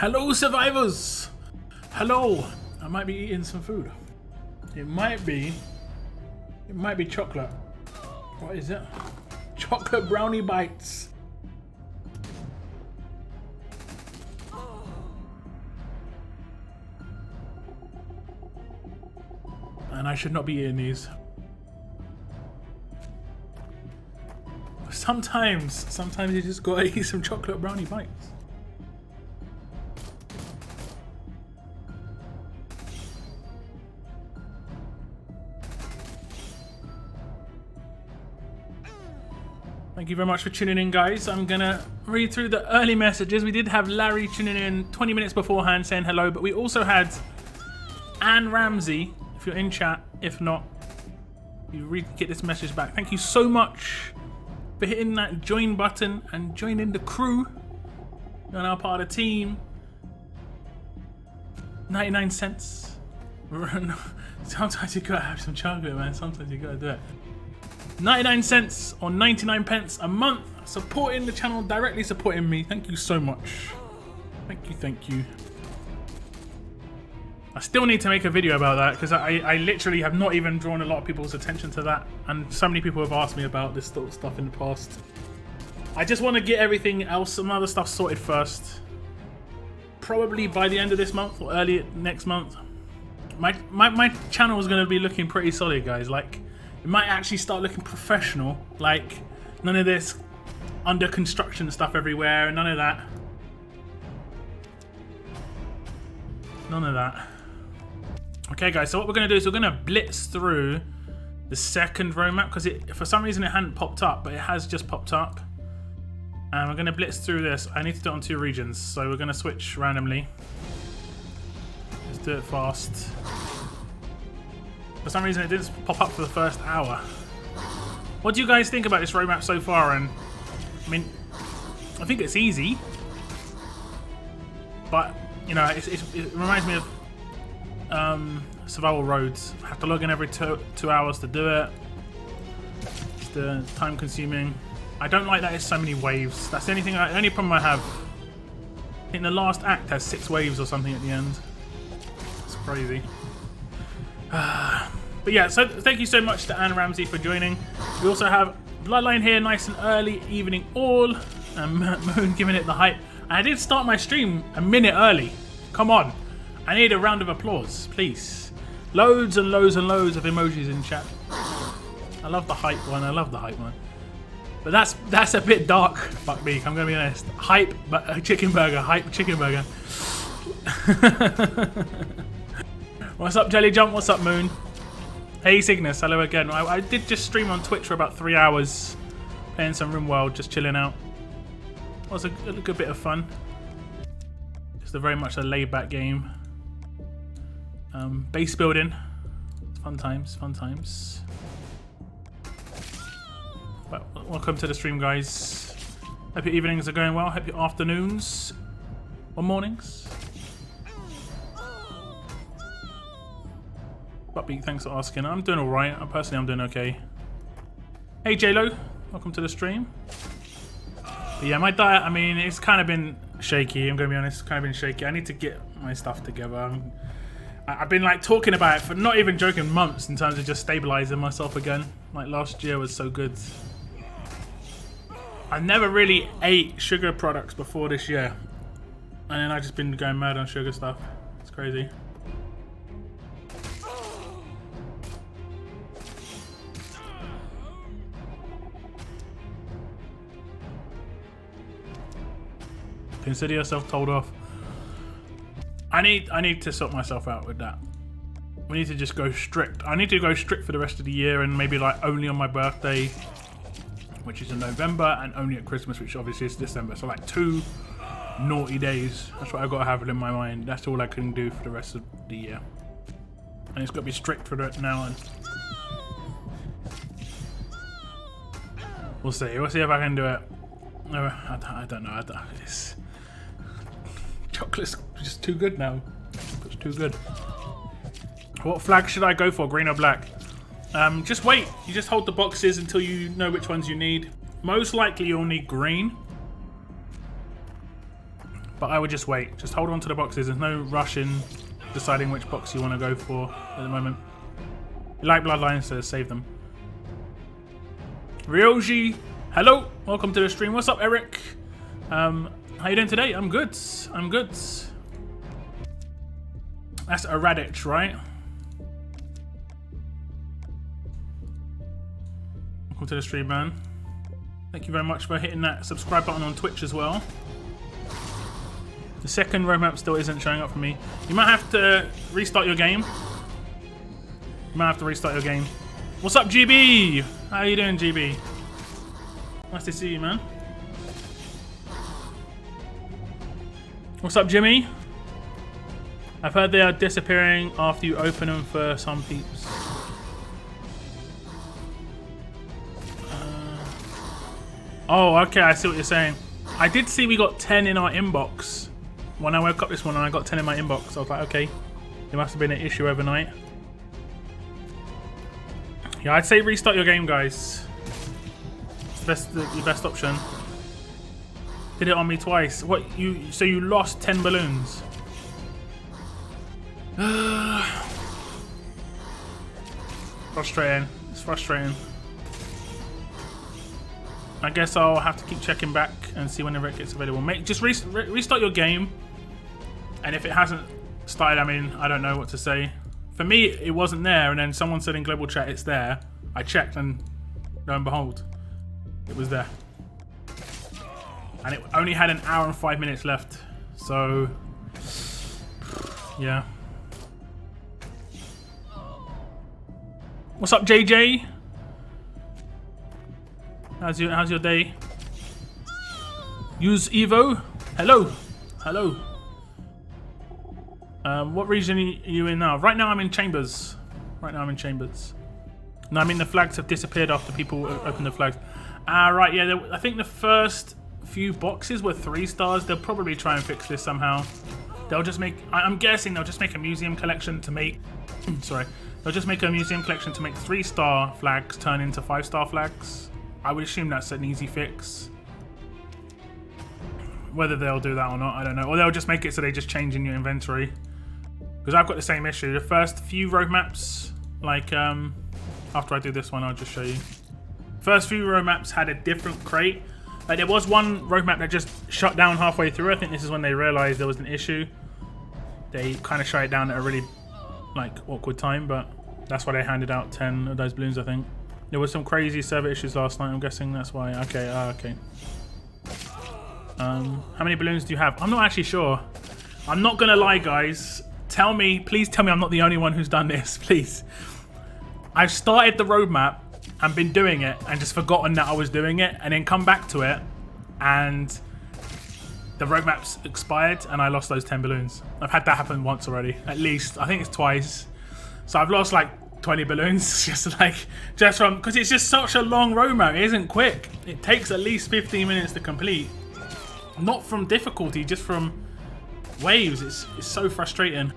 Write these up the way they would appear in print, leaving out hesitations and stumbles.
Hello, survivors! Hello! I might be eating some food. It might be chocolate. What is it? Chocolate brownie bites. And I should not be eating these. Sometimes you just gotta eat some chocolate brownie bites. Thank you very much for tuning in, guys. I'm gonna read through the early messages. We did have Larry tuning in 20 minutes beforehand saying hello, but we also had Anne Ramsey, if you're in chat. If not, you get this message back. Thank you so much for hitting that join button and joining the crew. You're now part of the team. 99 cents. Sometimes you gotta have some chocolate, man. Sometimes you gotta do it. 99 cents or 99 pence a month, supporting the channel, directly supporting me. Thank you so much. Thank you. I still need to make a video about that because I literally have not even drawn a lot of people's attention to that, and so many people have asked me about this sort of stuff in the past. I just want to get everything else, some other stuff sorted first. Probably by the end of this month or early next month. My channel is going to be looking pretty solid, guys. Like, it might actually start looking professional. Like, none of this under construction stuff everywhere, none of that. None of that. Okay, guys, so what we're going to do is we're going to blitz through the second road map because for some reason it hadn't popped up, but it has just popped up. And we're going to blitz through this. I need to do it on 2 regions, so we're going to switch randomly. Let's do it fast. For some reason it didn't pop up for the first hour. What do you guys think about this road map so far? And I mean, I think it's easy, but you know, it reminds me of survival roads. I have to log in every 2 hours to do it. It's the time consuming. I don't like that it's so many waves. That's the only problem I have. I think the last act has 6 waves or something at the end. It's crazy. But yeah, so thank you so much to Anne Ramsey for joining. We also have Bloodline here, nice and early, evening all, and Moon giving it the hype. And I did start my stream a minute early. Come on, I need a round of applause, please. Loads and loads and loads of emojis in chat. I love the hype one. I love the hype one. But that's a bit dark. Fuck me, I'm gonna be honest. Hype, but chicken burger. Hype chicken burger. What's up, Jelly Jump? What's up, Moon? Hey, Cygnus. Hello again. I did just stream on Twitch for about 3 hours, playing some RimWorld, just chilling out. It was a good bit of fun. Just very much a laid-back game. Base building. Fun times. Fun times. But welcome to the stream, guys. Hope your evenings are going well. Hope your afternoons or mornings. Buckbeak, thanks for asking. I'm doing alright. Personally, I'm doing okay. Hey, JLo. Welcome to the stream. But yeah, my diet, I mean, it's kind of been shaky. I'm going to be honest. It's kind of been shaky. I need to get my stuff together. I've been, like, talking about it for not even joking months in terms of just stabilizing myself again. Like, last year was so good. I never really ate sugar products before this year. And then I've just been going mad on sugar stuff. It's crazy. Consider yourself told off. I need to sort myself out with that. We need to just go strict. I need to go strict for the rest of the year, and maybe like only on my birthday, which is in November, and only at Christmas, which obviously is December. So like 2 naughty days. That's what I've got to have it in my mind. That's all I can do for the rest of the year. And it's got to be strict for it now on. We'll see. We'll see if I can do it. I don't know. It's chocolate's just too good now. It's too good. What flag should I go for? Green or black? Just wait. You just hold the boxes until you know which ones you need. Most likely you'll need green. But I would just wait. Just hold on to the boxes. There's no rush in deciding which box you want to go for at the moment. You like Bloodlines, so save them. Ryoji, hello. Welcome to the stream. What's up, Eric? How you doing today? I'm good. I'm good. That's a Radich, right? Welcome to the stream, man. Thank you very much for hitting that subscribe button on Twitch as well. The second roadmap still isn't showing up for me. You might have to restart your game. You might have to restart your game. What's up, GB? How you doing, GB? Nice to see you, man. What's up, Jimmy? I've heard they are disappearing after you open them for some peeps. Oh, okay, I see what you're saying. I did see we got 10 in our inbox. When I woke up this morning, I got 10 in my inbox. I was like, okay, there must have been an issue overnight. Yeah, I'd say restart your game, guys. It's your best option. Did it on me twice. What, so you lost 10 balloons? Frustrating. It's frustrating. I guess I'll have to keep checking back and see whenever it gets available. Just restart your game. And if it hasn't started, I mean, I don't know what to say. For me, it wasn't there, and then someone said in global chat it's there. I checked, and lo and behold, it was there. And it only had an hour and 5 minutes left. So, yeah. What's up, JJ? How's your day? Use Evo. Hello. Hello. What region are you in now? Right now I'm in Chambers. Right now I'm in Chambers. No, I mean the flags have disappeared after people opened the flags. Right, yeah, I think the first few boxes were 3 stars. They'll probably try and fix this somehow. They'll just make, I'm guessing they'll just make a museum collection to make, sorry. They'll just make a museum collection to make 3-star flags turn into 5-star flags. I would assume that's an easy fix. Whether they'll do that or not, I don't know. Or they'll just make it so they just change in your inventory. Because I've got the same issue. The first few roadmaps, like after I do this one, I'll just show you. First few roadmaps had a different crate. Like there was one roadmap that just shut down halfway through. I think this is when they realized there was an issue. They kind of shut it down at a really awkward time, but that's why they handed out 10 of those balloons, I think. There was some crazy server issues last night. I'm guessing that's why. Okay, okay. How many balloons do you have? I'm not actually sure. I'm not gonna lie, guys. Tell me, please tell me I'm not the only one who's done this, please. I've started the roadmap and been doing it and just forgotten that I was doing it, and then come back to it and the roadmap's expired and I lost those 10 balloons. I've had that happen once already, at least. I think it's twice. So I've lost like 20 balloons just from, because it's just such a long roadmap. It isn't quick. It takes at least 15 minutes to complete. Not from difficulty, just from waves. It's so frustrating.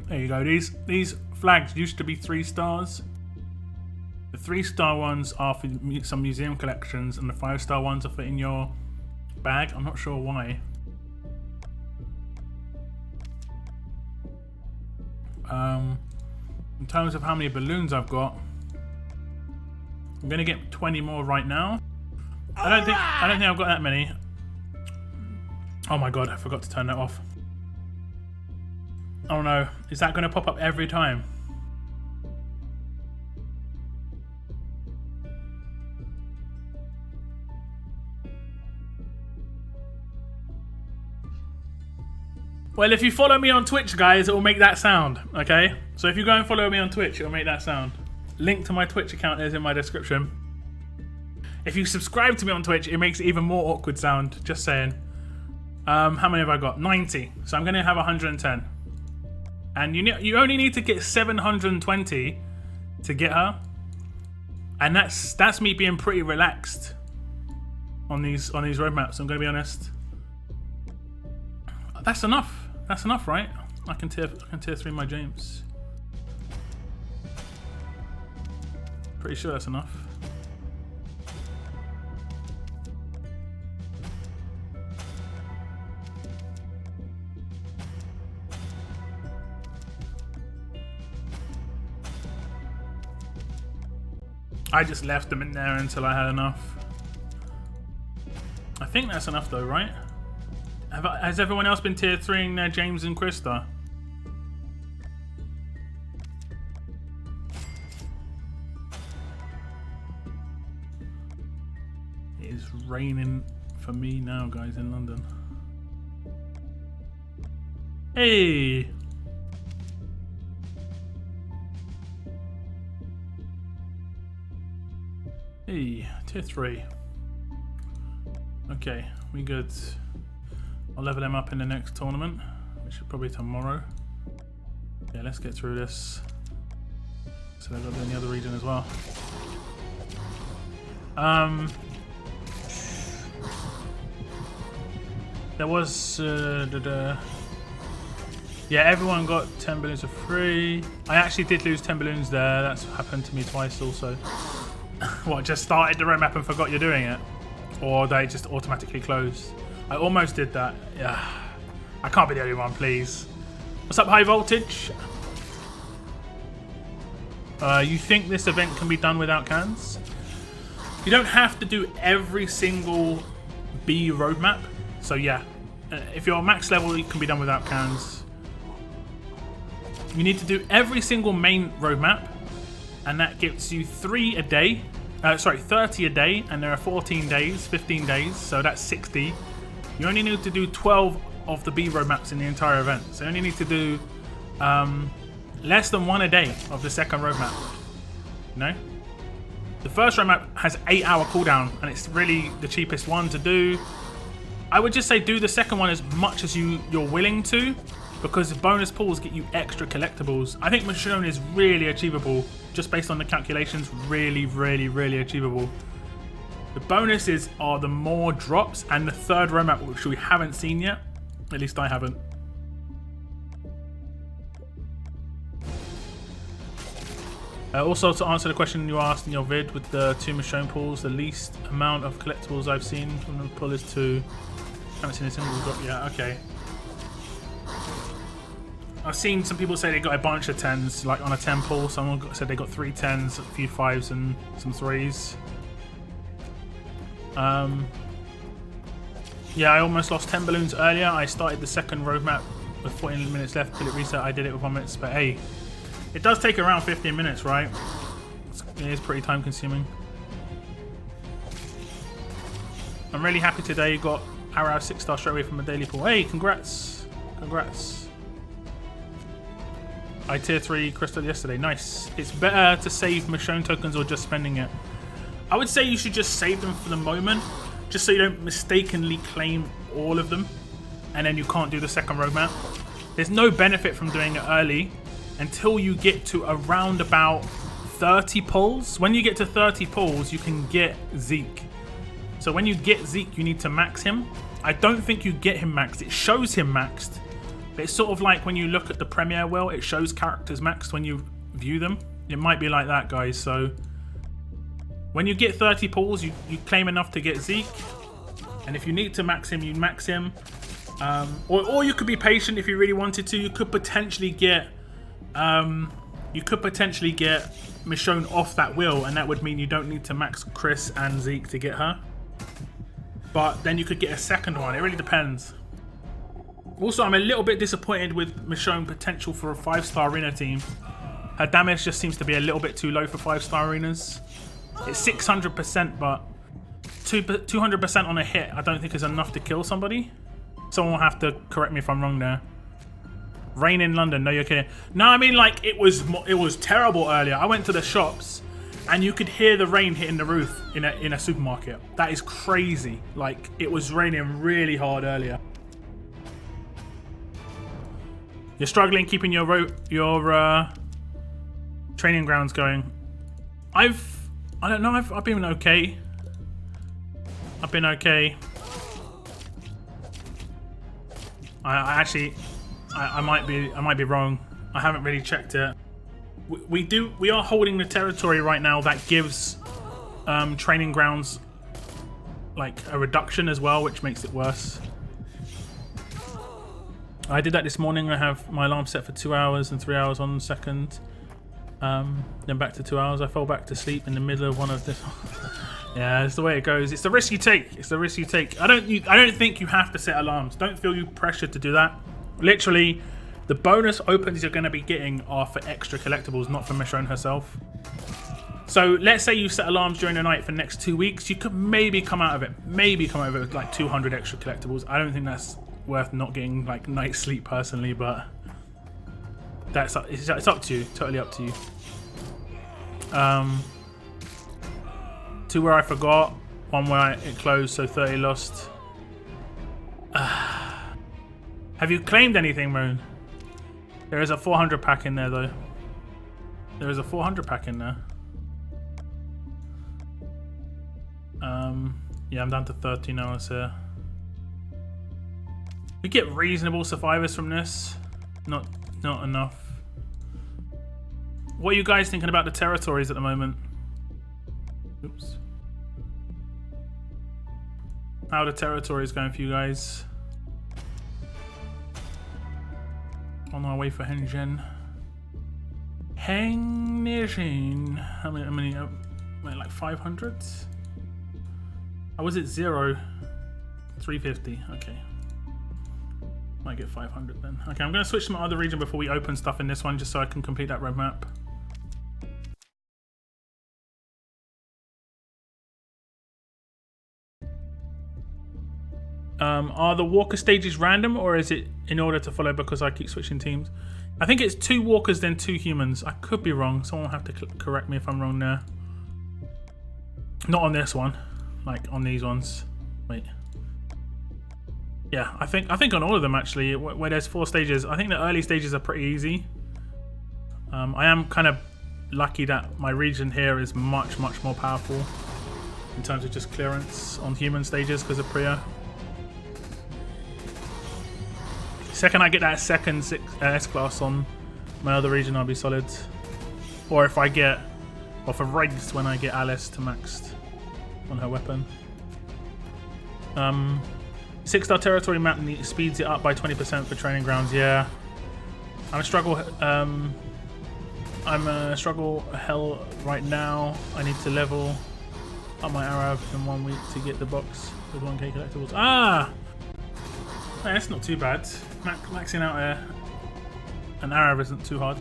There you go. These flags used to be 3 stars. The 3-star ones are for some museum collections, and the 5-star ones are for in your bag. I'm not sure why. In terms of how many balloons I've got, I'm gonna get 20 more right now. I don't think I've got that many. Oh my god, I forgot to turn that off. Oh no, is that gonna pop up every time? Well, if you follow me on Twitch, guys, it will make that sound, okay? So if you go and follow me on Twitch, it will make that sound. Link to my Twitch account is in my description. If you subscribe to me on Twitch, it makes it even more awkward sound, just saying. How many have I got? 90. So I'm going to have 110. And you only need to get 720 to get her. And that's me being pretty relaxed on these roadmaps, I'm going to be honest. That's enough. That's enough, right? I can tier 3 my James. Pretty sure that's enough. I just left them in there until I had enough. I think that's enough though, right? Has everyone else been tier 3ing their James and Krista? It is raining for me now, guys, in London. Hey! Hey, tier 3. Okay, we good. I'll level them up in the next tournament, which is probably tomorrow. Yeah, let's get through this. So they've got to do in the other region as well. There was yeah, everyone got 10 balloons for free. I actually did lose 10 balloons there. That's happened to me twice also. What, just started the roadmap and forgot you're doing it? Or they just automatically closed? I almost did that. Yeah. I can't be the only one, please. What's up, High Voltage? You think this event can be done without cans? You don't have to do every single B roadmap. So yeah, if you're max level, it can be done without cans. You need to do every single main roadmap, and that gets you 30 a day, and there are 14 days, 15 days, so that's 60. You only need to do 12 of the B roadmaps in the entire event. So you only need to do less than 1 a day of the second roadmap. You know? The first roadmap has 8-hour cooldown, and it's really the cheapest one to do. I would just say do the second one as much as you're willing to, because the bonus pools get you extra collectibles. I think Michonne is really achievable, just based on the calculations, really, really, really achievable. The bonuses are the more drops, and the third roadmap, which we haven't seen yet. At least I haven't. Also, to answer the question you asked in your vid with the 2 Michonne pools, the least amount of collectibles I've seen from the pool is 2. Haven't seen a single drop yet. Okay. I've seen some people say they got a bunch of 10s, like on a 10 pool. Someone said they got 3 10s, a few 5s, and some 3s. Yeah, I almost lost 10 balloons earlier. I started the second roadmap with 14 minutes left till it reset. I did it with 1 minute, but hey, it does take around 15 minutes, right? It is pretty time consuming. I'm really happy today. You got Arrow 6-star straight away from a daily pool. Hey, congrats. Congrats. I tier 3 crystal yesterday. Nice. It's better to save Michonne tokens or just spending it. I would say you should just save them for the moment, just so you don't mistakenly claim all of them and then you can't do the second roadmap. There's no benefit from doing it early until you get to around about 30 pulls. When you get to 30 pulls, you can get Zeke. So when you get Zeke, you need to max him. I don't think you get him maxed. It shows him maxed. But it's sort of like when you look at the Premiere wheel, it shows characters maxed when you view them. It might be like that, guys. So when you get 30 pulls, you claim enough to get Zeke. And if you need to max him, you max him. Or you could be patient if you really wanted to. You could potentially get Michonne off that wheel, and that would mean you don't need to max Chris and Zeke to get her. But then you could get a second one. It really depends. Also, I'm a little bit disappointed with Michonne potential for a 5-star arena team. Her damage just seems to be a little bit too low for 5-star arenas. It's 600%, but 200% on a hit I don't think is enough to kill somebody. Someone will have to correct me if I'm wrong there. Rain in London, no, you're kidding. No, I mean, like, it was terrible earlier. I went to the shops and you could hear the rain hitting the roof in a supermarket. That is crazy. Like, it was raining really hard earlier. You're struggling keeping your training grounds going. I don't know. I've been okay. I've been okay. I might be wrong. I haven't really checked it. we are holding the territory right now that gives training grounds like a reduction as well, which makes it worse. I did that this morning. I have my alarm set for 2 hours and 3 hours on the second. Then back to 2 hours. I fell back to sleep in the middle of one of this. Yeah, it's the way it goes. It's the risk you take. It's the risk you take. I don't think you have to set alarms. Don't feel you pressured to do that. Literally, the bonus opens you're going to be getting are for extra collectibles, not for Michonne herself. So let's say you set alarms during the night for the next 2 weeks. You could maybe come out of it. Maybe come out of it with like 200 extra collectibles. I don't think that's worth not getting like night sleep personally, but it's up to you. Totally up to you. Two where I forgot, one where it closed, so 30 lost. Have you claimed anything, Moon? There is a 400 pack in there though. There is a 400 pack in there. Yeah, I'm down to 13 hours here. We get reasonable survivors from this. Not enough. What are you guys thinking about the territories at the moment? Oops. How are the territories going for you guys? On our way for Hengen. Hengen. How many? Wait, like 500? Oh, was it 0? 350. Okay. Might get 500 then. Okay, I'm going to switch to my other region before we open stuff in this one, just so I can complete that roadmap. Are the walker stages random, or is it in order to follow because I keep switching teams? I think it's 2 walkers then 2 humans. I could be wrong. Someone will have to correct me if I'm wrong there. Not on this one, like on these ones. Wait. Yeah, I think on all of them actually, where there's 4 stages. I think the early stages are pretty easy. I am kind of lucky that my region here is much more powerful in terms of just clearance on human stages because of Priya. Second I get that second S-class on my other region, I'll be solid. Or if I get, or for Regs when I get Alice to maxed on her weapon. 6-star territory map speeds it up by 20% for training grounds. Yeah, I'm a struggle. I'm a struggle hell right now. I need to level up my Arab in 1 week to get the box with 1k collectibles. Ah, hey, that's not too bad. Maxing out an Arab isn't too hard.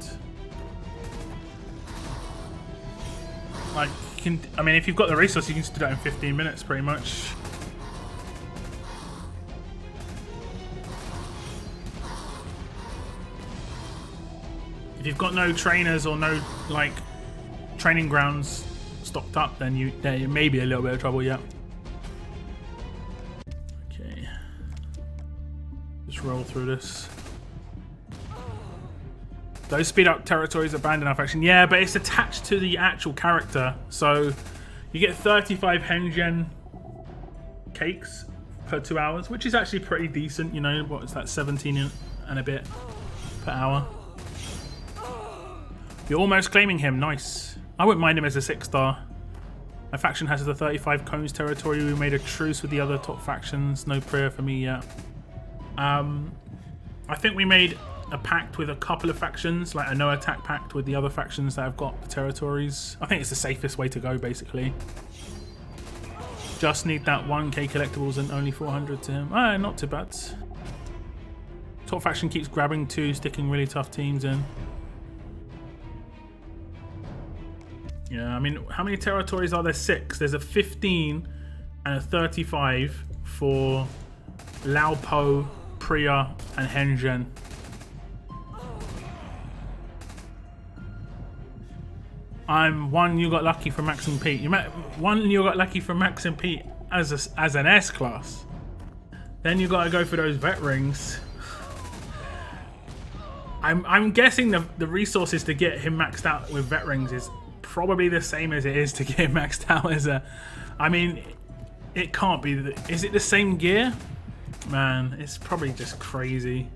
Like, I mean, if you've got the resource, you can just do that in 15 minutes, pretty much. If you've got no trainers or no like training grounds stocked up, then you may be a little bit of trouble. Yeah. Okay. Just roll through this. Those speed up territories are banned in our faction. Yeah, but it's attached to the actual character, so you get 35 Hengen cakes per 2 hours, which is actually pretty decent. You know, what is that? 17 and a bit per hour. You're almost claiming him. Nice. I wouldn't mind him as a 6-star. My faction has the 35 cones territory. We made a truce with the other top factions. No prayer for me yet. I think we made a pact with a couple of factions, like a no attack pact with the other factions that have got the territories. I think it's the safest way to go, basically. Just need that 1k collectibles and only 400 to him. Ah, not too bad. Top faction keeps grabbing 2, sticking really tough teams in. Yeah, I mean, how many territories are there? 6. There's a 15 and a 35 for Laopo, Priya, and Hengen. I'm one you got lucky for Max and Pete. One you got lucky for Max and Pete as an S class. Then you got to go for those vet rings. I'm guessing the resources to get him maxed out with vet rings is probably the same as it is to get him maxed out as a. I mean, it can't be. Is it the same gear? Man, it's probably just crazy.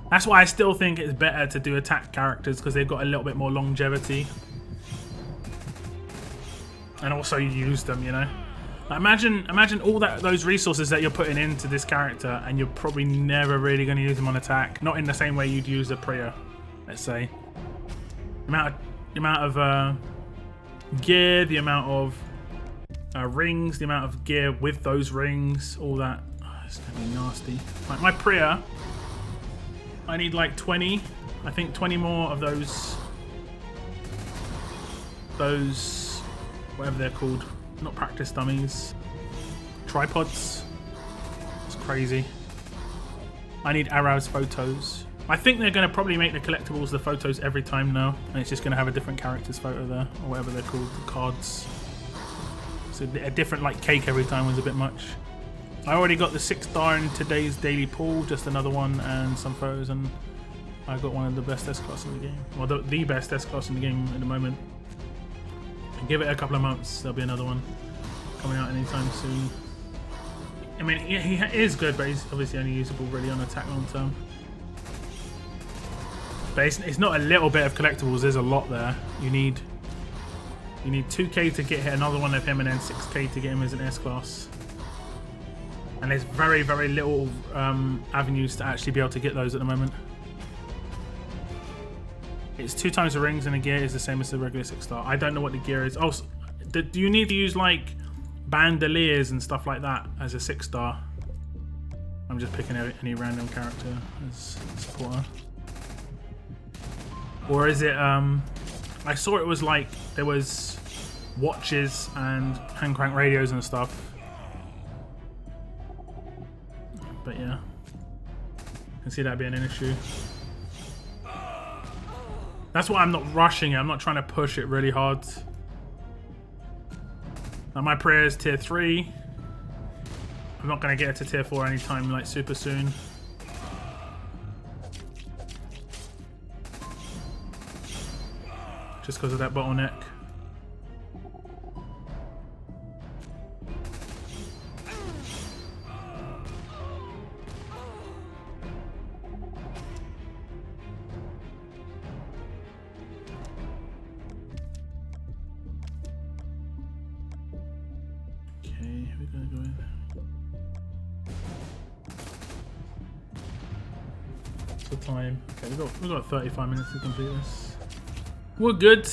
That's why I still think it's better to do attack characters because they've got a little bit more longevity. And also you use them, you know. Like imagine all those resources that you're putting into this character, and you're probably never really going to use them on attack. Not in the same way you'd use a Priya, let's say. The amount of gear, the amount of rings, the amount of gear with those rings, all that. Oh, it's going to be nasty. Like my Priya, I need like 20. I think 20 more of those, whatever they're called. Not practice dummies. Tripods. It's crazy. I need Arav's photos. I think they're going to probably make the collectibles the photos every time now. And it's just going to have a different character's photo there. Or whatever they're called. The cards. So a different like cake every time was a bit much. I already got the 6-star in today's daily pool. Just another one and some photos. And I got one of the best S-class in the game. Well, the best S-class in the game at the moment. Give it a couple of months, there'll be another one coming out anytime soon. I mean, he is good, but he's obviously only usable really on attack long term. But it's not a little bit of collectibles, there's a lot there. You need 2k to get hit another one of him, and then 6k to get him as an S-class. And there's very, very little avenues to actually be able to get those at the moment. It's 2 times the rings, and the gear is the same as the regular 6-star. I don't know what the gear is. Oh, do you need to use like bandoliers and stuff like that as a 6-star? I'm just picking any random character as supporter. Or is it? I saw it was like there was watches and hand crank radios and stuff. But yeah, I can see that being an issue. That's why I'm not rushing it. I'm not trying to push it really hard. Now my prayer is tier 3. I'm not going to get it to tier 4 anytime like super soon. Just because of that bottleneck. The time. Okay, we've got 35 minutes to complete this. We're good.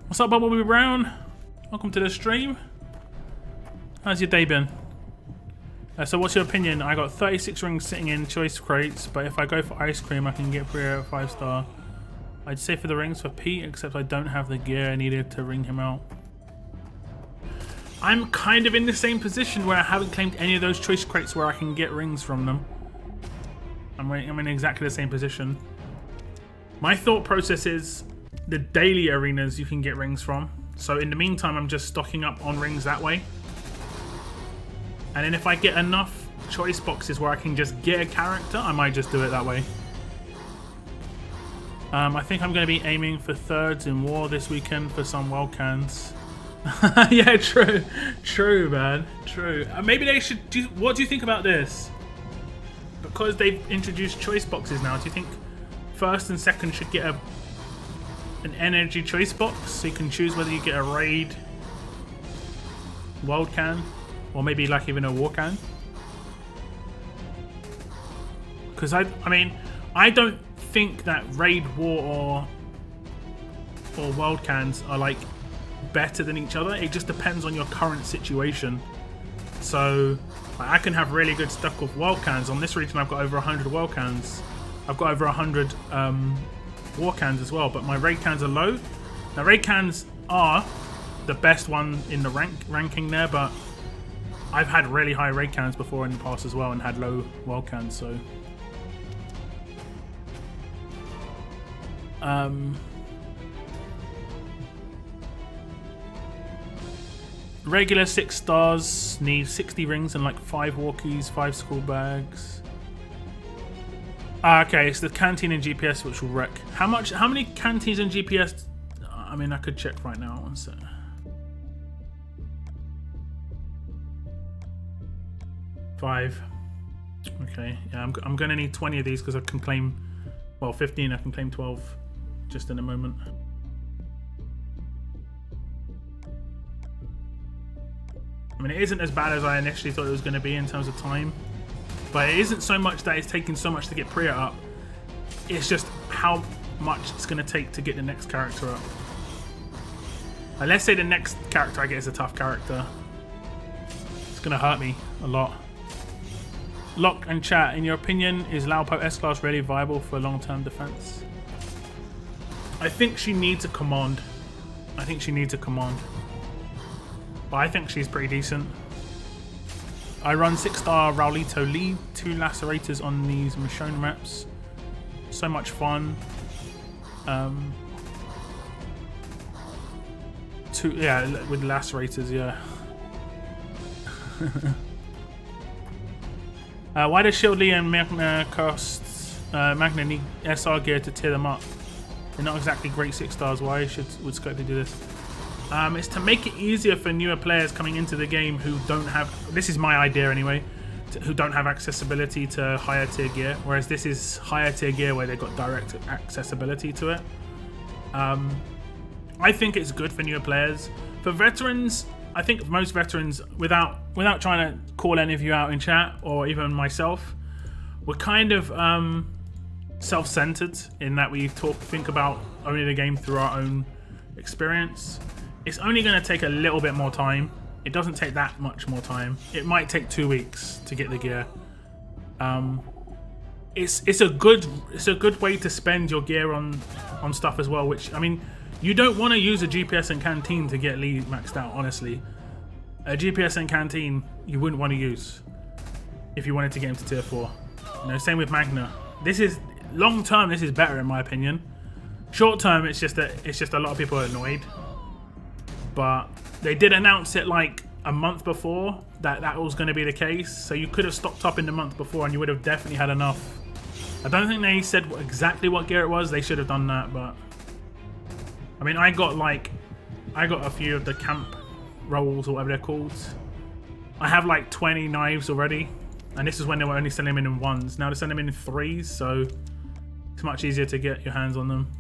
What's up, Bumblebee Brown? Welcome to the stream. How's your day been? So what's your opinion? I got 36 rings sitting in choice crates, but if I go for ice cream I can get Priya 5-star. I'd say for the rings for Pete, except I don't have the gear I needed to ring him out. I'm kind of in the same position where I haven't claimed any of those choice crates where I can get rings from them. I'm in exactly the same position. My thought process is the daily arenas you can get rings from. So in the meantime I'm just stocking up on rings that way. And then if I get enough choice boxes where I can just get a character, I might just do it that way. I think I'm going to be aiming for 3rds in war this weekend for some Welcans. Yeah, true. True, man. True. Maybe they should do... What do you think about this? Because they've introduced choice boxes now, do you think 1st and 2nd should get an energy choice box? So you can choose whether you get a raid, world can, or maybe like even a war can. Because I mean, I don't think that raid, war, or world cans are like better than each other. It just depends on your current situation. So like, I can have really good stuff with world cans. On this region I've got over 100 world cans. I've got over 100 war cans as well, but my raid cans are low. Now raid cans are the best one in the ranking there, but I've had really high raid cans before in the past as well and had low world cans, so regular 6 stars need 60 rings and like 5 walkies, 5 school bags. Okay, it's the canteen and GPS which will wreck. How many canteens and GPS? I mean, I could check right now. One sec. Five. Okay, yeah, I'm gonna need 20 of these because I can claim, well, 15. I can claim 12 just in a moment. I mean, it isn't as bad as I initially thought it was going to be in terms of time, but it isn't so much that it's taking so much to get Priya up. It's just how much it's going to take to get the next character up. Like, let's say the next character I get is a tough character. It's going to hurt me a lot. Lock and chat, in your opinion, is Laupo S-Class really viable for long-term defense? I think she needs a command. I think she needs a command. But I think she's pretty decent. I run 6-star Raulito lead, 2 lacerators on these Michonne maps. So much fun. Yeah, with lacerators, yeah. Why does Shieldly and Magna cost Magna need SR gear to tear them up? They're not exactly great 6 stars. Why would Scopely do this? It's to make it easier for newer players coming into the game who don't have, this is my idea anyway, who don't have accessibility to higher tier gear, whereas this is higher tier gear where they've got direct accessibility to it. I think it's good for newer players. For veterans, I think most veterans, without trying to call any of you out in chat or even myself, we're kind of self-centered in that we think about only the game through our own experience. It's only going to take a little bit more time. It doesn't take that much more time. It might take 2 weeks to get the gear. It's a good way to spend your gear on stuff as well. Which, I mean, you don't want to use a GPS and canteen to get lead maxed out. Honestly, a GPS and canteen you wouldn't want to use if you wanted to get into tier 4. You know, same with Magna. This is long term. This is better in my opinion. Short term, it's just a lot of people are annoyed. But they did announce it like a month before that was going to be the case. So you could have stocked up in the month before and you would have definitely had enough. I don't think they said exactly what gear it was. They should have done that, but I mean, I got a few of the camp rolls or whatever they're called. I have like 20 knives already, and this is when they were only selling them in 1s. Now they're selling them in 3s, so it's much easier to get your hands on them.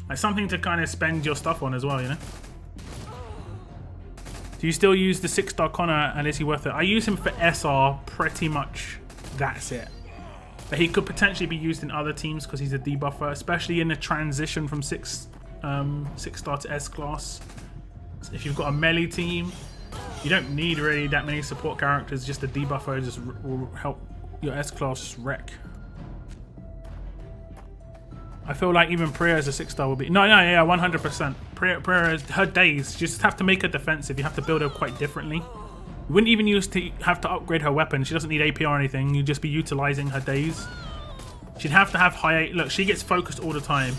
Like something to kind of spend your stuff on as well, you know? Do you still use the 6-star Connor, and is he worth it? I use him for SR, pretty much that's it. But he could potentially be used in other teams because he's a debuffer, especially in the transition from 6-star to S-class. So if you've got a melee team, you don't need really that many support characters, just a debuffer just will help your S-class wreck. I feel like even Priya as a 6-star will be... No, yeah, 100%. Priya is her days. You just have to make her defensive. You have to build her quite differently. You wouldn't even have to upgrade her weapon. She doesn't need AP or anything. You'd just be utilizing her days. She'd have to have high... Look, she gets focused all the time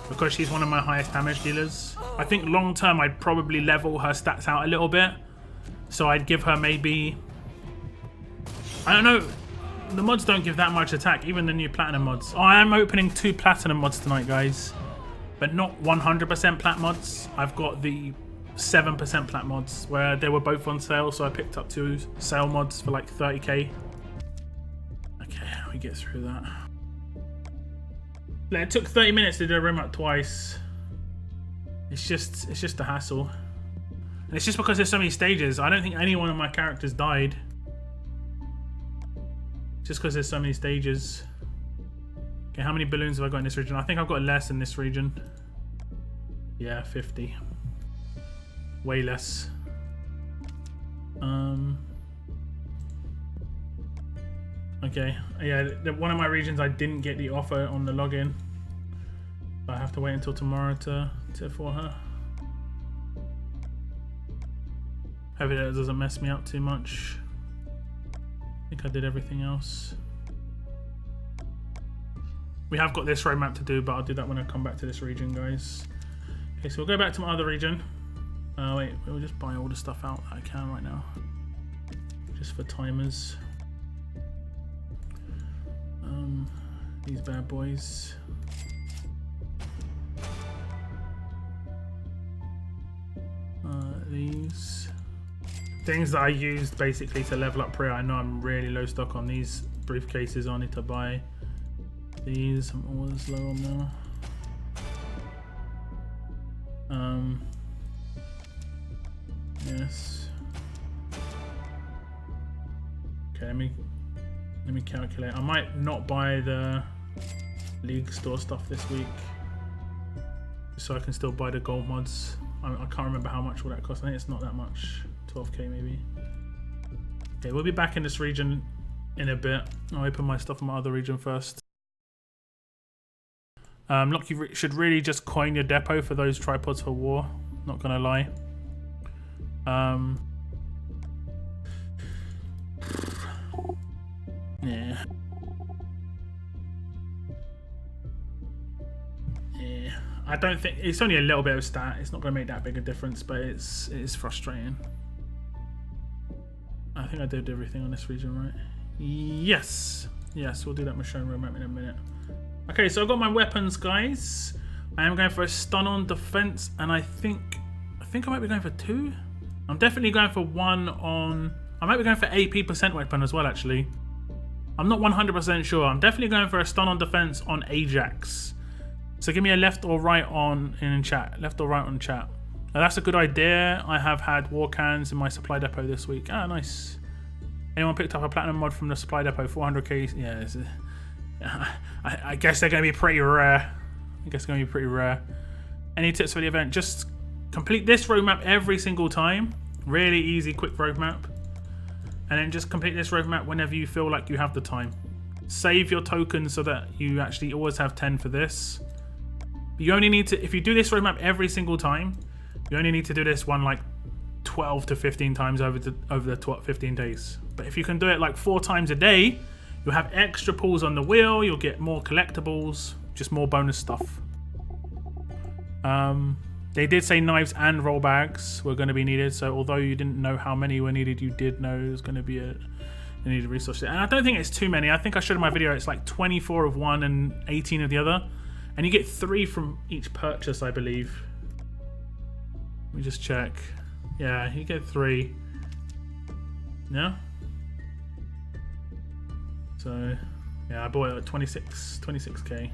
because she's one of my highest damage dealers. I think long term, I'd probably level her stats out a little bit. So I'd give her maybe... I don't know... The mods don't give that much attack, even the new platinum mods. Oh, I am opening 2 platinum mods tonight, guys. But not 100% plat mods. I've got the 7% plat mods, where they were both on sale, so I picked up 2 sale mods for like 30k. Okay, we get through that. It took 30 minutes to do a room up twice. It's just a hassle. And it's just because there's so many stages. I don't think any one of my characters died. Just because there's so many stages. Okay, how many balloons have I got in this region? I think I've got less in this region. Yeah, 50. Way less. Okay, yeah, one of my regions I didn't get the offer on the login. I have to wait until tomorrow to for her. Hopefully that doesn't mess me up too much. I think I did everything else. We have got this roadmap to do, but I'll do that when I come back to this region, guys. Okay, so we'll go back to my other region. Wait, we'll just buy all the stuff out that I can right now. Just for timers. These bad boys. These things that I used basically to level up Priya. I know I'm really low stock on these briefcases. I need to buy these. I'm always low on now. Yes. Okay, let me calculate. I might not buy the League store stuff this week, so I can still buy the gold mods. I can't remember how much will that cost. I think it's not that much. 12k maybe. Okay, we'll be back in this region in a bit. I'll open my stuff in my other region first. Look, you should really just coin your depot for those tripods for war. Not gonna lie. Yeah. Yeah. I don't think it's only a little bit of stat. It's not gonna make that big a difference, but it is frustrating. I think I did everything on this region, right? Yes. Yes, we'll do that Michonne roadmap in a minute. Okay, so I've got my weapons, guys. I am going for a stun on defense, and I think I might be going for 2. I'm definitely going for 1 on. I might be going for AP% weapon as well, actually. I'm not 100% sure. I'm definitely going for a stun on defense on Ajax. So give me a left or right on in chat. Left or right on chat. Now that's a good idea. I have had war cans in my supply depot this week. Ah, nice. Anyone picked up a platinum mod from the supply depot? 400k. Yeah, I guess they're going to be pretty rare. Any tips for the event? Just complete this roadmap every single time. Really easy, quick roadmap. And then just complete this roadmap whenever you feel like you have the time. Save your tokens so that you actually always have 10 for this. You only need to, if you do this roadmap every single time, you only need to do this one like 12 to 15 times over the 15 days. But if you can do it like 4 times a day, you'll have extra pulls on the wheel, you'll get more collectibles, just more bonus stuff. They did say knives and roll bags were going to be needed, so although you didn't know how many were needed, you did know it was going to be a needed resource. And I don't think it's too many. I think I showed in my video it's like 24 of one and 18 of the other. And you get 3 from each purchase, I believe. Let me just check. Yeah, you get 3. Yeah? So, yeah, I bought it at 26k.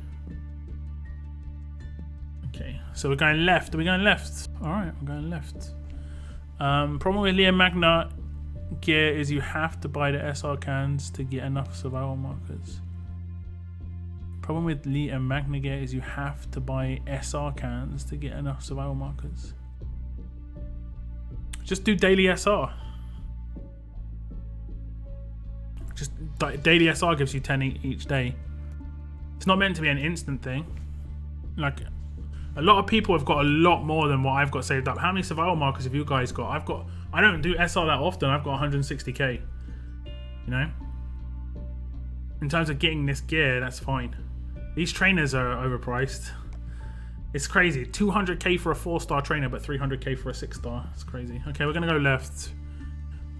Okay, so we're going left. Are we going left? Alright, we're going left. Problem with Lea Magna gear is you have to buy the SR cans to get enough survival markers. Problem with Lea Magna gear is you have to buy SR cans to get enough survival markers. Just do daily SR. Just daily SR gives you 10 each day. It's not meant to be an instant thing. Like, a lot of people have got a lot more than what I've got saved up. How many survival markers have you guys got? I don't do SR that often. I've got 160k. You know? In terms of getting this gear, that's fine. These trainers are overpriced. It's crazy. 200k for a 4-star trainer, but 300k for a 6-star. It's crazy. Okay, we're gonna go left.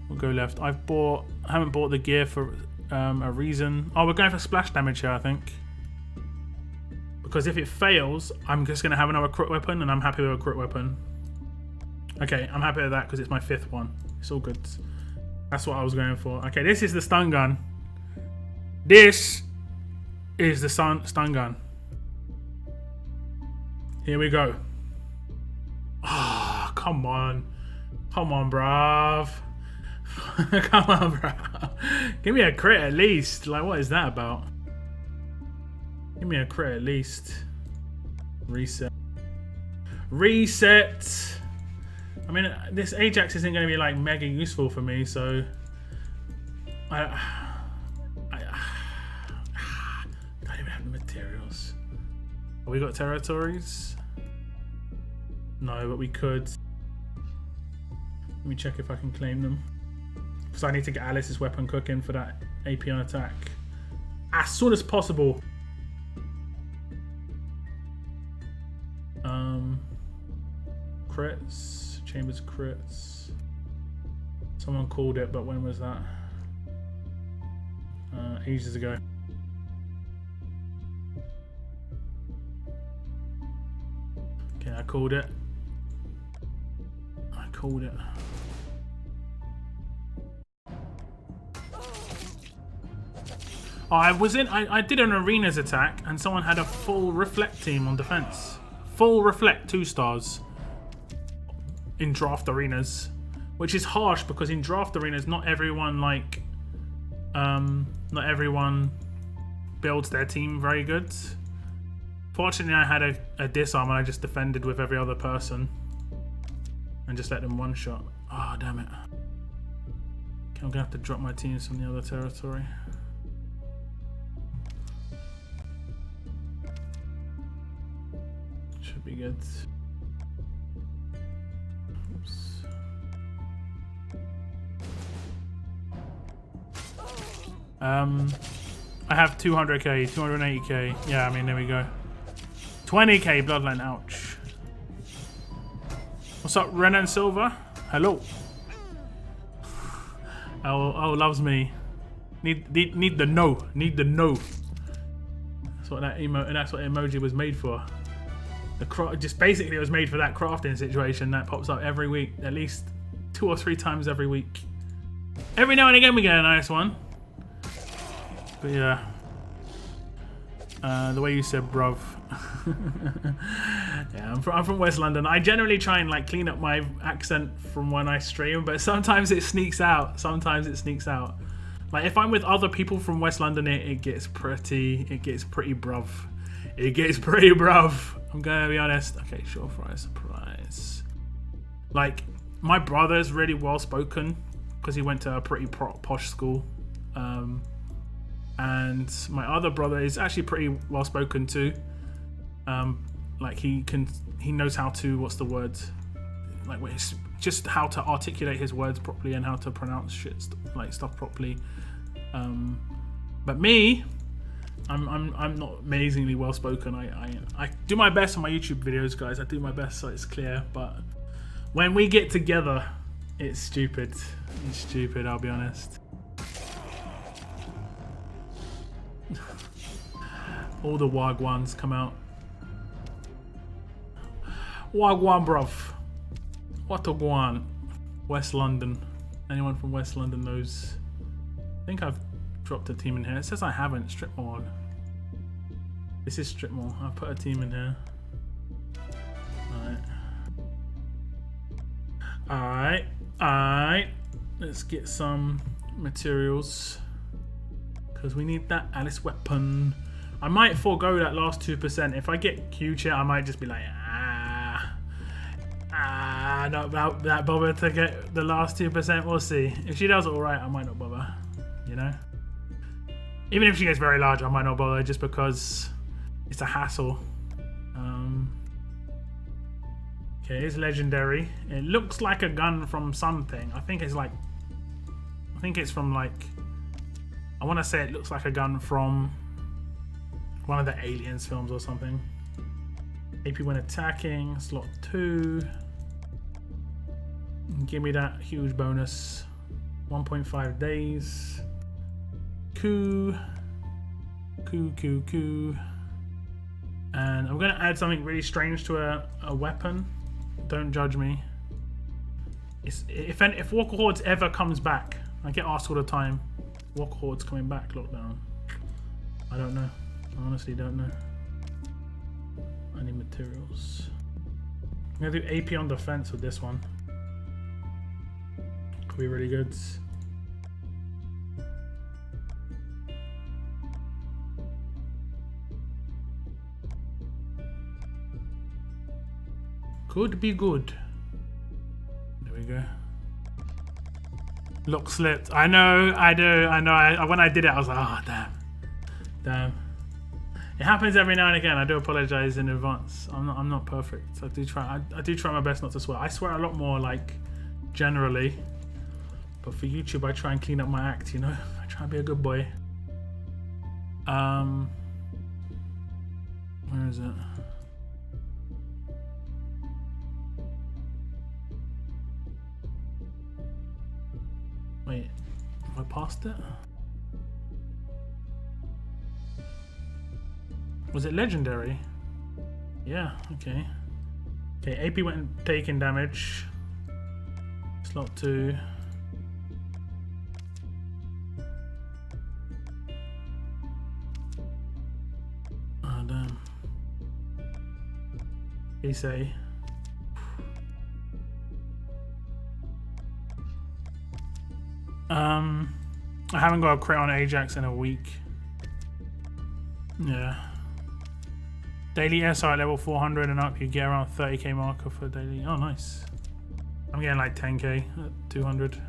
We'll go left. I haven't bought the gear for a reason. Oh, we're going for splash damage here, I think. Because if it fails, I'm just gonna have another crit weapon, and I'm happy with a crit weapon. Okay, I'm happy with that because it's my 5th one. It's all good. That's what I was going for. Okay, this is the stun gun. This is the stun gun. Here we go. Oh, come on. Come on, bruv. Come on, bruv. Give me a crit at least. Like, what is that about? Give me a crit at least. Reset. Reset. I mean, this Ajax isn't going to be like mega useful for me, so I don't even have the materials. Have we got territories? No, but we could. Let me check if I can claim them. Because I need to get Alice's weapon cooking for that AP on attack as soon as possible. Crits. Chambers crits. Someone called it, but when was that? Ages ago. Yeah, I called it. I called it. Oh, I did an arenas attack and someone had a full reflect team on defense. Full reflect 2 stars in draft arenas, which is harsh because in draft arenas not everyone builds their team very good. Fortunately, I had a disarm and I just defended with every other person and just let them one shot. Oh, damn it. Okay, I'm gonna have to drop my teams from the other territory. Should be good. Oops. I have 200k, 280k. Yeah, I mean, there we go. 20k bloodline, ouch. What's up, Renan Silva? Hello. Oh, loves me. Need the no. Need the no. That's what that emoji was made for. Just basically it was made for that crafting situation that pops up every week, at least 2 or 3 times every week. Every now and again we get a nice one. But yeah. The way you said bruv. Yeah, I'm from West London. I generally try and like clean up my accent from when I stream, but sometimes it sneaks out. Like if I'm with other people from West London, it gets pretty bruv. It gets pretty bruv. I'm gonna be honest. Okay, sure, fries, surprise. Like, my brother is really well spoken because he went to a pretty posh school. And my other brother is actually pretty well spoken too. Like he knows how to, what's the word? Like just how to articulate his words properly and how to pronounce stuff properly. But me, I'm not amazingly well spoken. I do my best on my YouTube videos, guys. I do my best so it's clear. But when we get together, it's stupid. It's stupid, I'll be honest. All the Wagwans come out. Wagwan, bruv. What a guan. West London. Anyone from West London knows. I think I've dropped a team in here. It says I haven't. Stripmore. This is Stripmore. I'll put a team in here. Alright. Let's get some materials. Because we need that Alice weapon. I might forego that last 2%. If I get huge here, I might just be like, not about that bother to get the last 2%. We'll see. If she does it alright, I might not bother. You know? Even if she gets very large, I might not bother just because it's a hassle. Okay, it's legendary. It looks like a gun from something. I think it's from like, I want to say it looks like a gun from one of the Aliens films or something. AP when attacking, slot 2. Give me that huge bonus. 1.5 days. Coup. And I'm going to add something really strange to a weapon. Don't judge me. If Walker Hordes ever comes back, I get asked all the time, Walker Hordes coming back, lockdown. I don't know. I honestly don't know. I need materials. I'm going to do AP on defense with this one. Could be really good. Could be good. There we go. Lock slipped. I know. When I did it, I was like, oh, damn. It happens every now and again. I do apologize in advance. I'm not perfect. I do try my best not to swear. I swear a lot more, like, generally. But for YouTube, I try and clean up my act, you know? I try and be a good boy. Where is it? Wait, have I passed it? Was it legendary? Yeah, okay. Okay, AP went taking damage. Slot 2. Oh damn. He say. I haven't got a crit on Ajax in a week. Yeah. Daily SR at level 400 and up, you get around 30k marker for daily. Oh, nice. I'm getting like 10k at 200.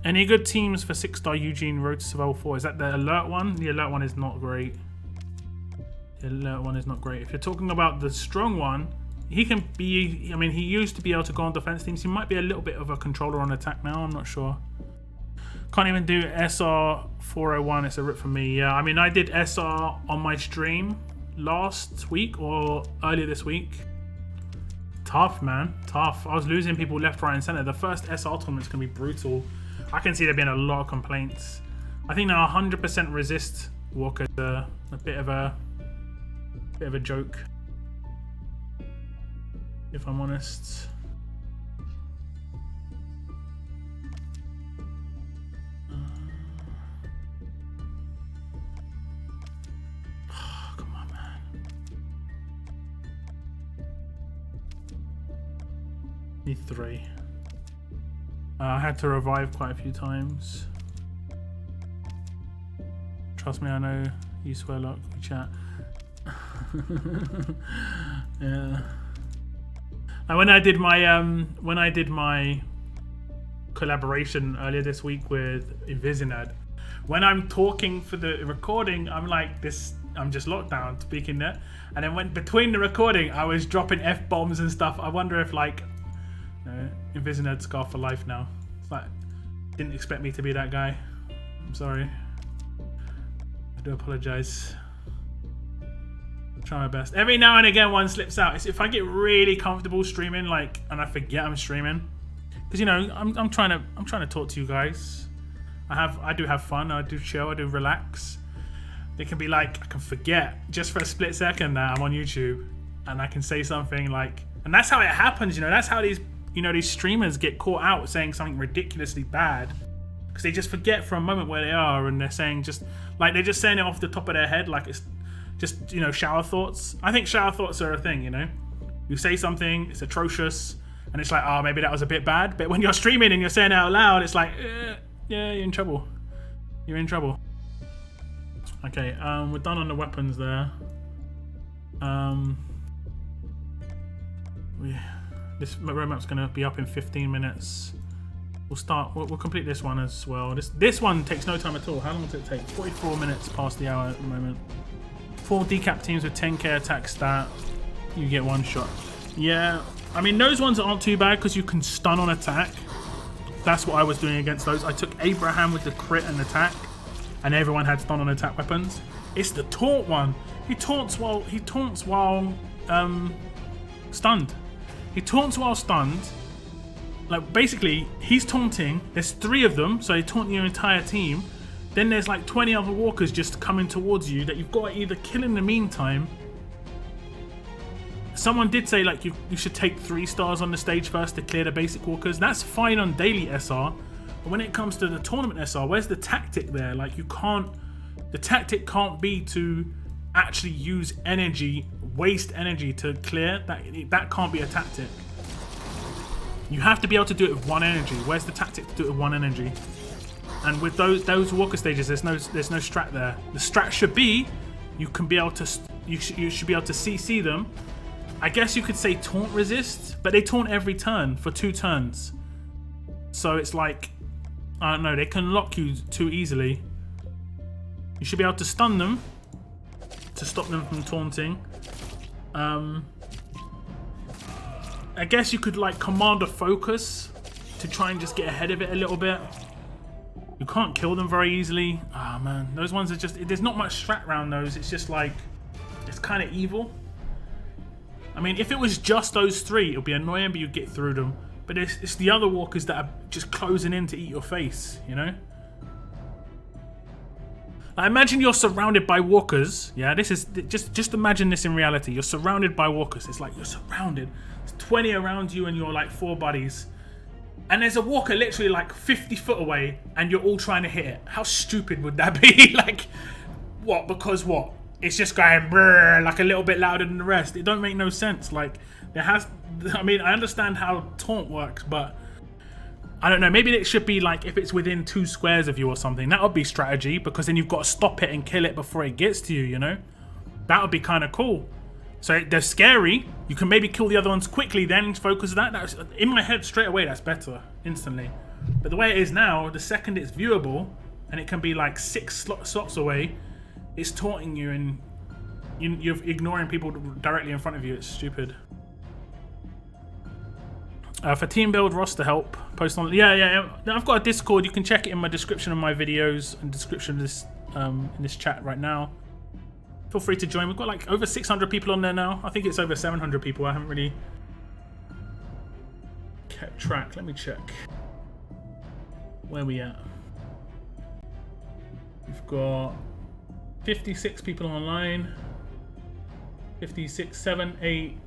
Any good teams for 6-star Eugene Road to Survival 4? Is that the alert one? The alert one is not great. The alert one is not great. If you're talking about the strong one, he can be, I mean, he used to be able to go on defense teams. He might be a little bit of a controller on attack now. I'm not sure. Can't even do SR 401. It's a rip for me. Yeah, I mean, I did SR on my stream last week or earlier this week. Tough, man. Tough. I was losing people left, right, and center. The first SR tournament's going to be brutal. I can see there being a lot of complaints. I think now 100% resist Walker's a bit of a joke, if I'm honest. Come on, man. Need 3. I had to revive quite a few times. Trust me, I know you swear a lot. We chat. Yeah. And when I did my collaboration earlier this week with Invisinad, when I'm talking for the recording, I'm like this. I'm just locked down speaking there, and then when between the recording, I was dropping F-bombs and stuff. I wonder if like, Invisinad scar for life now. It's like, didn't expect me to be that guy. I'm sorry. I do apologize. Try my best. Every now and again one slips out. It's if I get really comfortable streaming, like, and I forget I'm streaming, because I'm trying to talk to you guys. I do have fun. I do chill. I do relax. It can be like I can forget just for a split second that I'm on YouTube, and I can say something like, and that's how it happens. That's how these streamers get caught out saying something ridiculously bad, because they just forget for a moment where they are, and they're saying they're just saying it off the top of their head, like it's just, shower thoughts. I think shower thoughts are a thing, You say something, it's atrocious, and it's like, oh, maybe that was a bit bad. But when you're streaming and you're saying it out loud, it's like, yeah, you're in trouble. You're in trouble. Okay, we're done on the weapons there. This roadmap's going to be up in 15 minutes. We'll complete this one as well. This one takes no time at all. How long does it take? 44 minutes past the hour at the moment. 4 decap teams with 10k attack stat. You get 1 shot. Yeah, I mean, those ones aren't too bad because you can stun on attack. That's what I was doing against those. I took Abraham with the crit and attack, and everyone had stun on attack weapons. It's the taunt one. He taunts while stunned. He taunts while stunned. Like, basically, he's taunting. There's 3 of them, so they taunt your entire team. Then there's like 20 other walkers just coming towards you that you've got to either kill in the meantime. Someone did say like you should take 3 stars on the stage first to clear the basic walkers. That's fine on daily SR. But when it comes to the tournament SR, where's the tactic there? Like, the tactic can't be to actually use energy, waste energy to clear. That can't be a tactic. You have to be able to do it with 1 energy. Where's the tactic to do it with 1 energy? And with those walker stages, there's no strat there. The strat should be you should be able to CC them. I guess you could say taunt resist, but they taunt every turn for 2 turns. So it's like, I don't know, they can lock you too easily. You should be able to stun them to stop them from taunting. I guess you could like command a focus to try and just get ahead of it a little bit. You can't kill them very easily. Ah, man, those ones are just, there's not much strat around those. It's just like, it's kind of evil. I mean, if it was just those 3, it would be annoying, but you'd get through them. But it's the other walkers that are just closing in to eat your face, I imagine you're surrounded by walkers. Yeah, this is just imagine this in reality. You're surrounded by walkers. It's like you're surrounded. There's 20 around you and you're like 4 buddies. And there's a walker literally like 50 foot away and you're all trying to hit it. How stupid would that be? Like, what? Because what? It's just going brrr, like a little bit louder than the rest. It don't make no sense. Like, I mean, I understand how taunt works, but I don't know. Maybe it should be like if it's within 2 squares of you or something. That would be strategy, because then you've got to stop it and kill it before it gets to you, you know? That would be kind of cool. So they're scary. You can maybe kill the other ones quickly, then focus that. That's in my head straight away. That's better instantly. But the way it is now, the second it's viewable and it can be like 6 slots away, it's taunting you and you're ignoring people directly in front of you. It's stupid. For team build roster help, post on. Yeah. I've got a Discord. You can check it in my description of my videos and description of this in this chat right now. Feel free to join. We've got like over 600 people on there now. I think it's over 700 people. I haven't really kept track. Let me check. Where are we at? We've got 56 people online. 56, 7, 8,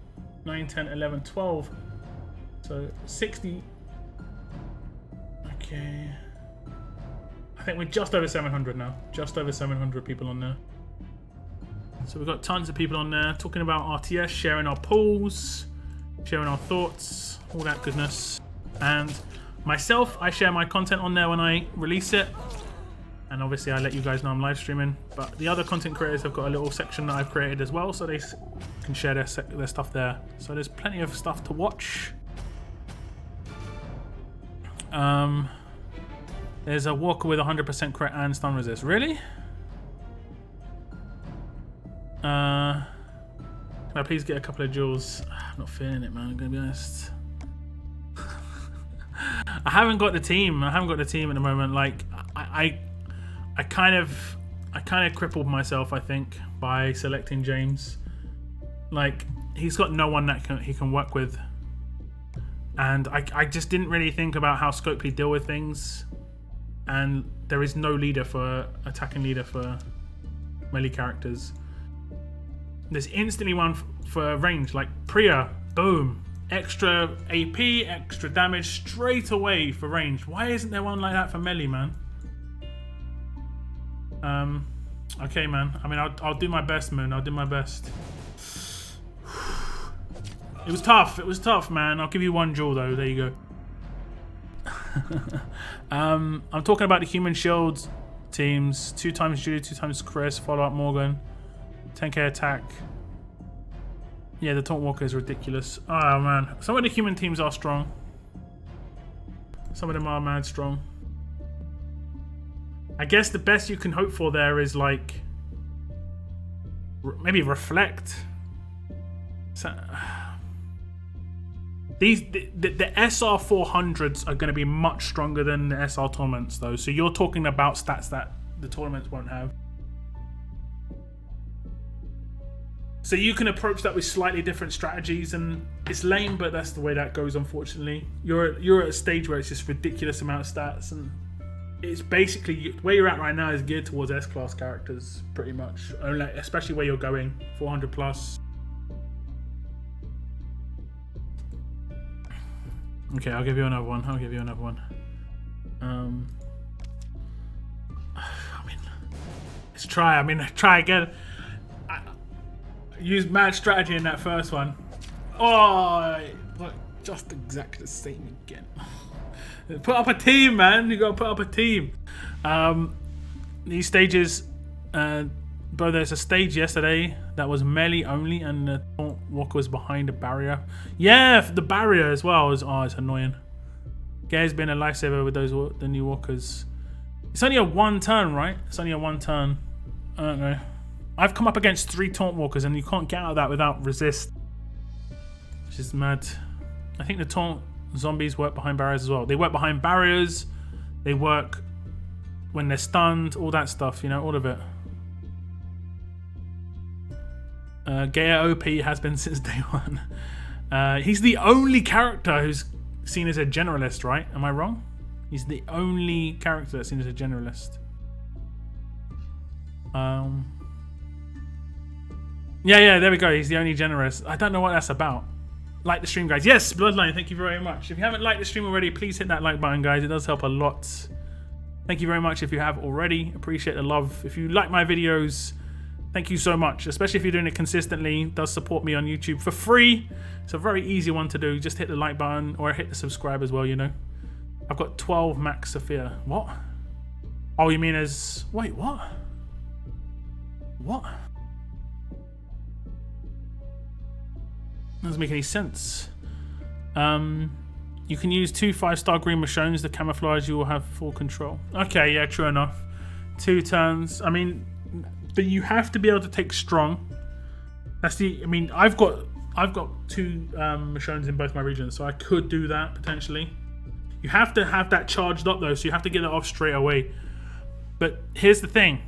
9, 10, 11, 12. So 60. Okay. I think we're just over 700 now. Just over 700 people on there. So we've got tons of people on there talking about RTS, sharing our polls, sharing our thoughts, all that goodness. And myself, I share my content on there when I release it. And obviously I let you guys know I'm live streaming. But the other content creators have got a little section that I've created as well, so they can share their stuff there. So there's plenty of stuff to watch. There's a walker with 100% crit and stun resist. Really? Can I please get a couple of jewels? I'm not feeling it, man. I'm gonna be honest. I haven't got the team. I haven't got the team at the moment. Like I kind of crippled myself, I think, by selecting James. Like, he's got no one that he can work with. And I just didn't really think about how Scopely deal with things. And there is no attacking leader for melee characters. There's instantly one for range, like Priya, boom. Extra AP, extra damage straight away for range. Why isn't there one like that for melee, man? Okay, man. I mean, I'll do my best, Moon. I'll do my best. It was tough. It was tough, man. I'll give you 1 jewel, though. There you go. I'm talking about the Human Shield teams. 2 times Julie, 2 times Chris. Follow up Morgan. 10k attack. Yeah, the Taunt Walker is ridiculous. Oh, man. Some of the human teams are strong. Some of them are mad strong. I guess the best you can hope for there is, like, maybe Reflect. So, the SR 400s are going to be much stronger than the SR tournaments, though. So you're talking about stats that the tournaments won't have. So you can approach that with slightly different strategies, and it's lame, but that's the way that goes, unfortunately. You're at a stage where it's just ridiculous amount of stats, and it's basically where you're at right now is geared towards S-class characters, pretty much. Especially where you're going, 400 plus. Okay, I'll give you another one. I mean, let's try. Try again. Use mad strategy in that first one. Oh, look, just exactly the same again. Put up a team, man. You gotta put up a team. These stages, bro, there's a stage yesterday that was melee only, and the Taunt Walker was behind a barrier. Yeah, the barrier as well. It's annoying. Gary's been a lifesaver with the new walkers. It's only a 1 turn, right? It's only a 1 turn. I don't know. I've come up against 3 Taunt Walkers, and you can't get out of that without resist. Which is mad. I think the Taunt zombies work behind barriers as well. They work behind barriers. They work when they're stunned. All that stuff, you know, all of it. Gaia OP has been since day 1. He's the only character who's seen as a generalist, right? Am I wrong? He's the only character that's seen as a generalist. Yeah, there we go. He's the only generous. I don't know what that's about. Like the stream, guys. Yes, Bloodline, thank you very much. If you haven't liked the stream already, please hit that like button, guys. It does help a lot. Thank you very much if you have already. Appreciate the love. If you like my videos, thank you so much. Especially if you're doing it consistently. It does support me on YouTube for free. It's a very easy one to do. Just hit the like button or hit the subscribe as well, you know. I've got 12 Max Sophia. What? Oh, you mean as... Wait, what? What? Doesn't make any sense. You can use 2 5-star green Michonnes. The camouflage, you will have full control. Okay, yeah, true enough. 2 turns. I mean, but you have to be able to take strong. That's the... I mean, I've got 2 Michonnes in both my regions, so I could do that potentially. You have to have that charged up though, so you have to get it off straight away. But here's the thing.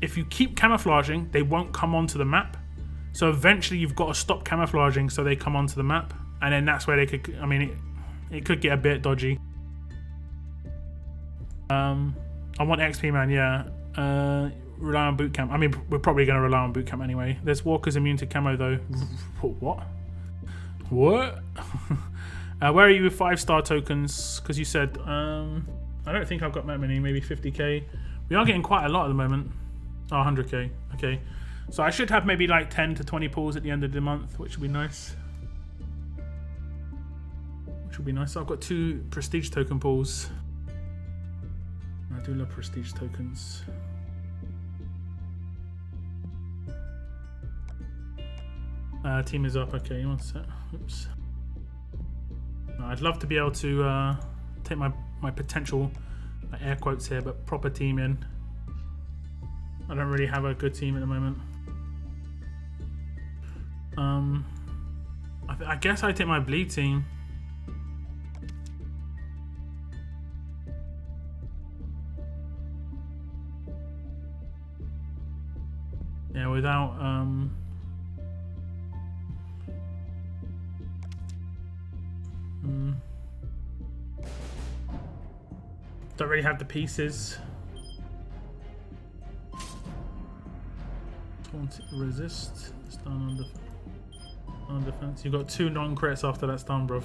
If you keep camouflaging, they won't come onto the map. So eventually you've got to stop camouflaging so they come onto the map. And then that's where they could, I mean, it could get a bit dodgy. I want XP, man, yeah. Rely on boot camp. I mean, we're probably going to rely on boot camp anyway. There's walkers immune to camo though. What? What? Where are you with 5-star tokens? Because you said, I don't think I've got that many, maybe 50k. We are getting quite a lot at the moment. Oh, 100k, okay. So I should have maybe like 10 to 20 pulls at the end of the month, which would be nice. So I've got 2 prestige token pulls. I do love prestige tokens. Team is up, okay, one sec. Oops. I'd love to be able to take my potential, air quotes here, but proper team in. I don't really have a good team at the moment. I guess I take my bleed team. Yeah, without don't really have the pieces. Taunt, resist. Stun on defense. You got 2 non-crits after that stun, bruv.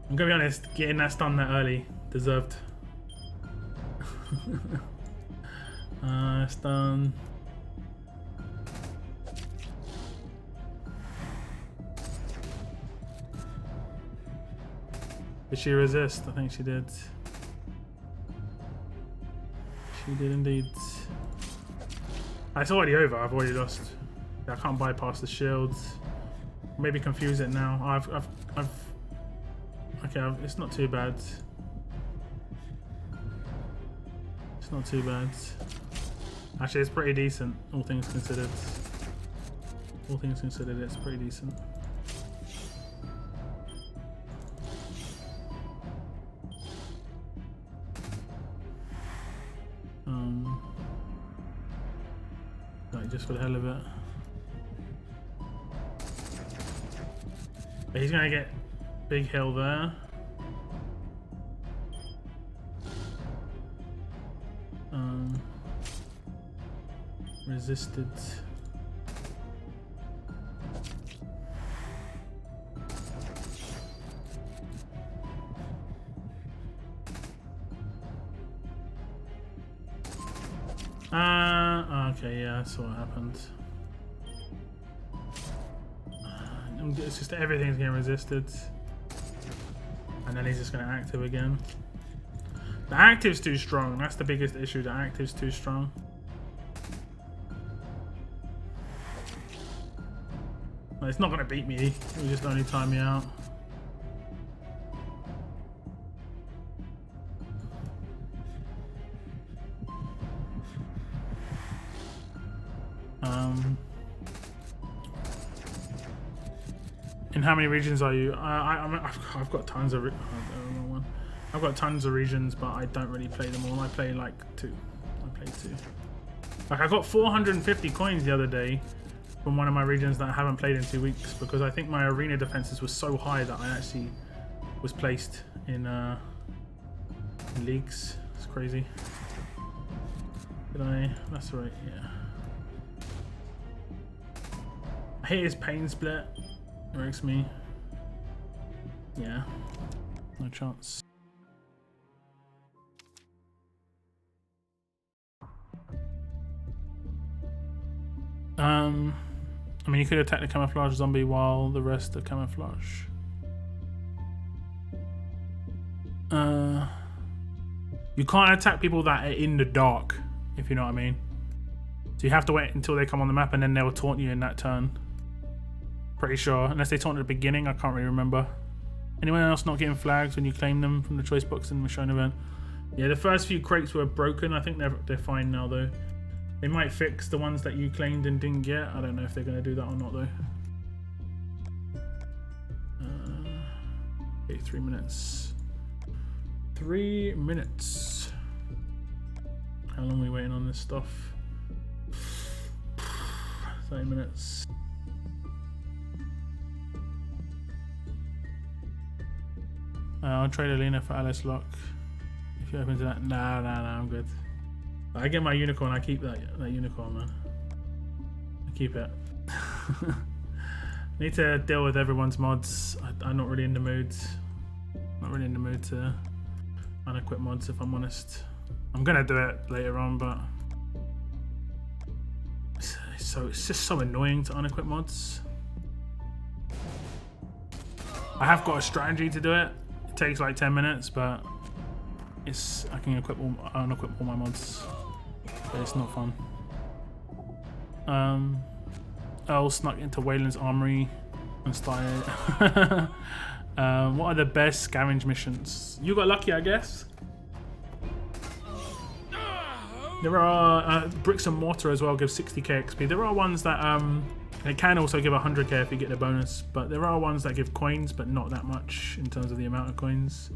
I'm gonna be honest, getting that stun that early deserved. Stun. Did she resist? I think she did. She did indeed. It's already over. I've already lost. I can't bypass the shields. Maybe confuse it now. Okay, it's not too bad. It's not too bad. Actually, it's pretty decent, all things considered. All things considered, it's pretty decent. Like just for the hell of it. But he's gonna get big hill there. Resisted. Okay, yeah, that's what happened. It's just everything's getting resisted. And then he's just going to active again. The active's too strong. That's the biggest issue. The active's too strong. Well, it's not going to beat me. It will just only time me out. In how many regions are you? I've got tons of. I've got tons of regions, but I don't really play them all. I play like 2. I play 2. Like I got 450 coins the other day from one of my regions that I haven't played in 2 weeks because I think my arena defenses was so high that I actually was placed in leagues. It's crazy. Did I? That's right, yeah. I hate his pain split. It irks me. Yeah. No chance. I mean, you could attack the camouflage zombie while the rest are camouflage. You can't attack people that are in the dark, if you know what I mean. So you have to wait until they come on the map and then they'll taunt you in that turn. Pretty sure. Unless they taunt at the beginning, I can't really remember. Anyone else not getting flags when you claim them from the choice box in the Michonne event? Yeah, the first few crates were broken. I think they're fine now though. They might fix the ones that you claimed and didn't get. I don't know if they're going to do that or not though. Okay, 3 minutes. 3 minutes. How long are we waiting on this stuff? 30 minutes. I'll trade Alina for Alice Lock. If you're open to that. Nah, I'm good. I get my unicorn, I keep that unicorn, man. I keep it. Need to deal with everyone's mods. I'm not really in the mood. Not really in the mood to unequip mods, if I'm honest. I'm gonna do it later on, but it's just so annoying to unequip mods. I have got a strategy to do it. It takes like 10 minutes, but I can unequip all my mods. But it's not fun. Earl snuck into Wayland's armory and started. What are the best scavenge missions? You got lucky, I guess. There are bricks and mortar as well, give 60k XP. There are ones that they can also give 100k if you get the bonus, but there are ones that give coins, but not that much in terms of the amount of coins.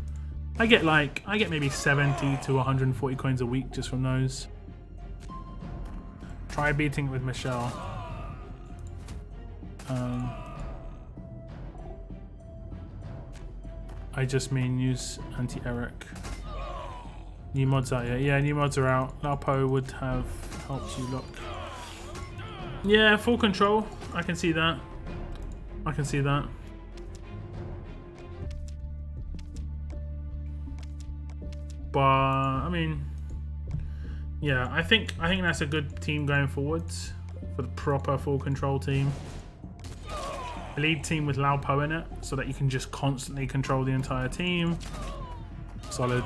I get maybe 70 to 140 coins a week just from those. Try beating it with Michelle. I just mean use anti-Eric. New mods out yet? Yeah, new mods are out. Laupo would have helped you look. Yeah, full control. I can see that. I can see that. But I mean, yeah, I think that's a good team going forwards for the proper full control team. A lead team with Laupo in it, so that you can just constantly control the entire team. Solid.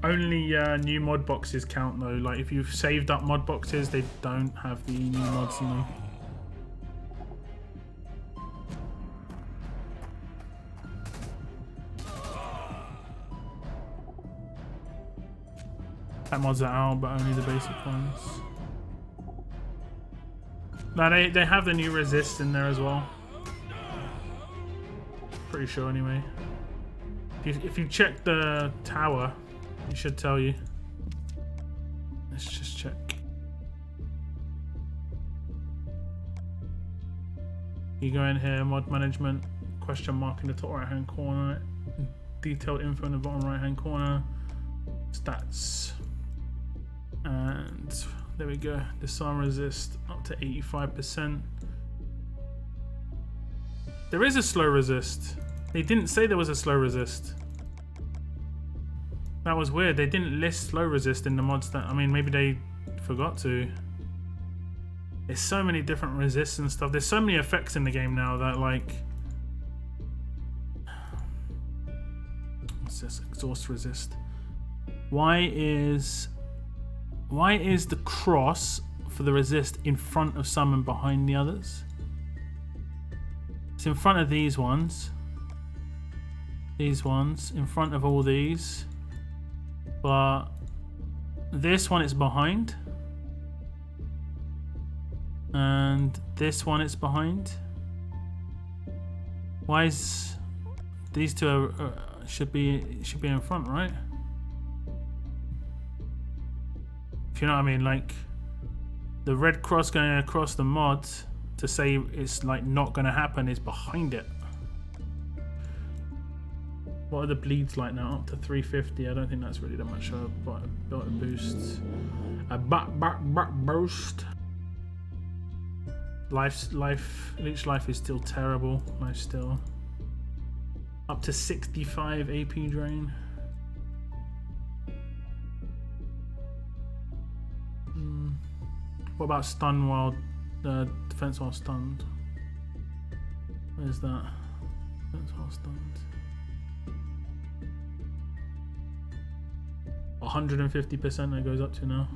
Only new mod boxes count though. Like if you've saved up mod boxes, they don't have the new mods in them. That mods are out, but only the basic ones. No, they have the new resist in there as well. Pretty sure anyway. If you check the tower, it should tell you. Let's just check. You go in here, mod management, question mark in the top right hand corner, detailed info in the bottom right hand corner, stats, and there we go. Disarm resist up to 85%. There is a slow resist. They didn't say there was a slow resist. That was weird. They didn't list slow resist in the mods that, I mean, maybe they forgot to. There's so many different resists and stuff. There's so many effects in the game now that like, what's this? Exhaust resist. Why is the cross for the resist in front of some and behind the others? It's in front of these ones. These ones in front of all these. But this one is behind, and this one is behind. Why is these two should be in front, right? Do you know what I mean? Like the red cross going across the mod to say it's like not going to happen is behind it. What are the bleeds like now? Up to 350. I don't think that's really that much of a boost. A boost. Leech life is still terrible. Life still. Up to 65 AP drain. What about stun while defense while stunned? Where's that? Defense while stunned. 150% that goes up to now.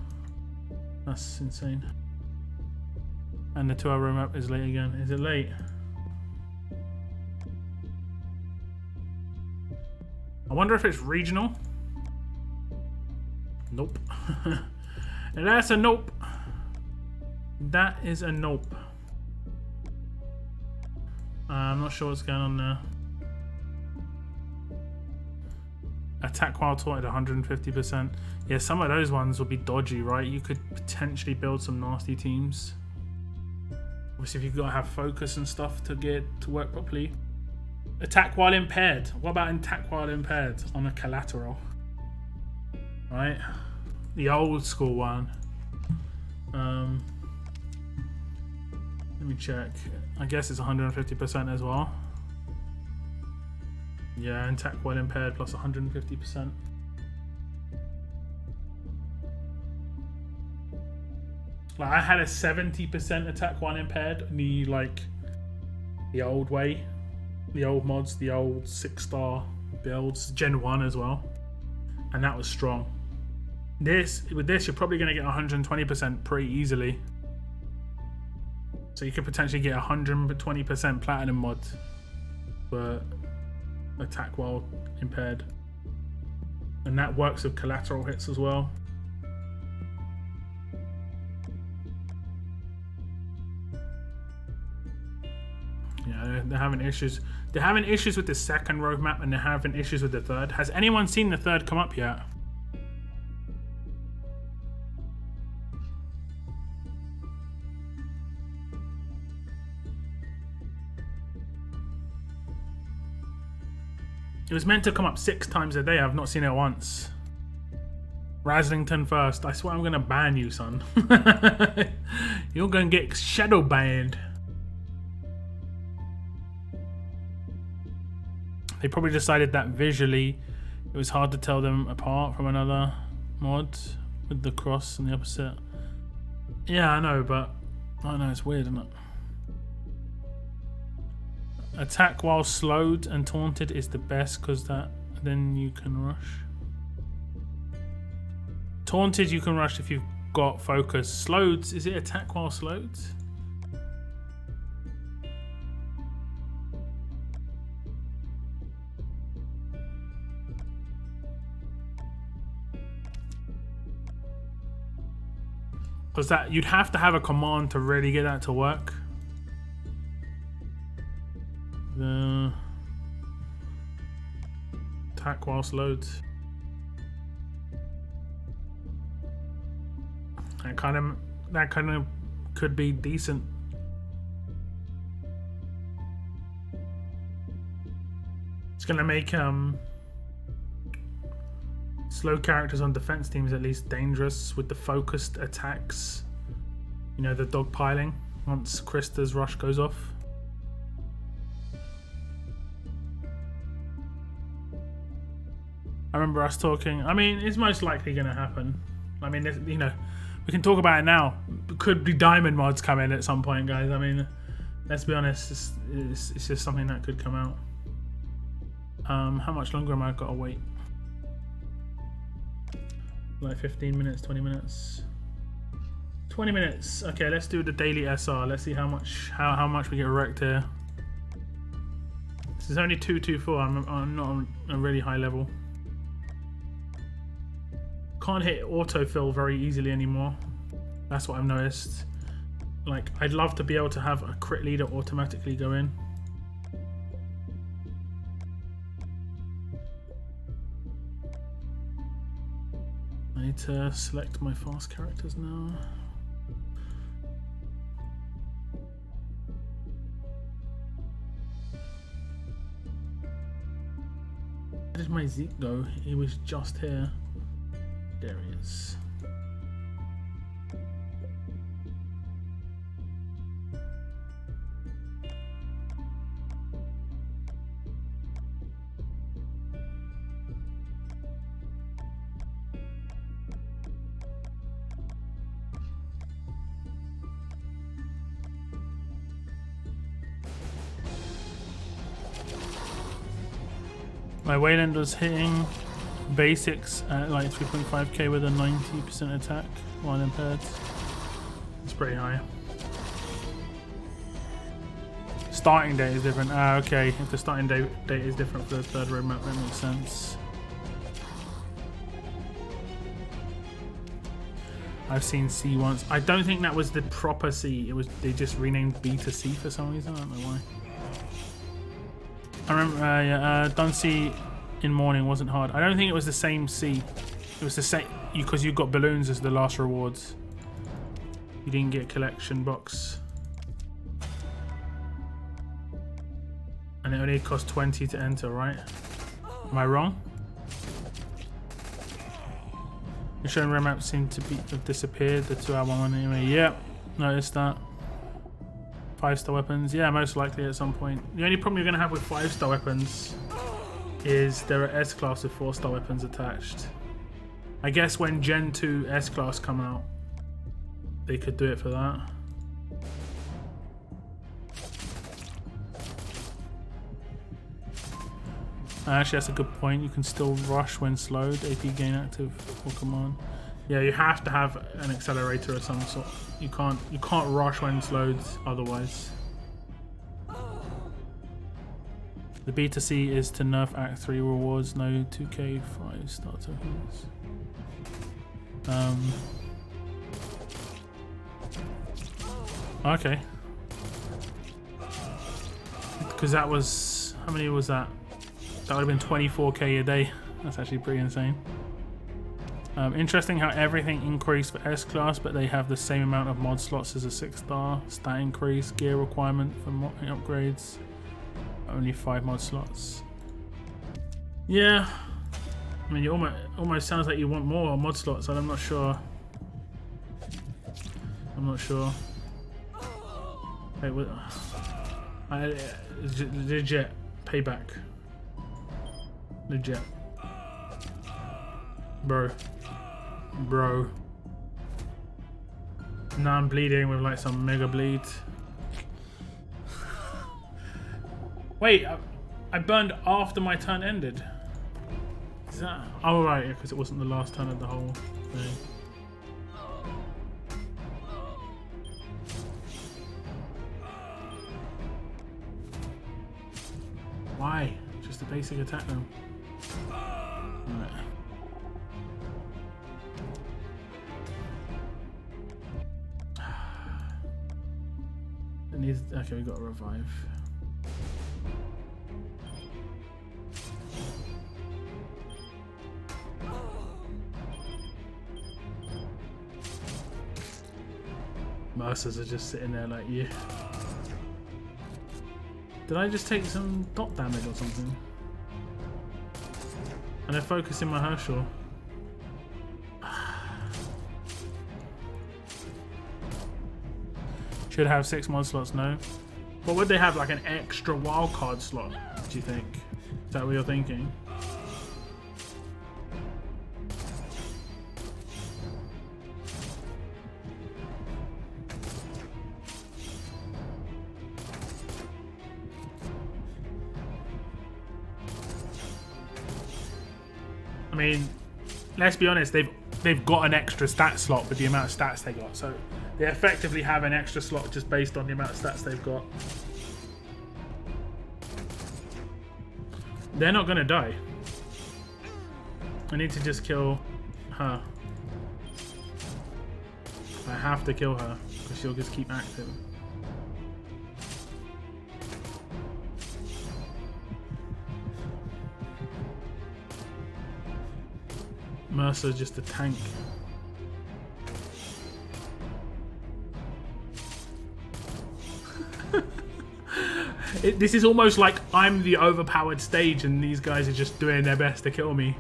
That's insane. And the 2-hour roadmap is late again. Is it late? I wonder if it's regional. Nope. And that's a nope. That is a nope. I'm not sure what's going on there. Attack while taunted 150%. Yeah, some of those ones will be dodgy, right? You could potentially build some nasty teams. Obviously, if you've got to have focus and stuff to get to work properly. Attack while impaired. What about attack while impaired on a collateral? Right? The old school one. Let me check. I guess it's 150% as well. Yeah, attack while impaired plus 150%. Like I had a 70% attack while impaired in the old way, the old mods, the old 6-star builds, Gen 1 as well, and that was strong. With this, you're probably going to get 120% pretty easily. So you could potentially get 120% platinum mod for attack while impaired, and that works with collateral hits as well. Yeah, they're having issues. They're having issues with the second roadmap, and they're having issues with the third. Has anyone seen the third come up yet? It was meant to come up 6 times a day. I've not seen it once. Raslington first. I swear I'm going to ban you, son. You're going to get shadow banned. They probably decided that visually it was hard to tell them apart from another mod with the cross and the opposite. Yeah, I know, but I don't know, it's weird, isn't it? Attack while slowed and taunted is the best because then you can rush. Taunted you can rush if you've got focus. Slowed, is it attack while slowed? Because that you'd have to have a command to really get that to work. The attack whilst loads. That kind of could be decent. It's gonna make slow characters on defense teams at least dangerous with the focused attacks. You know, the dogpiling once Krista's rush goes off. I remember us talking. I mean, it's most likely going to happen. I mean, you know, we can talk about it now. Could be diamond mods come in at some point, guys. I mean, let's be honest. It's just something that could come out. How much longer am I got to wait? Like 15 minutes, 20 minutes. 20 minutes. Okay, let's do the daily SR. Let's see how much we get wrecked here. This is only 224. I'm not on a really high level. Can't hit autofill very easily anymore. That's what I've noticed. Like, I'd love to be able to have a crit leader automatically go in. I need to select my fast characters now. Where did my Zeke go? He was just here. There he is. My Wayland was hitting basics at like 3.5k with a 90% attack while impaired. It's pretty high. Starting date is different. Ah, okay. If the starting date is different for the third roadmap, that makes sense. I've seen C once. I don't think that was the proper C. It was, they just renamed B to C for some reason. I don't know why. I remember, done C in morning wasn't hard. I don't think it was the same C. It was the same because you got balloons as the last rewards. You didn't get collection box, and it only cost 20 to enter, right? Am I wrong? Michonne roadmap seemed to have disappeared. The 2-hour one anyway. Yep, noticed that. 5-star weapons, yeah, most likely at some point. The only problem you're going to have with 5-star weapons is there are S-class with 4-star weapons attached. I guess when Gen 2 S-class come out, they could do it for that. Actually, that's a good point. You can still rush when slowed. AP gain active or command. Yeah, you have to have an accelerator of some sort. You can't rush when slowed otherwise. The B to C is to nerf Act 3 rewards, no 2k 5-star tokens. Okay. Because that was, how many was that? That would have been 24k a day. That's actually pretty insane. Interesting how everything increased for S-Class, but they have the same amount of mod slots as a 6-star. Stat increase, gear requirement for upgrades. Only 5 mod slots. Yeah. I mean, you almost sounds like you want more mod slots, and I'm not sure. I'm not sure. Wait, what? Legit. Payback. Legit. Bro. Now I'm bleeding with like some mega bleed. Wait, I burned after my turn ended. Is that? Oh right, because it wasn't the last turn of the whole thing. Why? Just a basic attack now. Right. It needs. Okay, we got a revive. Mercers are just sitting there like you. Did I just take some dot damage or something? And they're focusing my Herschel. Should have 6 mod slots, no? But would they have like an extra wildcard slot, do you think? Is that what you're thinking? I mean, let's be honest, they've got an extra stat slot with the amount of stats they got, so they effectively have an extra slot just based on the amount of stats they've got. They're not gonna die. I need to just kill her. I have to kill her because she'll just keep active. Mercer's just a tank. This is almost like I'm the overpowered stage and these guys are just doing their best to kill me.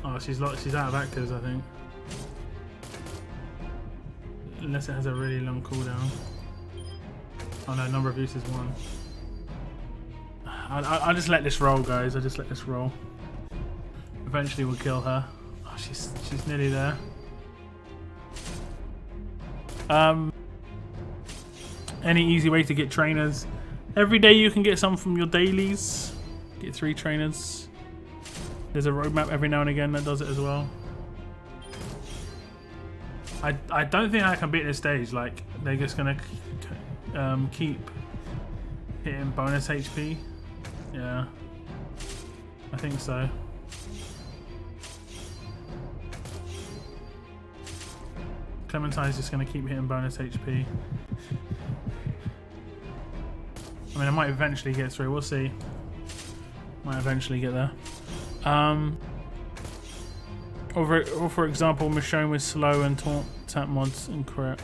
Oh, she's out of actives, I think. Unless it has a really long cooldown. Oh no, number of uses 1. I'll just let this roll, guys. I'll just let this roll. Eventually we'll kill her. Oh, she's nearly there. Any easy way to get trainers? Every day you can get some from your dailies. Get 3 trainers. There's a roadmap every now and again that does it as well. I don't think I can beat this stage. Like, they're just gonna keep hitting bonus HP. Yeah, I think so. Clementine's just gonna keep hitting bonus HP. I mean, I might eventually get through. We'll see. Might eventually get there. Or for example, Michonne with slow and taunt mods and crit.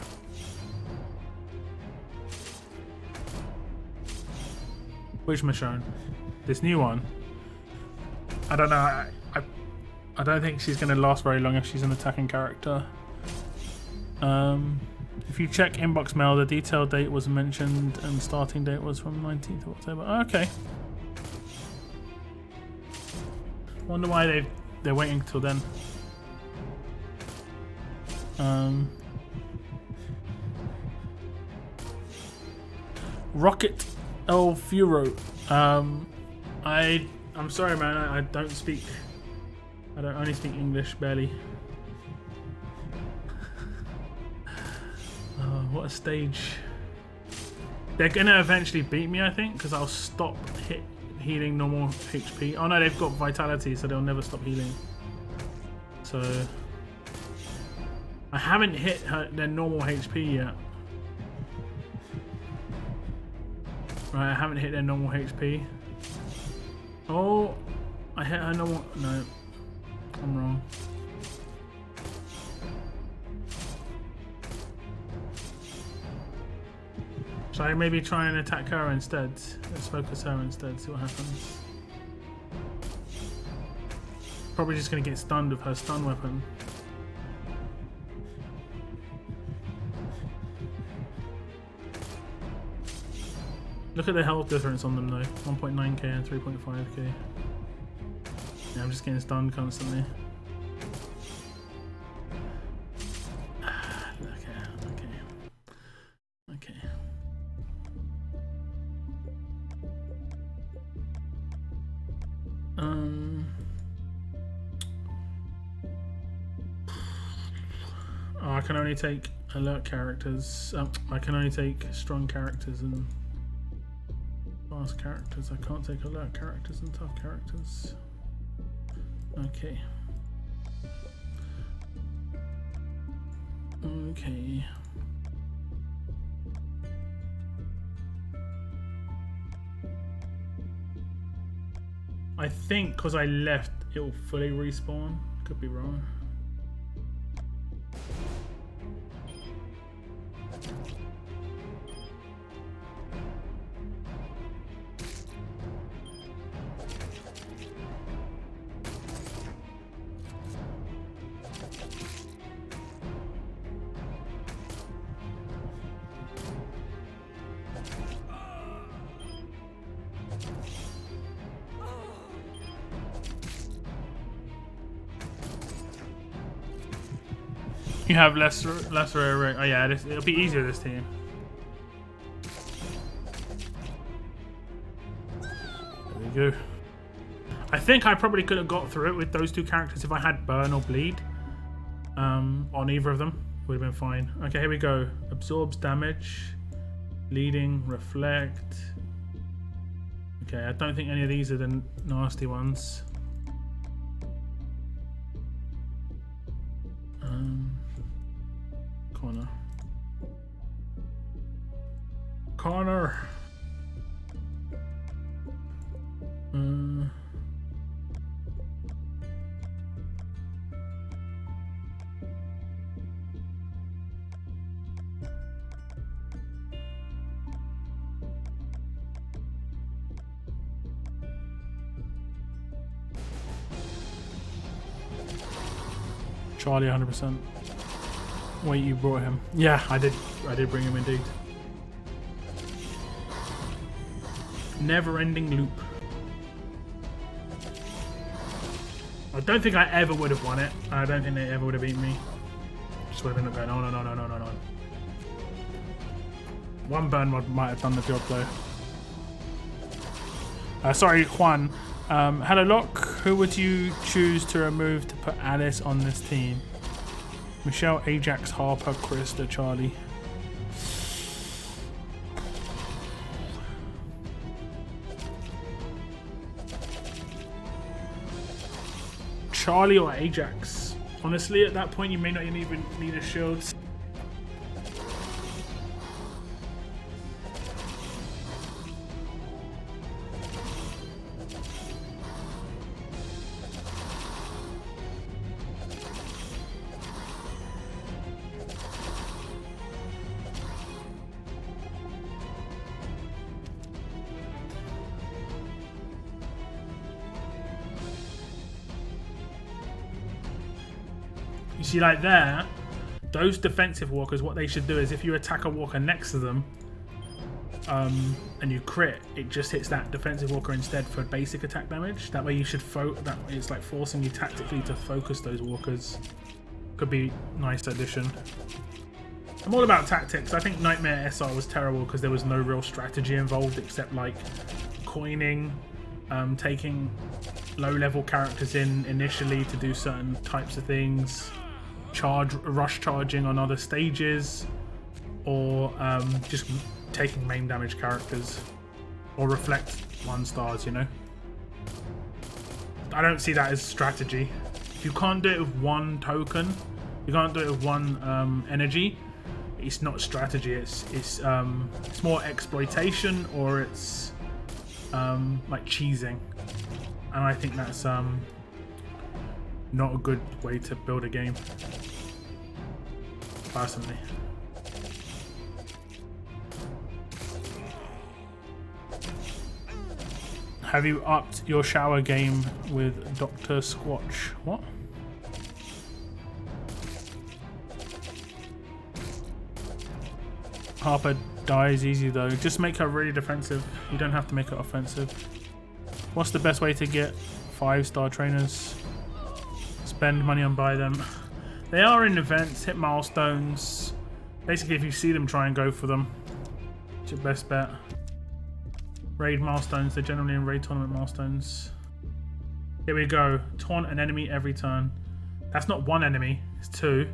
Which Michonne? This new one? I don't know. I don't think she's going to last very long if she's an attacking character. If you check inbox mail, the detailed date was mentioned and starting date was from 19th of October. Okay. Wonder why they're waiting till then. Rocket El Furo. I'm sorry, man. I don't speak. I don't only speak English barely. What a stage. They're gonna eventually beat me, I think, because I'll stop healing normal HP. Oh no, they've got vitality, so they'll never stop healing. So I haven't hit their normal HP yet. Right, I haven't hit their normal HP. Oh, I hit her normal. No, I'm wrong. Should I maybe try and attack her instead? Let's focus her instead, see what happens. Probably just going to get stunned with her stun weapon. Look at the health difference on them though. 1.9k and 3.5k. Yeah, I'm just getting stunned constantly. Okay. Oh, I can only take alert characters. I can only take strong characters and fast characters. I can't take alert characters and tough characters. Okay. Okay. I think because I left, it will fully respawn. Could be wrong. You have less rare. Oh yeah, it'll be easier this team. There we go. I think I probably could have got through it with those two characters if I had burn or bleed. On either of them would have been fine. Okay, here we go. Absorbs damage, leading, reflect. Okay, I don't think any of these are the nasty ones. Corner. Connor. Charlie, 100%. Wait, you brought him? Yeah, I did bring him indeed. Never-ending loop. I don't think I ever would have won it. I don't think they ever would have beaten me. Just would have been going, no. One burn mod might have done the job though. Sorry, Juan. Hello, Locke. Who would you choose to remove to put Alice on this team? Michelle, Ajax, Harper, Krista, Charlie. Charlie or Ajax? Honestly, at that point, you may not even need a shield. You see, like there, those defensive walkers, what they should do is if you attack a walker next to them and you crit, it just hits that defensive walker instead for basic attack damage. That way you should that way it's like forcing you tactically to focus those walkers. Could be nice addition. I'm all about tactics. I think Nightmare SR was terrible because there was no real strategy involved except like coining, taking low-level characters in initially to do certain types of things, rush charging on other stages, or just taking main damage characters, or reflect 1-stars, you know? I don't see that as strategy. If you can't do it with one token, you can't do it with one energy, it's not strategy, it's more exploitation, or it's like cheesing. And I think that's not a good way to build a game, personally. Have you upped your shower game with Dr. Squatch? What? Harper dies easy though. Just make her really defensive. You don't have to make her offensive. What's the best way to get 5-star trainers? Spend money on buy them. They are in events, hit milestones. Basically, if you see them, try and go for them. It's your best bet. Raid milestones, they're generally in raid tournament milestones. Here we go. Taunt an enemy every turn. That's not one enemy, it's 2.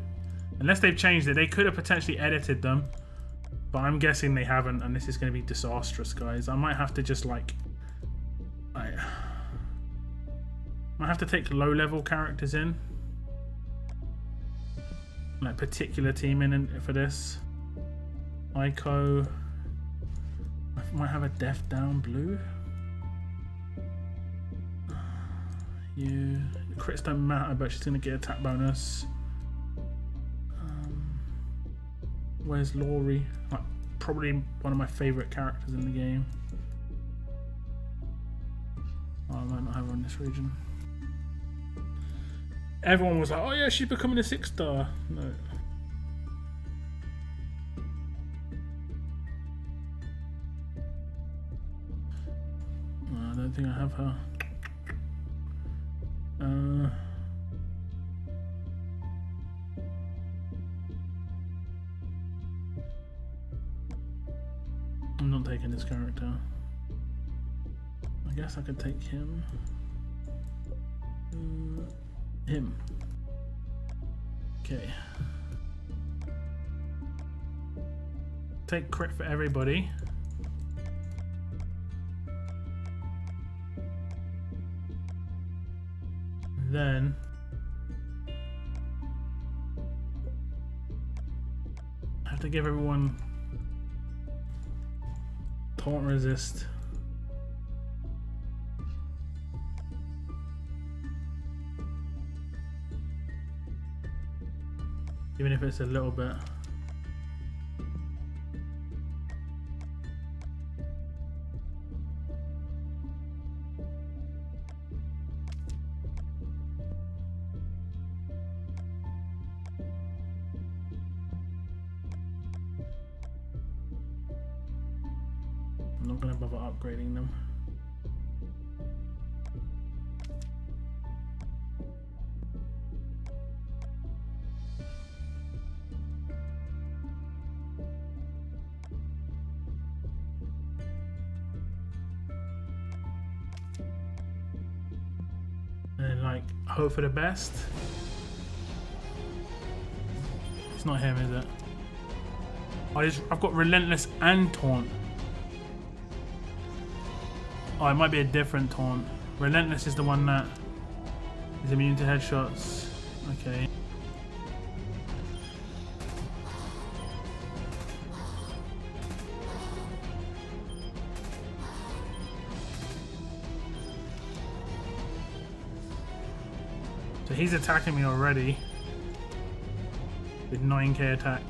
Unless they've changed it, they could have potentially edited them. But I'm guessing they haven't, and this is going to be disastrous, guys. I might have to just like... I might have to take low-level characters in. Like particular team in for this. Ico. I might have a Death Down Blue. Yeah, crits don't matter, but she's going to get attack bonus. Where's Laurie? Like, probably one of my favourite characters in the game. Oh, I might not have her in this region. Everyone was like, oh yeah, she's becoming a 6-star. No. I don't think I have her. I'm not taking this character. I guess I could take him. Him. Okay. Take crit for everybody. Then I have to give everyone Taunt resist. Even if it's a little bit. I'm not going to bother upgrading them. And like, hope for the best. It's not him, is it? I've got relentless and taunt. Oh, it might be a different taunt. Relentless is the one that is immune to headshots. Okay. So he's attacking me already with 9k attack.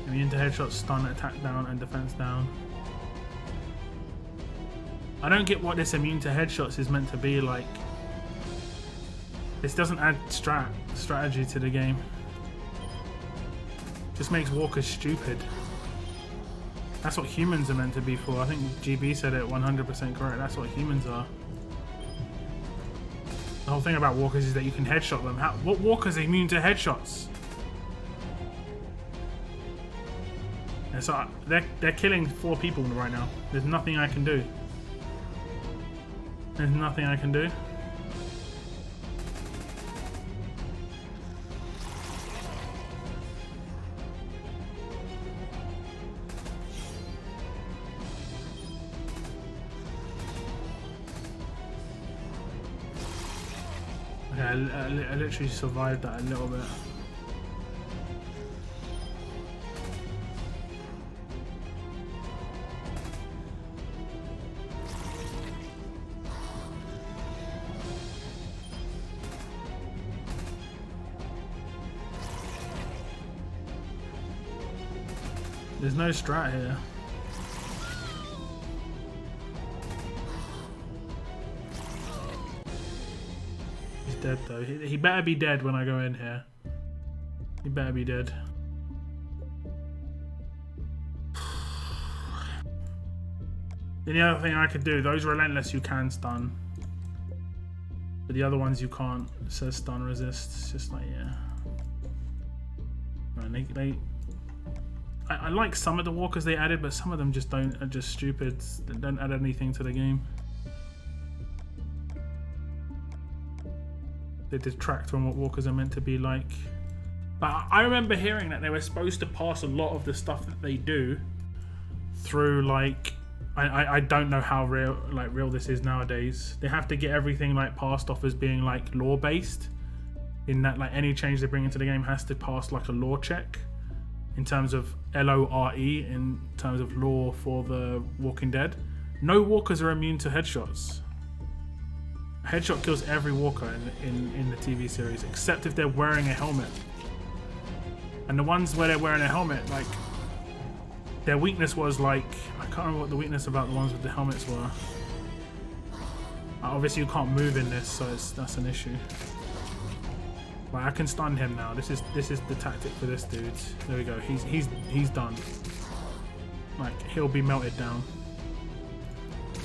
Immune to headshots, stun, attack down, and defense down. I don't get what this immune to headshots is meant to be like. This doesn't add strategy to the game. Just makes walkers stupid. That's what humans are meant to be for. I think GB said it 100% correct. That's what humans are. The whole thing about walkers is that you can headshot them. What walkers are immune to headshots? And so they're killing 4 people right now. There's nothing I can do. There's nothing I can do. Okay, I literally survived that a little bit. There's no strat here. He's dead though. He better be dead when I go in here. He better be dead. The other thing I could do, those relentless you can stun. But the other ones you can't. It says stun resist. It's just like, yeah. Man, I like some of the walkers they added, but some of them just are just stupid. They don't add anything to the game. They detract from what walkers are meant to be like. But I remember hearing that they were supposed to pass a lot of the stuff that they do through like I don't know how real this is nowadays. They have to get everything like passed off as being like lore based. In that like any change they bring into the game has to pass like a lore check. In terms of LORE, in terms of lore for the Walking Dead. No walkers are immune to headshots. A headshot kills every walker in the TV series, except if they're wearing a helmet. And the ones where they're wearing a helmet, like, their weakness was like, I can't remember what the weakness about the ones with the helmets were. Obviously you can't move in this, so that's an issue. Right, I can stun him now. This is the tactic for this dude. There we go. He's done. Like, he'll be melted down.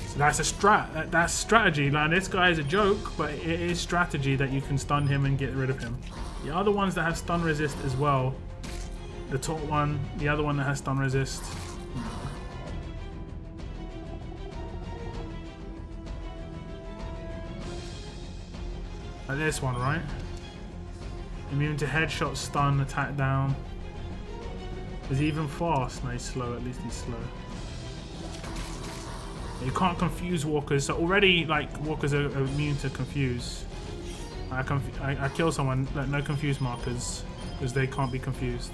So that's a strat. That's strategy. Like, this guy is a joke, but it is strategy that you can stun him and get rid of him. The other ones that have stun resist as well. The top one, the other one that has stun resist. Like this one, right? Immune to headshot, stun, attack down. Is he even fast? No, he's slow. At least he's slow. You can't confuse walkers. So already, like, walkers are immune to confuse. I kill someone, like, no confuse markers, because they can't be confused.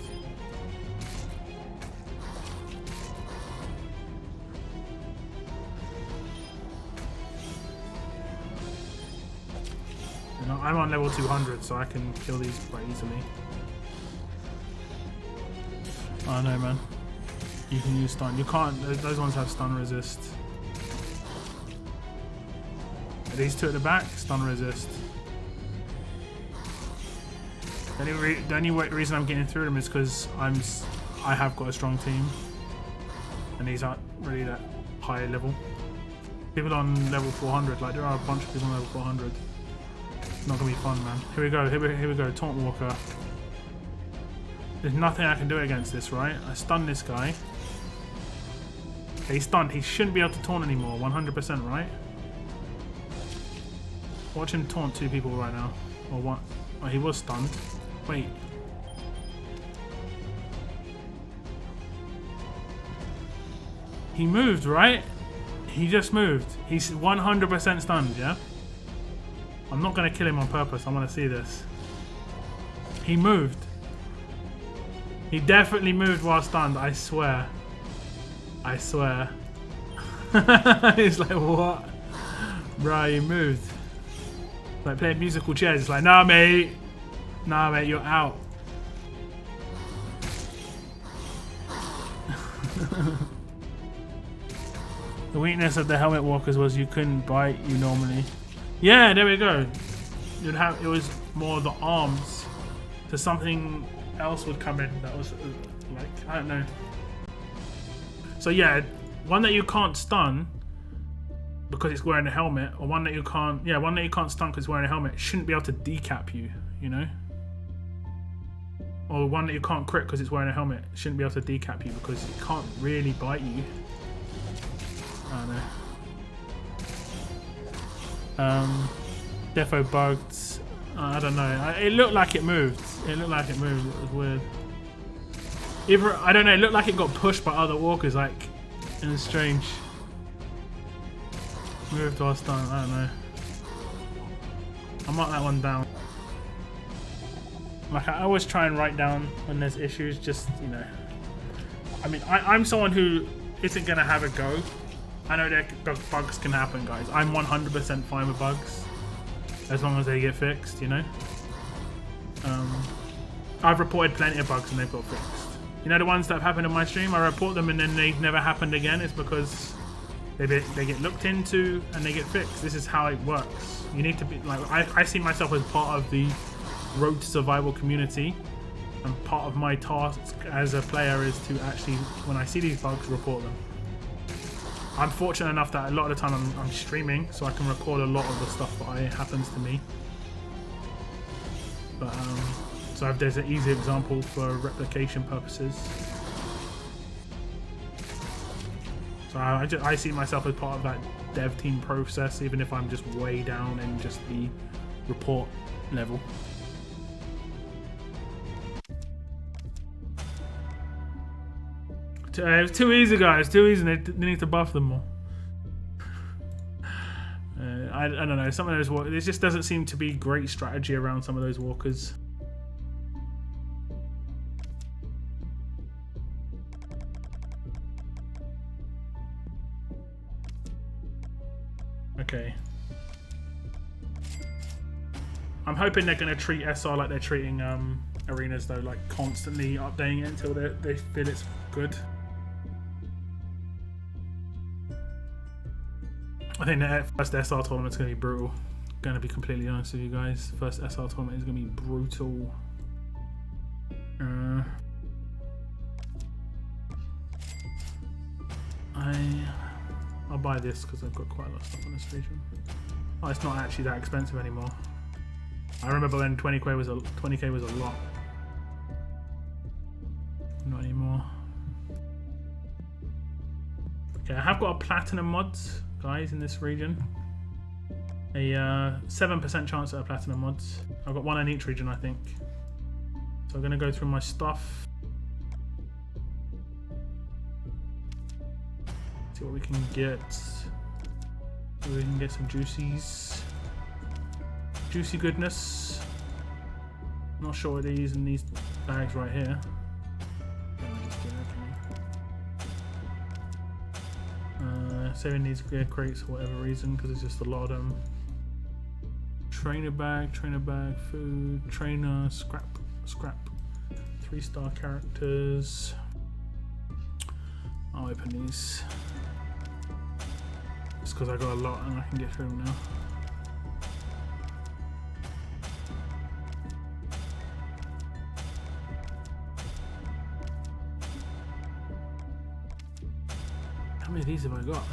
I'm on level 200, so I can kill these quite easily. Oh no, man. You can use stun. You can't. Those ones have stun resist. These two at the back, stun resist. The only reason I'm getting through them is because I have got a strong team, and these aren't really that high level. People on level 400, like there are a bunch of people on level 400. It's not gonna be fun, man. Here we go. Here we go. Taunt Walker. There's nothing I can do against this, right? I stun this guy. Okay, he's stunned. He shouldn't be able to taunt anymore. 100%, right? Watch him taunt two people right now. Or what? Oh, he was stunned. Wait. He moved, right? He just moved. He's 100% stunned, yeah? I'm not going to kill him on purpose. I want to see this. He moved. He definitely moved while stunned, I swear. I swear. He's like, what? Bro, he moved. Like playing musical chairs. It's like, nah, mate. Nah, mate, you're out. The weakness of the helmet walkers was you couldn't bite you normally. Yeah, there we go. You'd have, it was more the arms. So something else would come in that was like, I don't know. So yeah, one that you can't stun because it's wearing a helmet, or one that you can't, yeah, one that you can't stun because it's wearing a helmet shouldn't be able to decap you, you know? Or one that you can't crit because it's wearing a helmet shouldn't be able to decap you because it can't really bite you. I don't know. Defo bugged. I don't know. It looked like it moved. It looked like it moved. It was weird. Either, I don't know. It looked like it got pushed by other walkers. Like, it was strange. Moved while stunned. I don't know. I'll mark that one down. Like, I always try and write down when there's issues. Just, you know. I mean, I'm someone who isn't gonna have a go. I know that bugs can happen, guys. I'm 100% fine with bugs. As long as they get fixed, you know? I've reported plenty of bugs and they've got fixed. You know the ones that have happened in my stream? I report them and then they've never happened again. It's because they get looked into and they get fixed. This is how it works. You need to be, like, I see myself as part of the Road to Survival community. And part of my task as a player is to actually, when I see these bugs, report them. I'm fortunate enough that a lot of the time I'm streaming, so I can record a lot of the stuff that happens to me. But so if there's an easy example for replication purposes. So I see myself as part of that dev team process, even if I'm just way down in just the report level. It was too easy, guys. Too easy. They need to buff them more. I don't know. Some of those walkers, there just doesn't seem to be great strategy around some of those walkers. Okay. I'm hoping they're going to treat SR like they're treating arenas, though, like constantly updating it until they feel it's good. I think the first SR tournament is going to be brutal. Going to be completely honest with you guys. First SR tournament is going to be brutal. I'll buy this because I've got quite a lot of stuff on this region. Oh, it's not actually that expensive anymore. I remember when 20k was a lot. Not anymore. Okay, I have got a platinum mods, guys, in this region. A 7% chance at a platinum mods. I've got one in each region, I think. So I'm gonna go through my stuff. See what we can get. So we can get some juicy goodness. Not sure what these in these bags right here. Saving these gear crates for whatever reason, because there's just a lot of them. trainer bag, food, trainer, scrap. 3-star characters. I'll open these. Just because I got a lot and I can get through them now. How many of these have I got?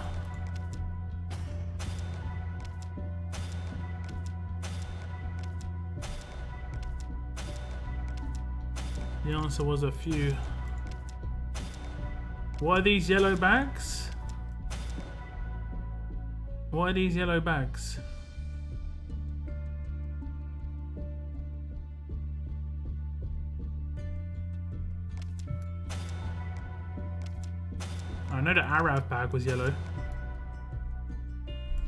The answer was a few. What are these yellow bags? What are these yellow bags? I know the Arab bag was yellow,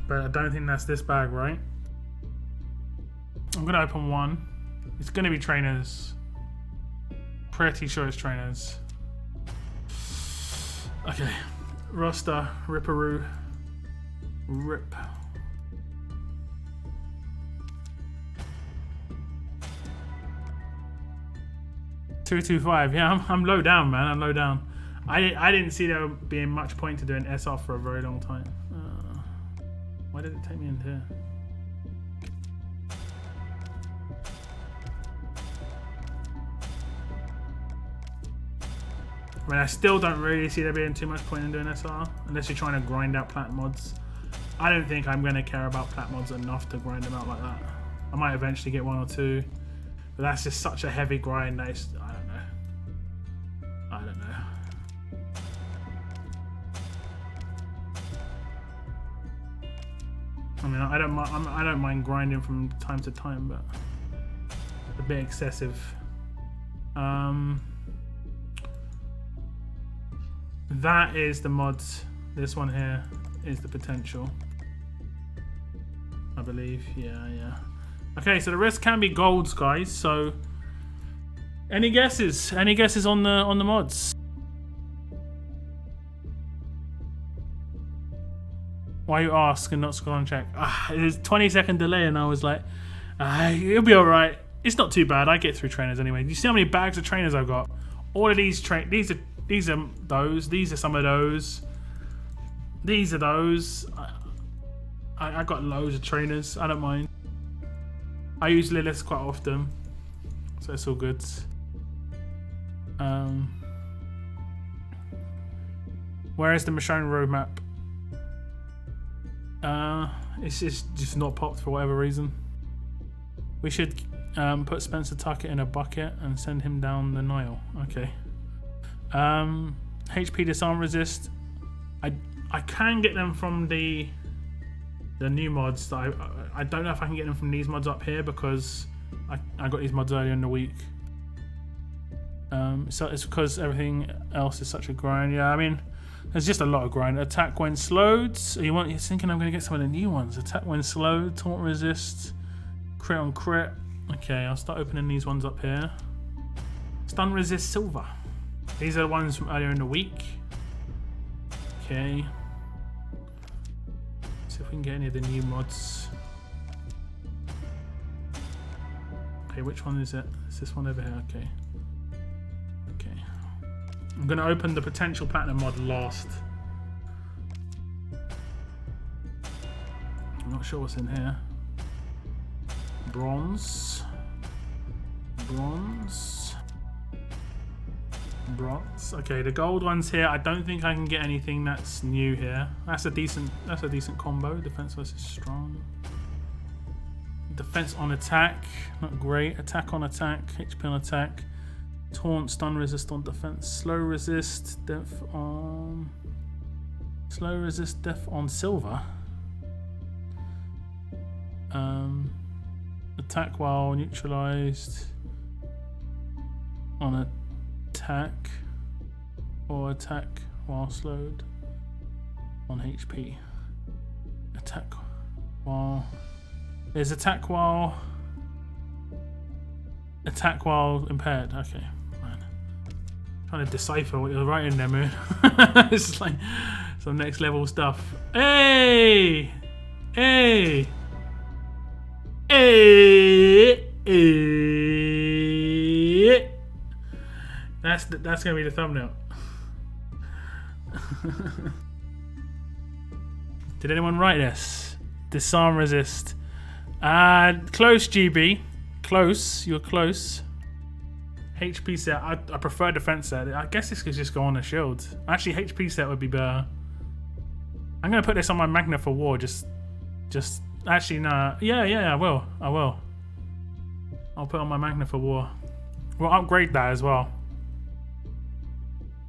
but I don't think that's this bag, right? I'm gonna open one. It's gonna be trainers. Pretty sure it's trainers. Okay. Roster, Ripperoo. Rip. $225. Yeah, I'm low down, man. I'm low down. I didn't see there being much point to doing SR for a very long time. Why did it take me into here? I mean, I still don't really see there being too much point in doing SR unless you're trying to grind out plat mods. I don't think I'm going to care about plat mods enough to grind them out like that. I might eventually get 1 or 2, but that's just such a heavy grind that it's, I don't know. I don't know. I mean, I don't mind grinding from time to time, but a bit excessive. That is the mods. This one here is the potential, I believe. Yeah. Okay, so the rest can be golds, guys. So, any guesses? Any guesses on the mods? Why you ask and not scroll and check? There's 20-second delay, and I was like, it'll be all right. It's not too bad. I get through trainers anyway. You see how many bags of trainers I've got? All of these these are those. These are some of those. These are those. I got loads of trainers. I don't mind. I use Lilith quite often, so it's all good. Where is the Michonne roadmap? It's just not popped for whatever reason. We should put Spencer Tucker in a bucket and send him down the Nile. Okay. HP disarm resist. I can get them from the new mods. I don't know if I can get them from these mods up here because I got these mods earlier in the week. So it's because everything else is such a grind. Yeah, I mean, there's just a lot of grind. Attack when slowed. You're thinking I'm going to get some of the new ones. Attack when slowed. Taunt resist. Crit on crit. Okay, I'll start opening these ones up here. Stun resist silver. These are the ones from earlier in the week. Okay. See if we can get any of the new mods. Okay, which one is it? It's this one over here. Okay. Okay. I'm going to open the potential platinum mod last. I'm not sure what's in here. Bronze. Okay, the gold ones here. I don't think I can get anything that's new here. That's a decent combo. Defense versus strong. Defense on attack, not great. Attack on attack, HP on attack. Taunt, stun resist on defense. Slow resist, death on silver. Attack while neutralized on attack, or attack while slowed on HP. Attack while there's attack while impaired. Okay, man. Trying to decipher what you're writing there, Moon. It's like some next level stuff. Hey! That's gonna be the thumbnail. Did anyone write this? Disarm resist. Close, GB. Close. You're close. HP set. I prefer defense set. I guess this could just go on a shield. Actually, HP set would be better. I'm gonna put this on my Magna for War. Just. Actually, nah. Yeah. I will. I'll put on my Magna for War. We'll upgrade that as well.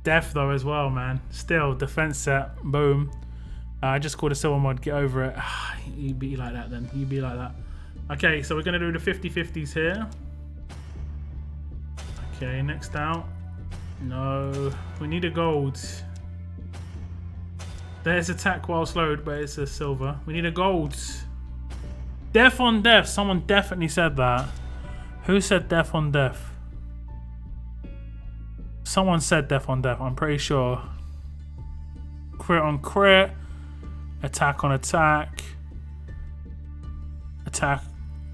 Death though as well, man. Still defense set. Boom. I just called a silver mod. Get over it. You be like that then. You be like that. Okay, so we're gonna do the 50-50s here. Okay, next out. No, we need a gold. There's attack while slowed, but it's a silver. We need a gold. Death on death. Someone definitely said that. Who said death on death? Someone said death on death. I'm pretty sure. Crit on crit. Attack on attack. Attack.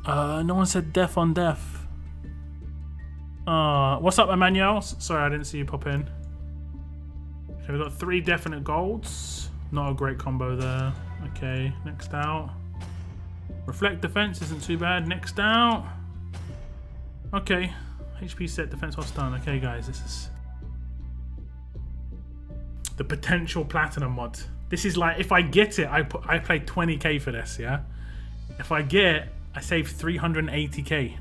No one said death on death. What's up, Emmanuel? Sorry, I didn't see you pop in. Okay, we've got 3 definite golds. Not a great combo there. Okay, next out. Reflect defense isn't too bad. Next out. Okay, HP set defense while stunned. Okay, guys, this is the potential platinum mod. This is like, if I get it, I play 20k for this, yeah? If I get, I save 380k.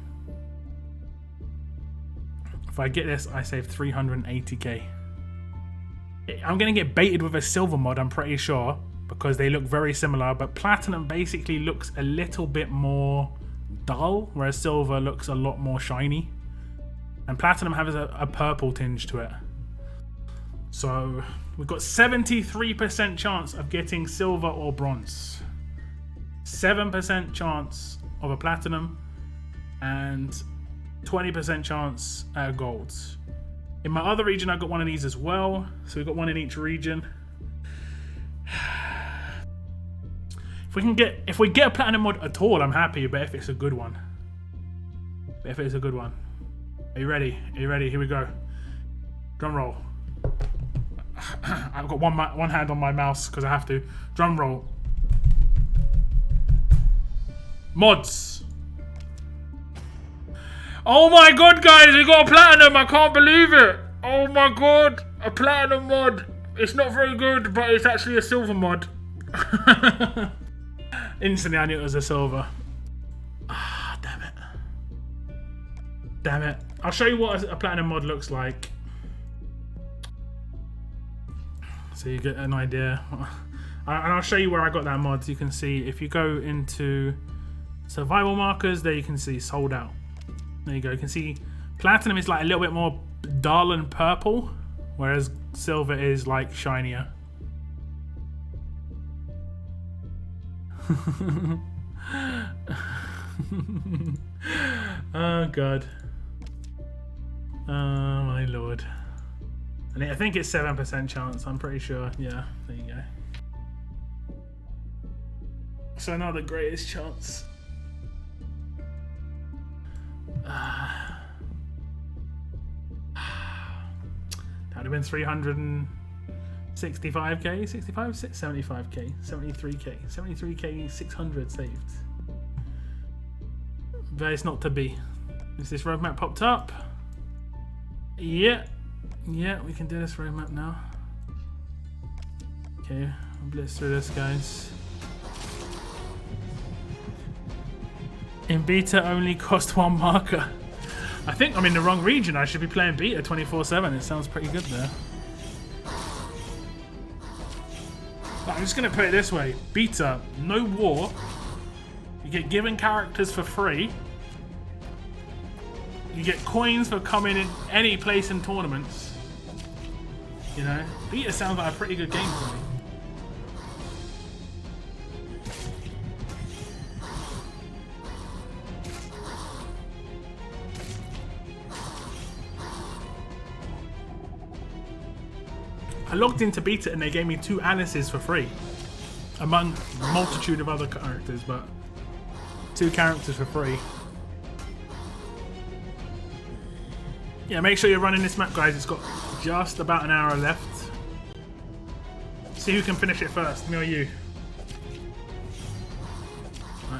If I get this, I save 380k. I'm going to get baited with a silver mod, I'm pretty sure, because they look very similar, but platinum basically looks a little bit more dull, whereas silver looks a lot more shiny. And platinum has a purple tinge to it. So we've got 73% chance of getting silver or bronze. 7% chance of a platinum and 20% chance at gold. In my other region, I got one of these as well. So we've got one in each region. If we get a platinum mod at all, I'm happy. But if it's a good one, are you ready? Here we go. Drum roll. I've got one hand on my mouse because I have to. Drum roll. Mods. Oh my god, guys, we got a platinum. I can't believe it. Oh my god, a platinum mod. It's not very good, but it's actually a silver mod. Instantly, I knew it was a silver. Ah, damn it. Damn it. I'll show you what a platinum mod looks like, so you get an idea. And I'll show you where I got that mod. So you can see if you go into survival markers, there you can see sold out. There you go. You can see platinum is like a little bit more dull and purple, whereas silver is like shinier. Oh god. Oh my lord. And I think it's 7% chance, I'm pretty sure. Yeah, there you go. So not the greatest chance. That would have been 365k, 65, 75k, 73k, 73k, 600 saved. But it's not to be. Is this roadmap popped up? Yeah, we can do this roadmap now. Okay, I'll blitz through this, guys. In beta only cost 1 marker. I think I'm in the wrong region. I should be playing beta 24/7. It sounds pretty good there. But I'm just going to put it this way. Beta, no war. You get given characters for free. You get coins for coming in any place in tournaments. You know, beta sounds like a pretty good game for me. I logged into beta and they gave me 2 Alices for free, among a multitude of other characters, but 2 characters for free. Yeah, make sure you're running this map, guys. It's got just about an hour left. See who can finish it first, me or you.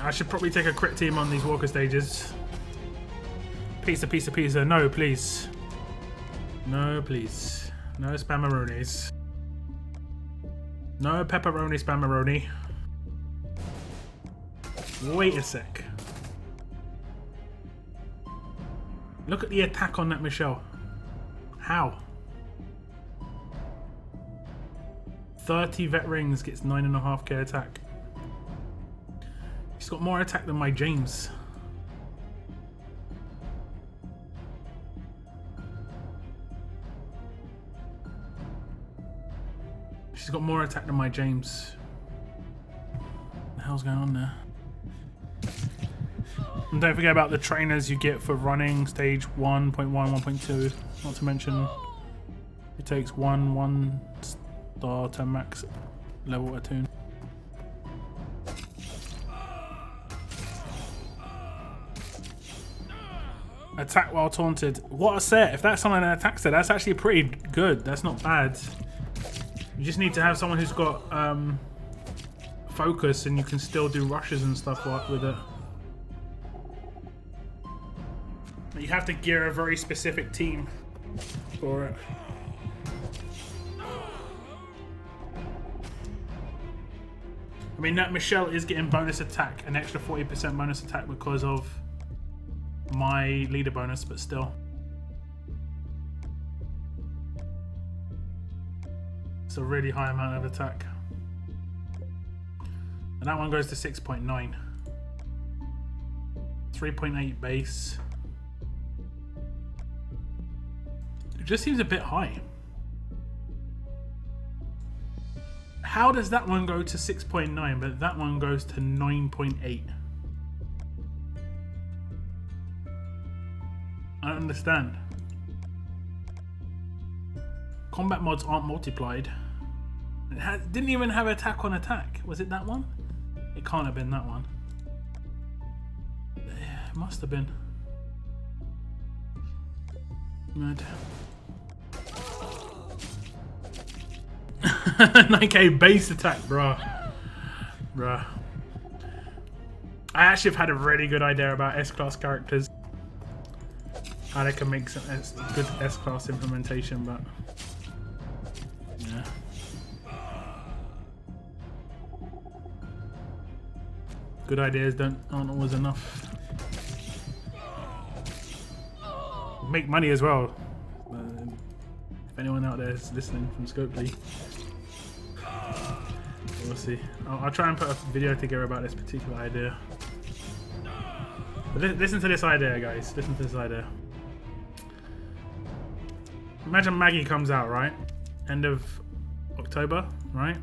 I should probably take a crit team on these walker stages. Pizza, pizza, pizza. No, please. No, please. No spammeronis. No pepperoni spammeroni. Wait a sec. Look at the attack on that Michelle. How? 30 vet rings gets 9.5k attack. She's got more attack than my James. She's got more attack than my James. What the hell's going on there? And don't forget about the trainers you get for running stage 1.1, 1.2. Not to mention, it takes 1 star to max level attune. Attack while taunted. What a set. If that's someone that attacks it, that's actually pretty good. That's not bad. You just need to have someone who's got focus, and you can still do rushes and stuff with it. You have to gear a very specific team for it. I mean, that Michelle is getting bonus attack, an extra 40% bonus attack because of my leader bonus, but still. It's a really high amount of attack. And that one goes to 6.9. 3.8 base. It just seems a bit high. How does that one go to 6.9 but that one goes to 9.8? I don't understand. Combat mods aren't multiplied. It didn't even have attack on attack. Was it that one? It can't have been that one. It must have been. Mad. 9k base attack, bruh. I actually have had a really good idea about S-class characters. How they can make some good S-class implementation, but yeah. Good ideas aren't always enough. Make money as well. If anyone out there is listening from Scopely, we'll see. I'll try and put a video together about this particular idea. But listen to this idea, guys. Listen to this idea. Imagine Maggie comes out, right? End of October, right?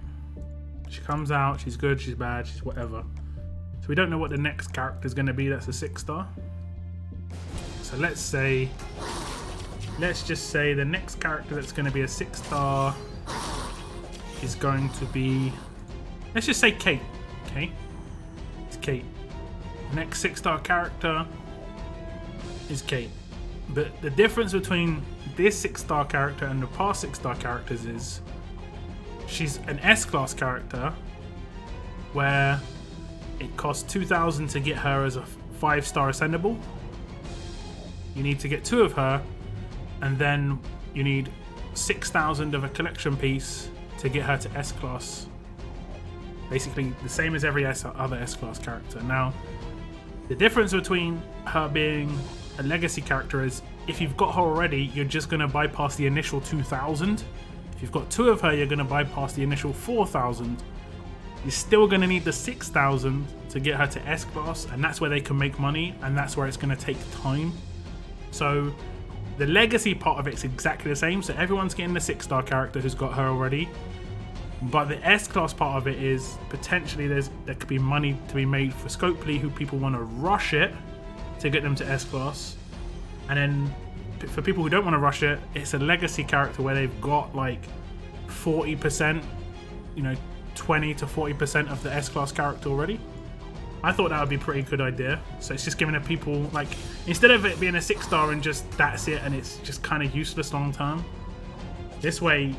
She comes out, she's good, she's bad, she's whatever. So we don't know what the next character is going to be that's a 6-star. So let's just say the next character that's going to be a 6-star is going to be, let's just say Kate. Okay? It's Kate. The next 6-star character is Kate. But the difference between this 6-star character and the past 6-star characters is she's an S-class character where it costs 2,000 to get her as a 5-star ascendable. You need to get 2 of her, and then you need 6,000 of a collection piece to get her to S-class. Basically the same as every other S-class character. Now, the difference between her being a legacy character is if you've got her already, you're just going to bypass the initial 2,000. If you've got 2 of her, you're going to bypass the initial 4,000. You're still going to need the 6,000 to get her to S-class, and that's where they can make money, and that's where it's going to take time. So the legacy part of it's exactly the same. So everyone's getting the 6-star character who's got her already. But the S-class part of it is potentially there could be money to be made for Scopely who people want to rush it to get them to S-class. And then for people who don't want to rush it, it's a legacy character where they've got like 40%, 20 to 40% of the S-class character already. I thought that would be a pretty good idea. So it's just giving it people, like, instead of it being a 6-star and just that's it and it's just kind of useless long term, this way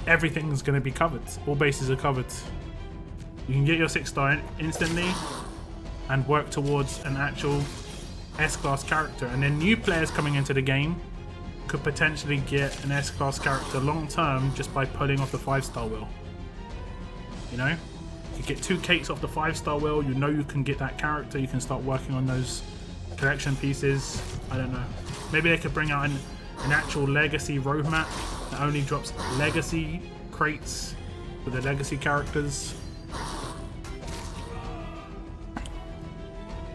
everything's going to be covered. All bases are covered. You can get your 6-star instantly and work towards an actual S-class character, and then new players coming into the game could potentially get an S-class character long term just by pulling off the 5-star wheel. You know, you get 2 cakes off the 5-star wheel, you know you can get that character, you can start working on those collection pieces. I don't know, maybe they could bring out an actual legacy roadmap that only drops legacy crates for the legacy characters.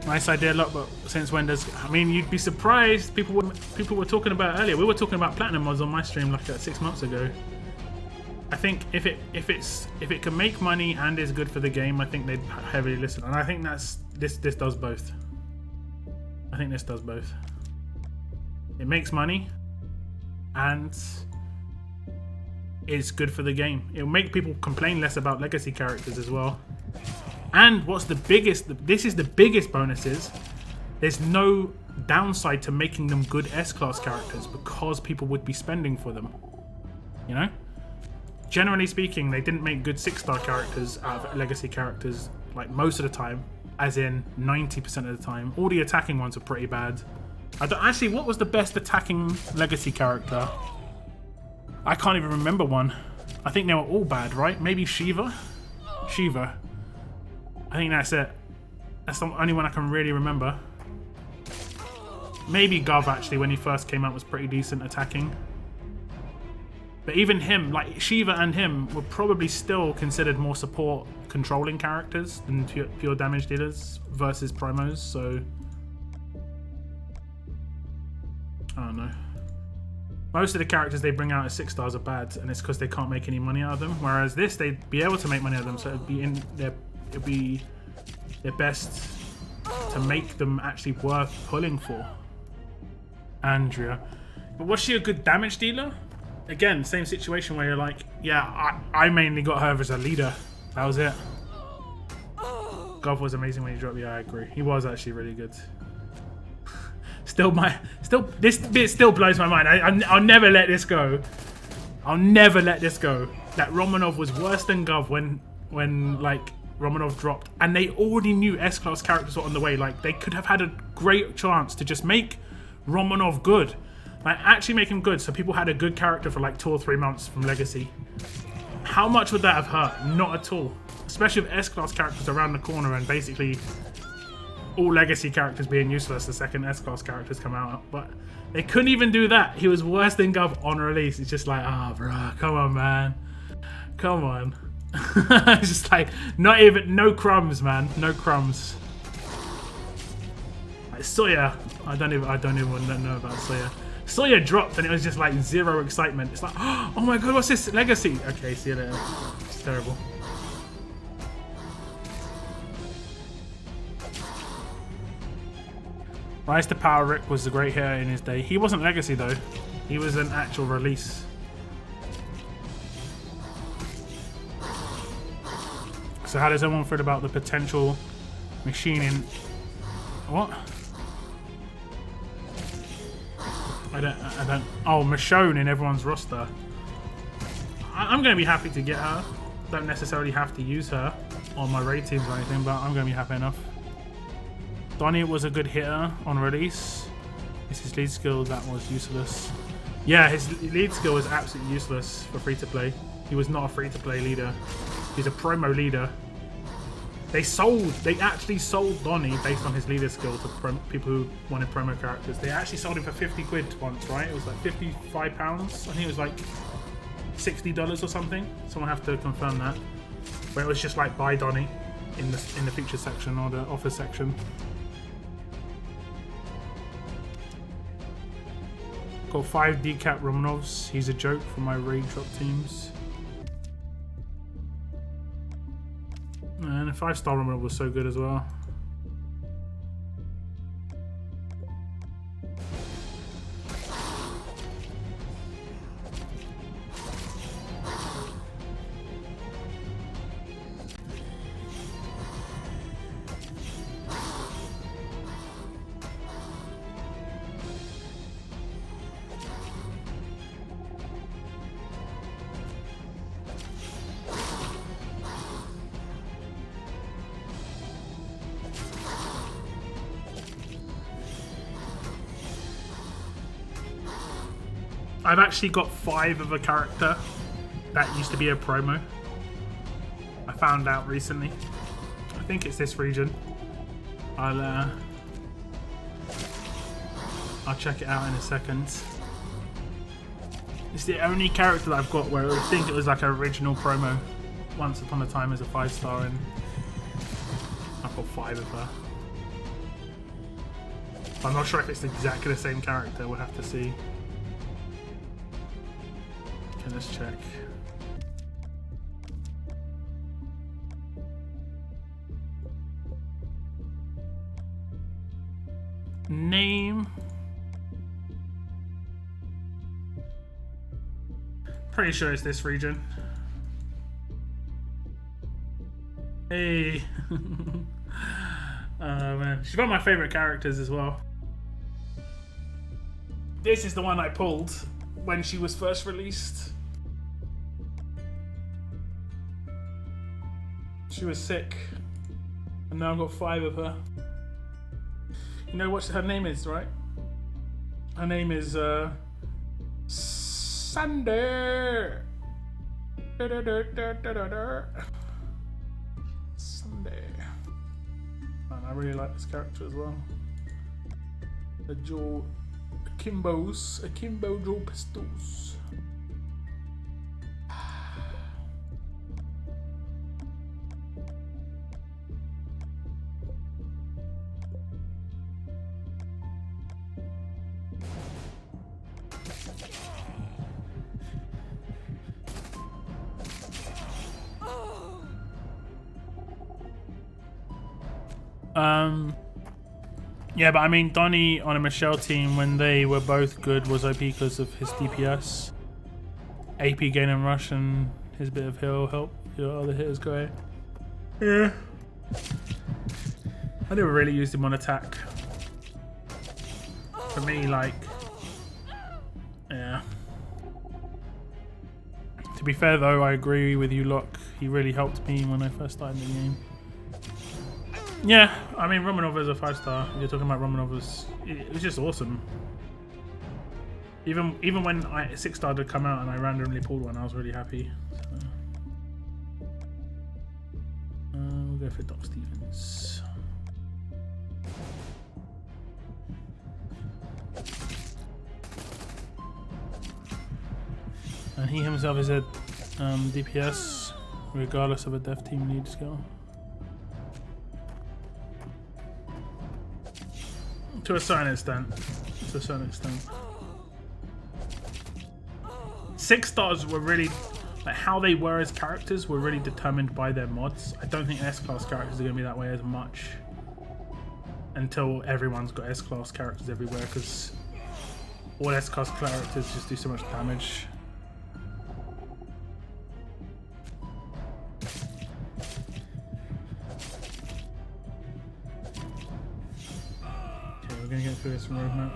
Nice idea, look, but since when does... I mean, you'd be surprised. People were talking about earlier. We were talking about platinum mods on my stream like 6 months ago. I think if it can make money and is good for the game, I think they'd heavily listen. And I think this does both. I think this does both. It makes money and it's good for the game. It'll make people complain less about legacy characters as well. And what's the biggest, this is the biggest bonus is, there's no downside to making them good S-class characters because people would be spending for them. You know? Generally speaking, they didn't make good 6-star characters out of legacy characters like most of the time, as in 90% of the time. All the attacking ones are pretty bad. Actually, what was the best attacking legacy character? I can't even remember one. I think they were all bad, right? Maybe Shiva? Shiva. I think that's it. That's the only one I can really remember. Maybe Gov, actually, when he first came out, was pretty decent attacking. But even him, like Shiva and him, were probably still considered more support controlling characters than pure damage dealers versus primos, so... I don't know. Most of the characters they bring out as 6-stars are bad, and it's because they can't make any money out of them. Whereas this, they'd be able to make money out of them, so it'd be their best to make them actually worth pulling for. Andrea. But was she a good damage dealer? Again, same situation where you're like, yeah, I mainly got her as a leader. That was it. Gov was amazing when he dropped. Yeah, I agree. He was actually really good. This bit still blows my mind. I'll never let this go. I'll never let this go. That Romanov was worse than Gov when like Romanov dropped, and they already knew S-class characters were on the way. Like they could have had a great chance to just make Romanov good, like actually make him good, so people had a good character for like 2 or 3 months from Legacy. How much would that have hurt? Not at all. Especially with S-class characters around the corner and basically all Legacy characters being useless the second S-class characters come out. But they couldn't even do that. He was worse than Gov on release. It's just like, ah, bruh, come on, man. Come on. It's just like, not even, no crumbs, man. No crumbs. Like Sawyer. I don't even know about Sawyer. Sawyer dropped and it was just like zero excitement. It's like, oh my god, what's this? Legacy. Okay, see you later. It's terrible. Rise to Power Rick was the great hitter in his day. He wasn't Legacy though. He was an actual release. So how does everyone feel about the potential machining? What? I don't. Oh, Michonne in everyone's roster. I'm going to be happy to get her. Don't necessarily have to use her on my raid teams or anything, but I'm going to be happy enough. Donnie was a good hitter on release. It's his lead skill that was useless. Yeah, his lead skill was absolutely useless for free-to-play. He was not a free-to-play leader. He's a promo leader. They actually sold Donnie based on his leader skill to people who wanted promo characters. They actually sold him for 50 quid once, right? It was like £55. I think it was like $60 or something. Someone have to confirm that. Where it was just like buy Donnie in the feature section or the offer section. Got 5 decap Romanovs. He's a joke for my raid drop teams. And a 5-star Romanov was so good as well. I've actually got 5 of a character that used to be a promo. I found out recently. I think it's this region. I'll check it out in a second. It's the only character that I've got where I think it was like an original promo once upon a time as a 5-star, and I've got 5 of her. I'm not sure if it's exactly the same character, we'll have to see. Okay, let's check. Name. Pretty sure it's this region. Hey. Man. She's one of my favorite characters as well. This is the one I pulled when she was first released. She was sick. And now I've got 5 of her. You know what her name is, right? Her name is Sunday. Sunday. And I really like this character as well. The Joe Akimbo Joe Pistols. Yeah, but I mean, Donnie on a Michelle team when they were both good was OP because of his DPS, AP gain and rush, and his bit of heal help your other hitters go. Yeah, I never really used him on attack. For me, like, yeah. To be fair though, I agree with you, Locke. He really helped me when I first started the game. Yeah, I mean, Romanov is a 5-star. You're talking about Romanov it was just awesome. Even when 6-star did come out and I randomly pulled one, I was really happy. So, we'll go for Doc Stevens. And he himself is a DPS, regardless of a dev team lead skill. To a certain extent. 6-stars were really, like, how they were as characters were really determined by their mods. I don't think S-class characters are going to be that way as much until everyone's got S-class characters everywhere, because all S-class characters just do so much damage. We're gonna get through this roadmap.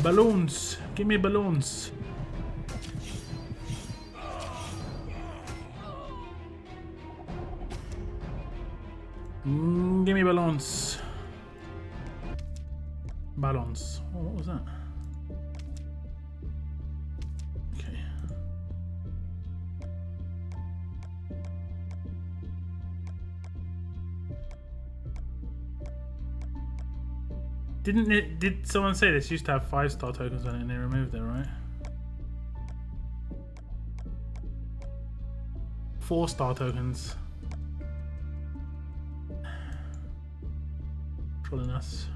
Balloons! Give me balloons! Give me balloons! Balloons. Oh, what was that? Did someone say this used to have 5-star tokens on it and they removed it, right? 4-star tokens. Trolling us.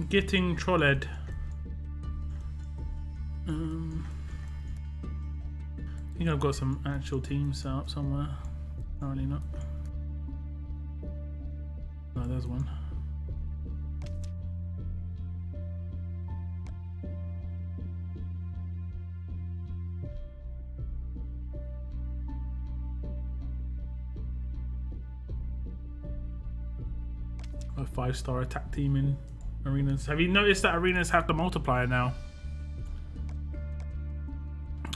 Getting trolled. I think I've got some actual teams set up somewhere. Apparently not. No, there's one. a 5-star attack team in arenas. Have you noticed that arenas have the multiplier now?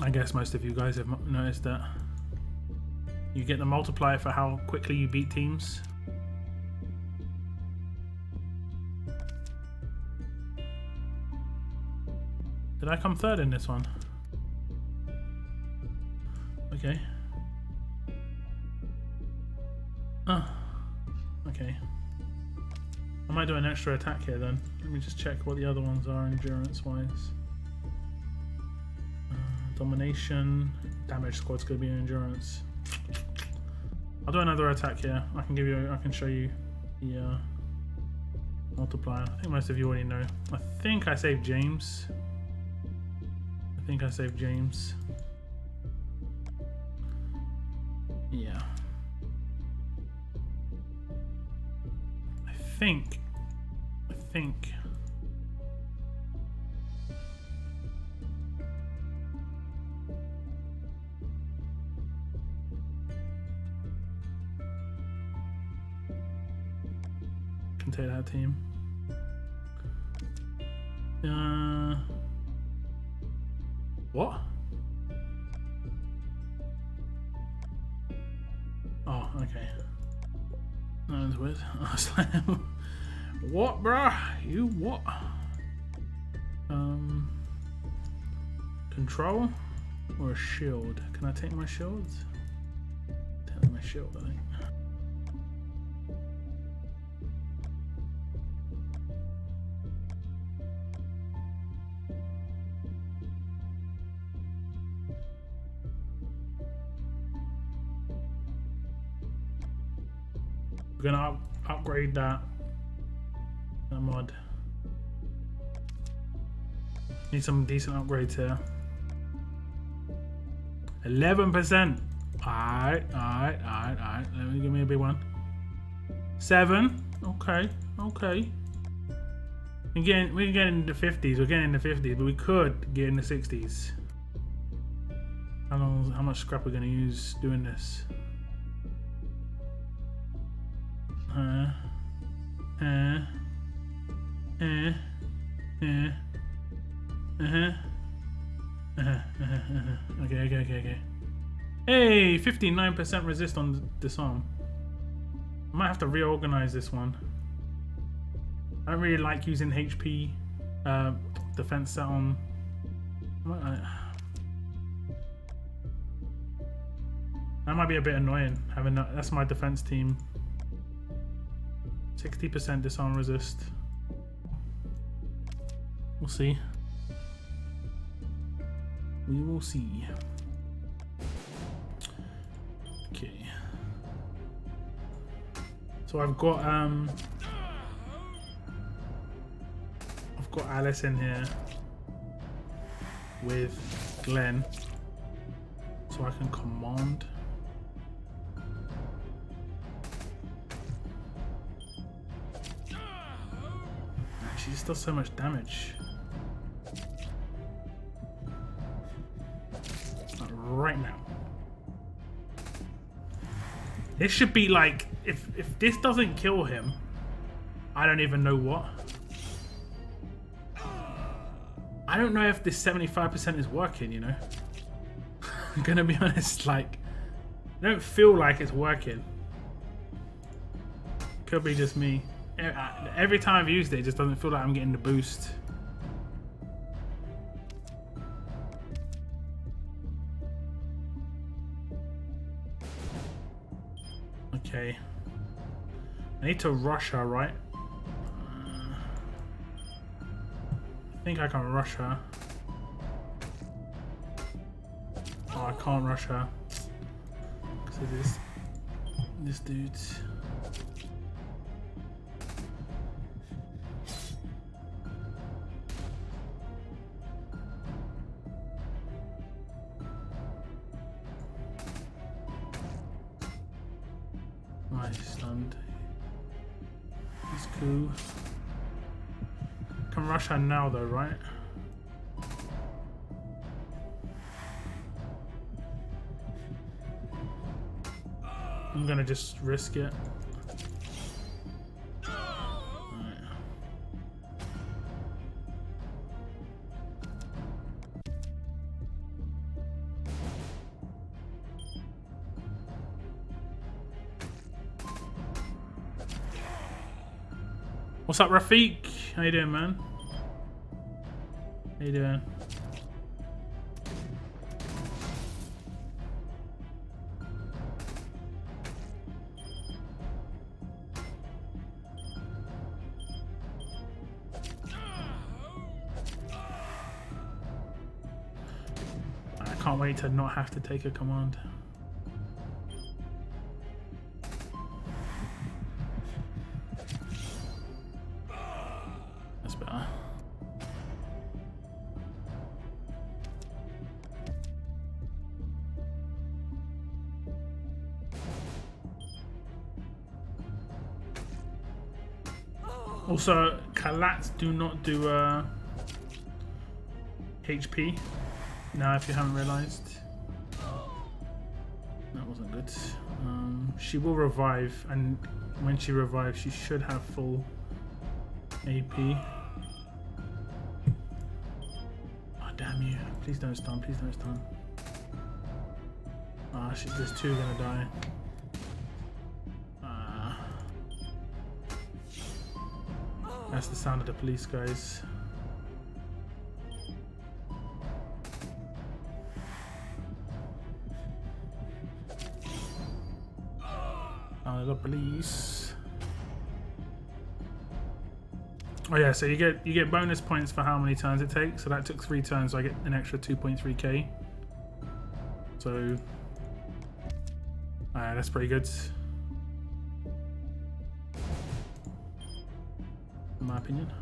I guess most of you guys have noticed that. You get the multiplier for how quickly you beat teams. Did I come third in this one? Okay. Oh, okay. I might do an extra attack here then. Let me just check what the other ones are endurance-wise. Domination, damage squad's gonna be in endurance. I'll do another attack here. I can show you the multiplier. I think most of you already know. I think I saved James. Yeah. I think. Can take that team. What? Oh, okay. That was weird. I was like, what, bruh? You what? Control or a shield? Can I take my shields? Take my shield, I think. We're gonna upgrade that mod. Need some decent upgrades here. 11%. Alright. Let me give me a big one. 7. Okay. We can get into the 50s. We're getting in the 50s, but we could get in the 60s. How much scrap we're gonna use doing this? Okay. Hey, 59% resist on disarm. I might have to reorganize this one. I don't really like using HP defense set on. That might be a bit annoying having that. That's my defense team. 60% disarm resist. We'll see. We will see. Okay. So I've got Alice in here with Glenn, so I can command. She just does so much damage. Like right now. This should be like, if this doesn't kill him, I don't even know what. I don't know if this 75% is working, you know? I'm gonna be honest, like, I don't feel like it's working. Could be just me. Every time I've used it, it just doesn't feel like I'm getting the boost. Okay. I need to rush her, right? I think I can rush her. Oh, I can't rush her. Because of this dude's. Stunned. He's cool. Can rush her now though, right? I'm gonna just risk it. What's up, Rafiq? How you doing, man? How you doing? I can't wait to not have to take a command. That's better. Also, Kalats do not do HP. Now, if you haven't realized, that wasn't good. She will revive, and when she revives, she should have full AP. Oh, damn you. Please don't stun, please don't stun. Ah, there's two gonna die. That's the sound of the police, guys. The police. Oh yeah, so you get bonus points for how many turns it takes. So that took 3 turns, so I get an extra 2.3k. So that's pretty good, in my opinion.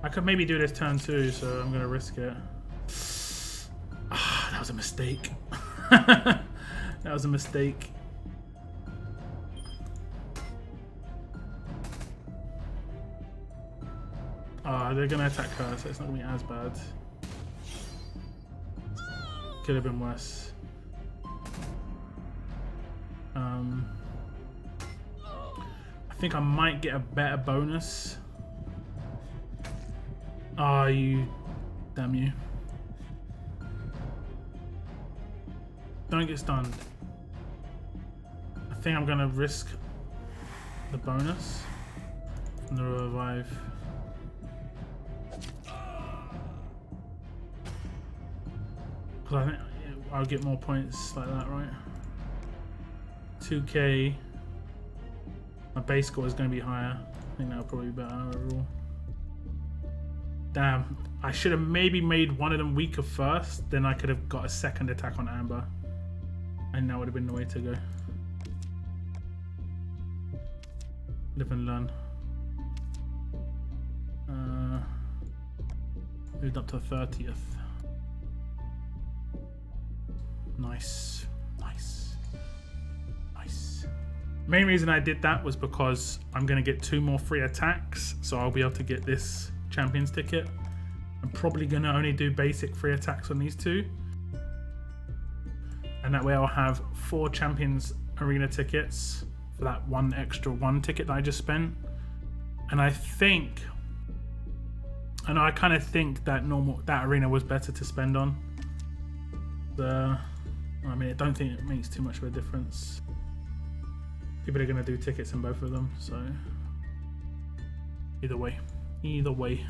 I could maybe do this turn too, so I'm gonna risk it. Ah, that was a mistake. That was a mistake. Ah, they're gonna attack her, so it's not gonna be as bad. Could have been worse. I think I might get a better bonus. Ah, damn you. Don't get stunned. I think I'm gonna risk the bonus from the revive. Because I think I'll get more points like that, right? 2k. My base score is going to be higher. I think that'll probably be better overall. Damn, I should have maybe made one of them weaker first, then I could have got a second attack on Amber. And that would have been the way to go. Live and learn. Moved up to 30th. Nice. Nice. Nice. Main reason I did that was because I'm going to get 2 more free attacks, so I'll be able to get this Champions ticket. I'm probably going to only do basic free attacks on these 2. And that way I'll have 4 Champions Arena tickets for that one extra 1 ticket that I just spent. And I kind of think that that arena was better to spend on. I mean, I don't think it makes too much of a difference. People are going to do tickets in both of them, so either way. Either way.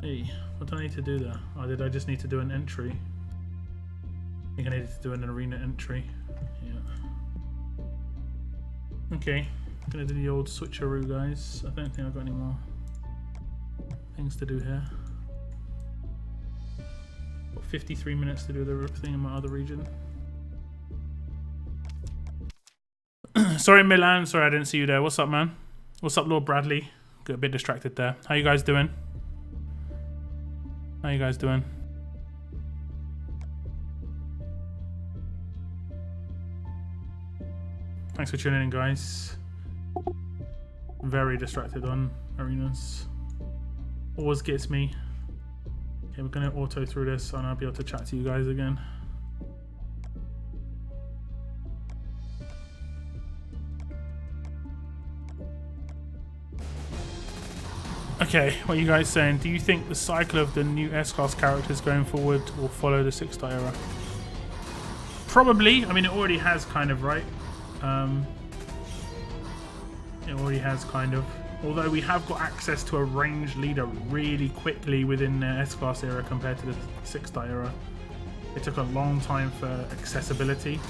Hey, what do I need to do there? Oh, did I just need to do an entry? I think I needed to do an arena entry. Yeah. Okay, I'm gonna do the old switcheroo, guys. I don't think I've got any more things to do here. Got 53 minutes to do the thing in my other region. Sorry, Milan. Sorry, I didn't see you there. What's up, man? What's up, Lord Bradley? Got a bit distracted there. How you guys doing? How you guys doing? Thanks for tuning in, guys. Very distracted on arenas. Always gets me. Okay, we're gonna auto through this and I'll be able to chat to you guys again. Okay, what are you guys saying? Do you think the cycle of the new S-Class characters going forward will follow the 6-star era? Probably. I mean, it already has kind of, right? It already has kind of. Although we have got access to a ranged leader really quickly within the S-Class era compared to the 6-star era. It took a long time for accessibility.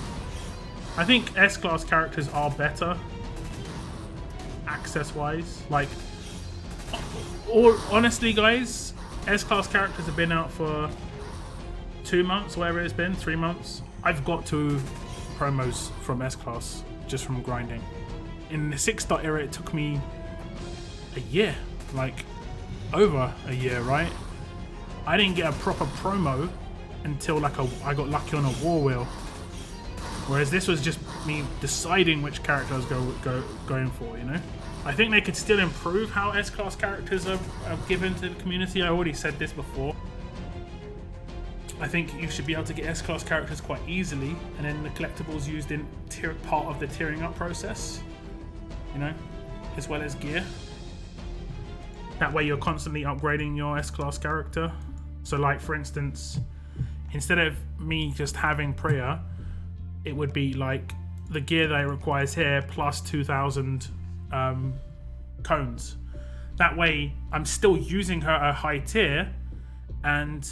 I think S-Class characters are better access-wise. Like, honestly, guys, S-Class characters have been out for 2 months, whatever it's been, 3 months. I've got 2 promos from S-Class just from grinding. In the 6-star era, it took me a year, like over a year, right? I didn't get a proper promo until like I got lucky on a war wheel. Whereas this was just me deciding which character I was going for, you know? I think they could still improve how S-Class characters are given to the community. I already said this before. I think you should be able to get S-Class characters quite easily, and then the collectibles used in part of the tiering up process, you know, as well as gear. That way you're constantly upgrading your S-Class character. So like, for instance, instead of me just having Priya, it would be like the gear that it requires here plus 2,000 cones. That way I'm still using her at a high tier, and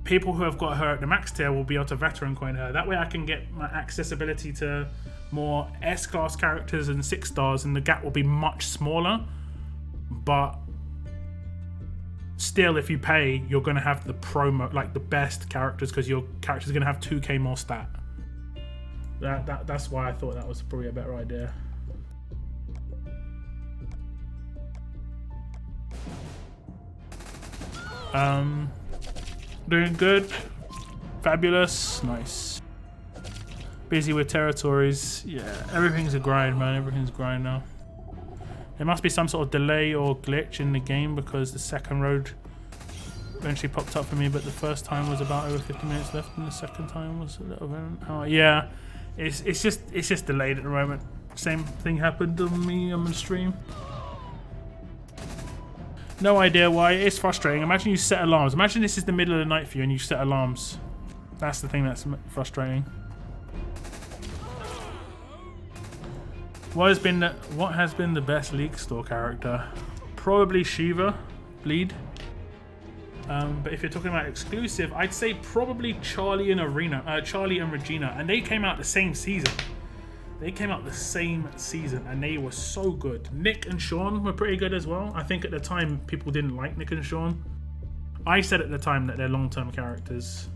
people who have got her at the max tier will be able to veteran coin her. That way I can get my accessibility to more S-Class characters and 6 stars, and the gap will be much smaller. But still, if you pay, you're going to have the promo, like the best characters, because your character's going to have 2k more stat. That's why I thought that was probably a better idea. Doing good. Fabulous. Nice. Busy with territories. Yeah, everything's a grind, man. Everything's a grind now. There must be some sort of delay or glitch in the game, because the second road eventually popped up for me, but the first time was about over 50 minutes left, and the second time was a little bit. Yeah, it's just delayed at the moment. Same thing happened to me on the stream. No idea why. It's frustrating. Imagine you set alarms. Imagine this is the middle of the night for you and you set alarms. That's the thing that's frustrating. What has been the best League Store character? Probably Shiva, Bleed. But if you're talking about exclusive, I'd say probably Charlie and Regina, and they came out the same season. And they were so good. Nick and Sean were pretty good as well. I think at the time people didn't like Nick and Sean. I said at the time that they're long-term characters.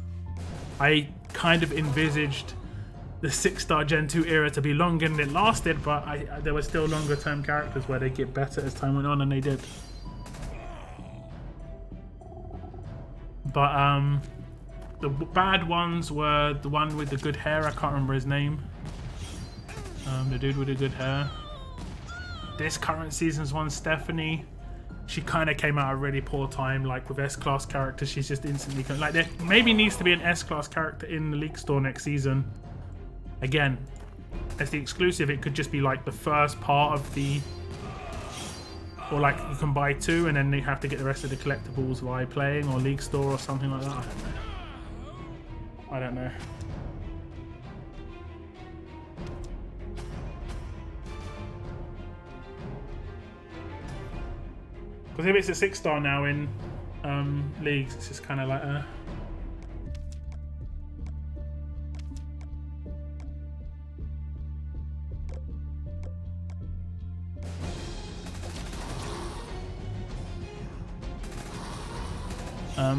I kind of envisaged the 6-star Gen 2 era to be longer than it lasted, but there were still longer term characters where they get better as time went on, and they did. But the bad ones were the one with the good hair. I can't remember his name. The dude with the good hair. This current season's one, Stephanie. She kind of came out at a really poor time. Like with S-Class characters, she's just instantly like, there maybe needs to be an S-Class character in the League Store next season. Again, as the exclusive, it could just be like the first part of the, or like you can buy 2 and then you have to get the rest of the collectibles while playing, or League Store or something like that. I don't know. Because if it's a 6-star now in leagues, it's just kind of like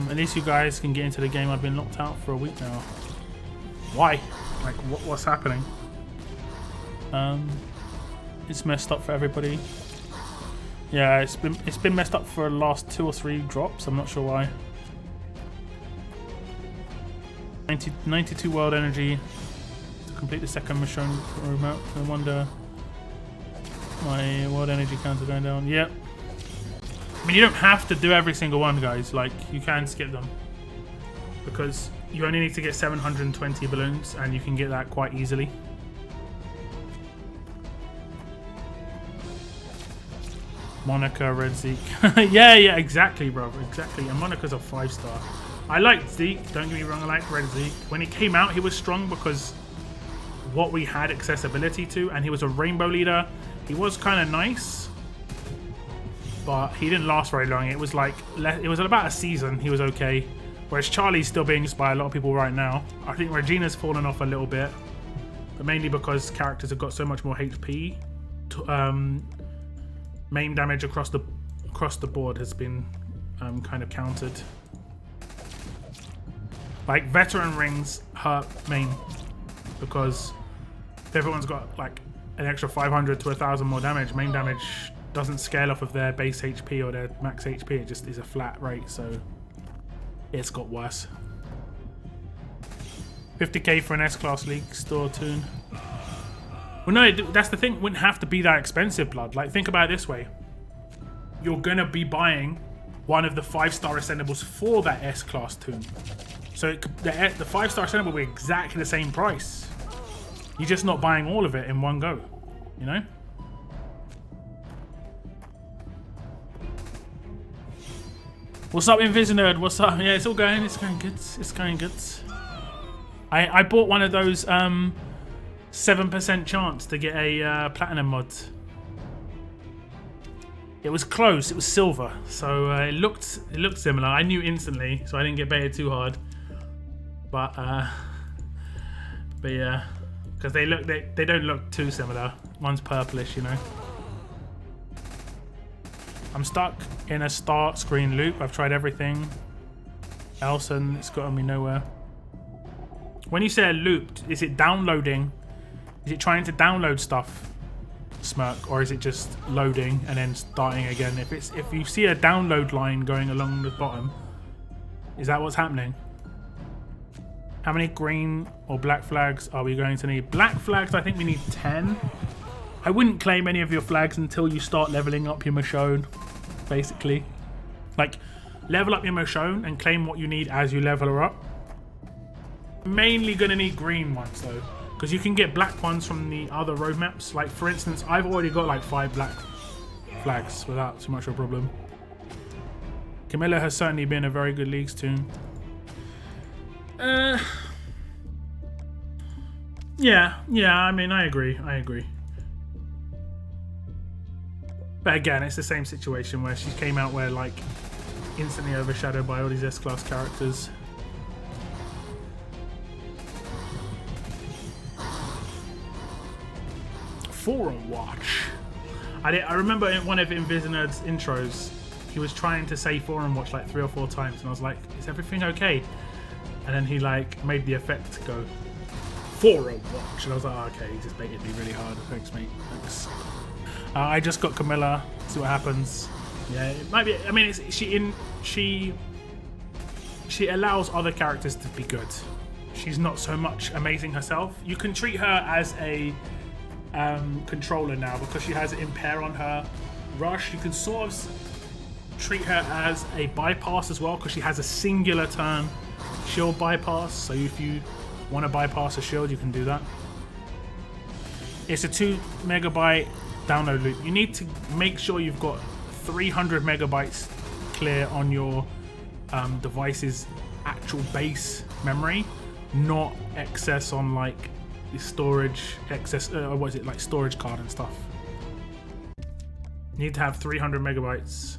at least you guys can get into the game. I've been locked out for a week now. Why? Like, what's happening? It's messed up for everybody. Yeah, it's been messed up for the last 2 or 3 drops. I'm not sure why. 92 world energy to complete the second Michonne remote. No wonder my world energy counts are going down. Yep. I mean, you don't have to do every single one, guys. Like, you can skip them, because you only need to get 720 balloons, and you can get that quite easily. Monica, Red Zeke. yeah, exactly, bro. Exactly. And Monica's a 5-star. I like Zeke. Don't get me wrong. I like Red Zeke. When he came out, he was strong because what we had accessibility to, and he was a rainbow leader. He was kind of nice, but he didn't last very long. It was like it was about a season. He was okay. Whereas Charlie's still being used by a lot of people right now. I think Regina's fallen off a little bit, but mainly because characters have got so much more HP. Main damage across the board has been kind of countered. Like veteran rings hurt main because if everyone's got like an extra 500 to 1,000 more damage, main damage doesn't scale off of their base HP or their max HP. It just is a flat rate, so it's got worse. 50k for an S-Class League store tune. Well, no, that's the thing. It wouldn't have to be that expensive, blood. Like, think about it this way. You're going to be buying one of the 5-star ascendables for that S-Class tune. So the 5-star ascendable will be exactly the same price. You're just not buying all of it in one go, you know? What's up, Invisinerd? What's up? Yeah, it's all going. It's going good. It's going good. I bought one of those 7% chance to get a platinum mod. It was close. It was silver, so it looked similar. I knew instantly, so I didn't get baited too hard. But yeah, because they don't look too similar. One's purplish, you know. I'm stuck in a start screen loop. I've tried everything else and it's gotten me nowhere. When you say a loop, is it downloading? Is it trying to download stuff, Smirk, or is it just loading and then starting again? If you see a download line going along the bottom, is that what's happening? How many green or black flags are we going to need? Black flags, I think we need 10. I wouldn't claim any of your flags until you start leveling up your Michonne, basically. Like, level up your Michonne and claim what you need as you level her up. Mainly gonna need green ones though, because you can get black ones from the other roadmaps. Like, for instance, I've already got like 5 black flags without too much of a problem. Camilla has certainly been a very good Leagues tune. Yeah, I mean, I agree. But again, it's the same situation where she came out where, like, instantly overshadowed by all these S-Class characters. Forum Watch. I remember in one of Invisinerd's intros, he was trying to say Forum Watch like 3 or 4 times, and I was like, is everything okay? And then he like made the effect go, Forum Watch, and I was like, oh, okay, he just baited me really hard. Thanks, mate. Thanks. I just got Camilla. See what happens. Yeah, it might be. I mean, she allows other characters to be good. She's not so much amazing herself. You can treat her as a controller now because she has impair on her rush. You can sort of treat her as a bypass as well because she has a singular turn shield bypass. So if you want to bypass a shield, you can do that. It's a 2 megabyte download loop. You need to make sure you've got 300 megabytes clear on your device's actual base memory, not excess on like the storage excess. What is it, like storage card and stuff? You need to have 300 megabytes.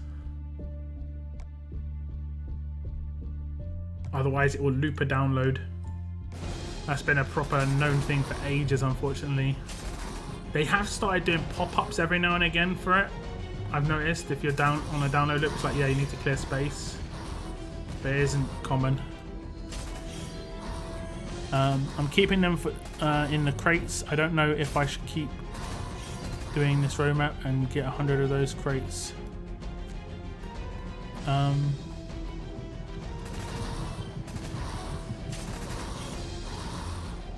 Otherwise, it will loop a download. That's been a proper known thing for ages, unfortunately. They have started doing pop-ups every now and again for it. I've noticed if you're down on a download loop, it's like, yeah, you need to clear space. But it isn't common. I'm keeping them for, in the crates. I don't know if I should keep doing this roadmap and get 100 of those crates.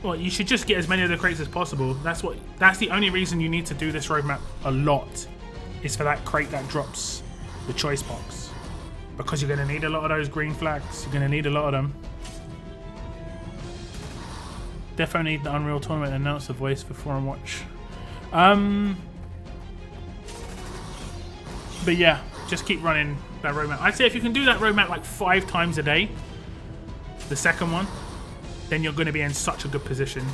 Well, you should just get as many of the crates as possible. That's the only reason you need to do this roadmap a lot, is for that crate that drops the choice box. Because you're going to need a lot of those green flags. You're going to need a lot of them. Definitely need the Unreal Tournament and announce the voice for Forum Watch. But yeah, just keep running that roadmap. I'd say if you can do that roadmap like 5 times a day, the second one, then you're going to be in such a good position.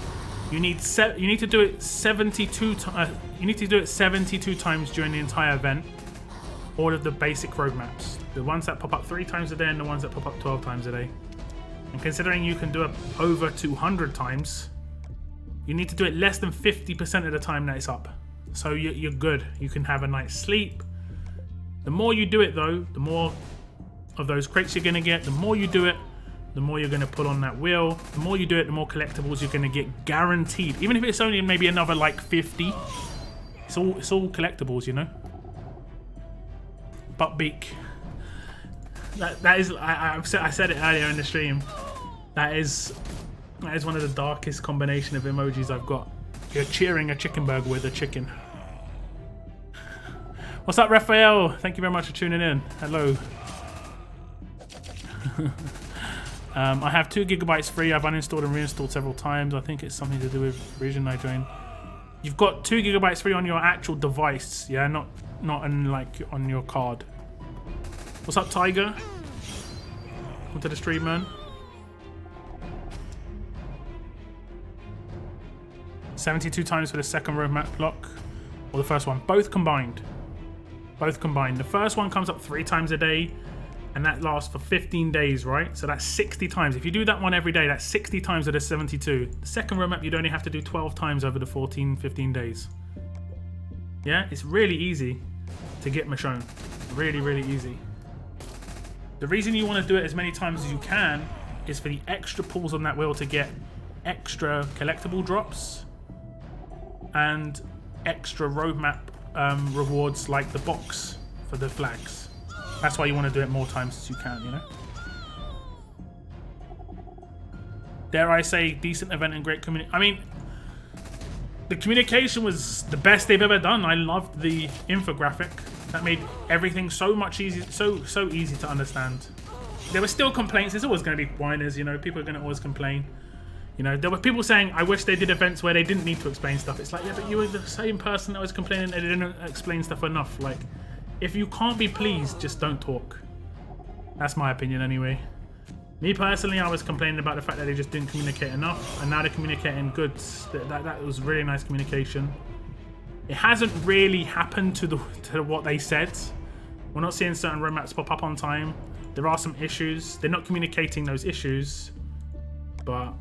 You need to do it 72 times during the entire event. All of the basic roadmaps, the ones that pop up 3 times a day and the ones that pop up 12 times a day. And considering you can do it over 200 times, you need to do it less than 50% of the time that it's up. So you're good. You can have a night's sleep. The more you do it though, the more of those crates you're going to get. The more you do it, the more you're going to pull on that wheel. The more you do it, the more collectibles you're going to get, guaranteed. Even if it's only maybe another like 50, it's all collectibles, you know. Butt beak. That is, I said it earlier in the stream. That is one of the darkest combination of emojis I've got. You're cheering a chicken burger with a chicken. What's up, Raphael? Thank you very much for tuning in. Hello. I have 2 gigabytes free. I've uninstalled and reinstalled several times. I think it's something to do with region I joined. You've got 2 gigabytes free on your actual device, yeah, not on like on your card. What's up, Tiger? Welcome to the stream, man. 72 times for the second roadmap block, or the first one. Both combined. Both combined. The first one comes up 3 times a day, and that lasts for 15 days, right? So that's 60 times. If you do that one every day, that's 60 times of the 72. The second roadmap, you'd only have to do 12 times over the 15 days. Yeah, it's really easy to get Michonne. Really, really easy. The reason you want to do it as many times as you can is for the extra pulls on that wheel to get extra collectible drops and extra roadmap rewards like the box for the flags. That's why you want to do it more times as you can, you know? Dare I say, decent event and great community. I mean, the communication was the best they've ever done. I loved the infographic. That made everything so much easier, so easy to understand. There were still complaints. There's always going to be whiners, you know. People are going to always complain. You know, there were people saying, I wish they did events where they didn't need to explain stuff. It's like, yeah, but you were the same person that was complaining that they didn't explain stuff enough. Like, if you can't be pleased, just don't talk. That's my opinion anyway. Me personally, I was complaining about the fact that they just didn't communicate enough, and now they're communicating good. That was really nice communication. It hasn't really happened to what they said. We're not seeing certain roadmaps pop up on time. There are some issues. They're not communicating those issues, but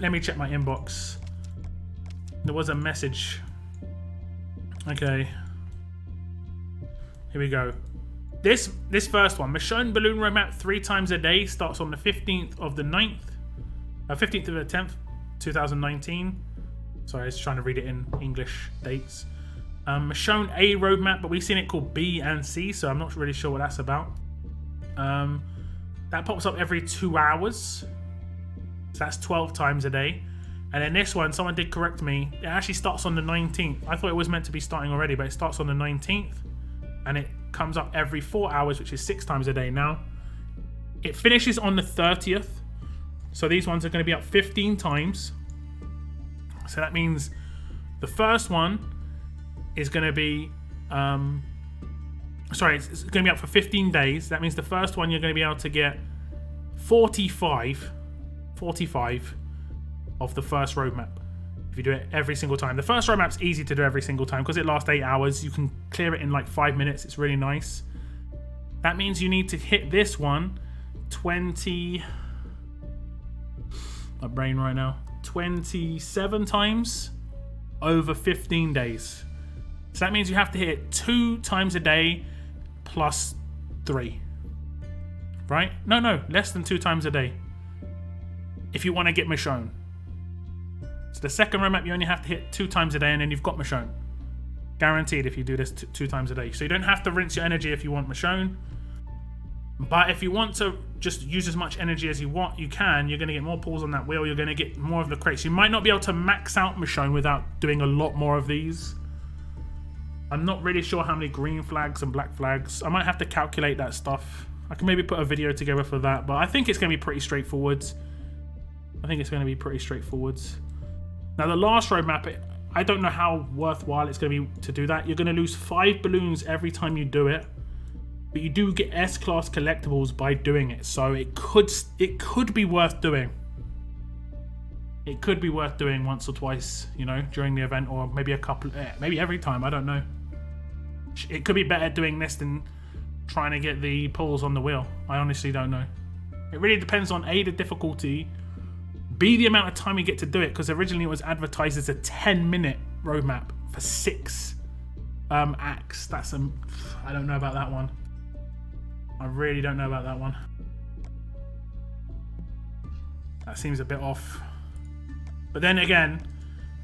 let me check my inbox. There was a message. Okay. Here we go. This first one, Michonne Balloon Roadmap 3 times a day, starts on the 15th of the 9th. 15th of the 10th, 2019. Sorry, I was trying to read it in English dates. Michonne A roadmap, but we've seen it called B and C, so I'm not really sure what that's about. That pops up every 2 hours. So that's 12 times a day. And then this one, someone did correct me. It actually starts on the 19th. I thought it was meant to be starting already, but it starts on the 19th. And it comes up every 4 hours, which is 6 times a day now. It finishes on the 30th. So these ones are going to be up 15 times. So that means the first one is going to be... it's going to be up for 15 days. That means the first one you're going to be able to get 45 of the first roadmap if you do it every single time. The first roadmap's easy to do every single time because it lasts 8 hours. You can clear it in like 5 minutes. It's really nice. That means you need to hit this one 27 times over 15 days. So that means you have to hit it 2 times a day plus 3. Right? No, less than 2 times a day. If you want to get Michonne. So the second roadmap you only have to hit 2 times a day and then you've got Michonne. Guaranteed if you do this 2 times a day. So you don't have to rinse your energy if you want Michonne. But if you want to just use as much energy as you want, you can. You're going to get more pulls on that wheel. You're going to get more of the crates. You might not be able to max out Michonne without doing a lot more of these. I'm not really sure how many green flags and black flags. I might have to calculate that stuff. I can maybe put a video together for that. But I think it's going to be pretty straightforward. Now the last roadmap, I don't know how worthwhile it's going to be to do that. You're going to lose 5 balloons every time you do it, but you do get S-class collectibles by doing it. So it could be worth doing. It could be worth doing once or twice, you know, during the event, or maybe maybe every time. I don't know. It could be better doing this than trying to get the pulls on the wheel. I honestly don't know. It really depends on A, the difficulty, B, the amount of time you get to do it, because originally it was advertised as a 10-minute roadmap for 6 acts. I don't know about that one. I really don't know about that one. That seems a bit off. But then again,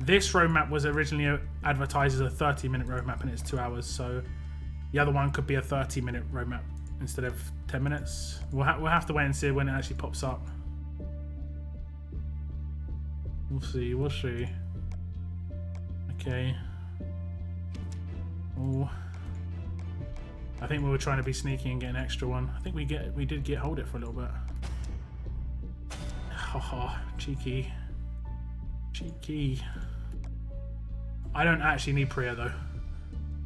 this roadmap was originally advertised as a 30-minute roadmap and it's 2 hours, so the other one could be a 30-minute roadmap instead of 10 minutes. We'll have to wait and see when it actually pops up. We'll see. Okay. Oh, I think we were trying to be sneaky and get an extra one. I think we did hold it for a little bit. Haha, cheeky. I don't actually need Priya though,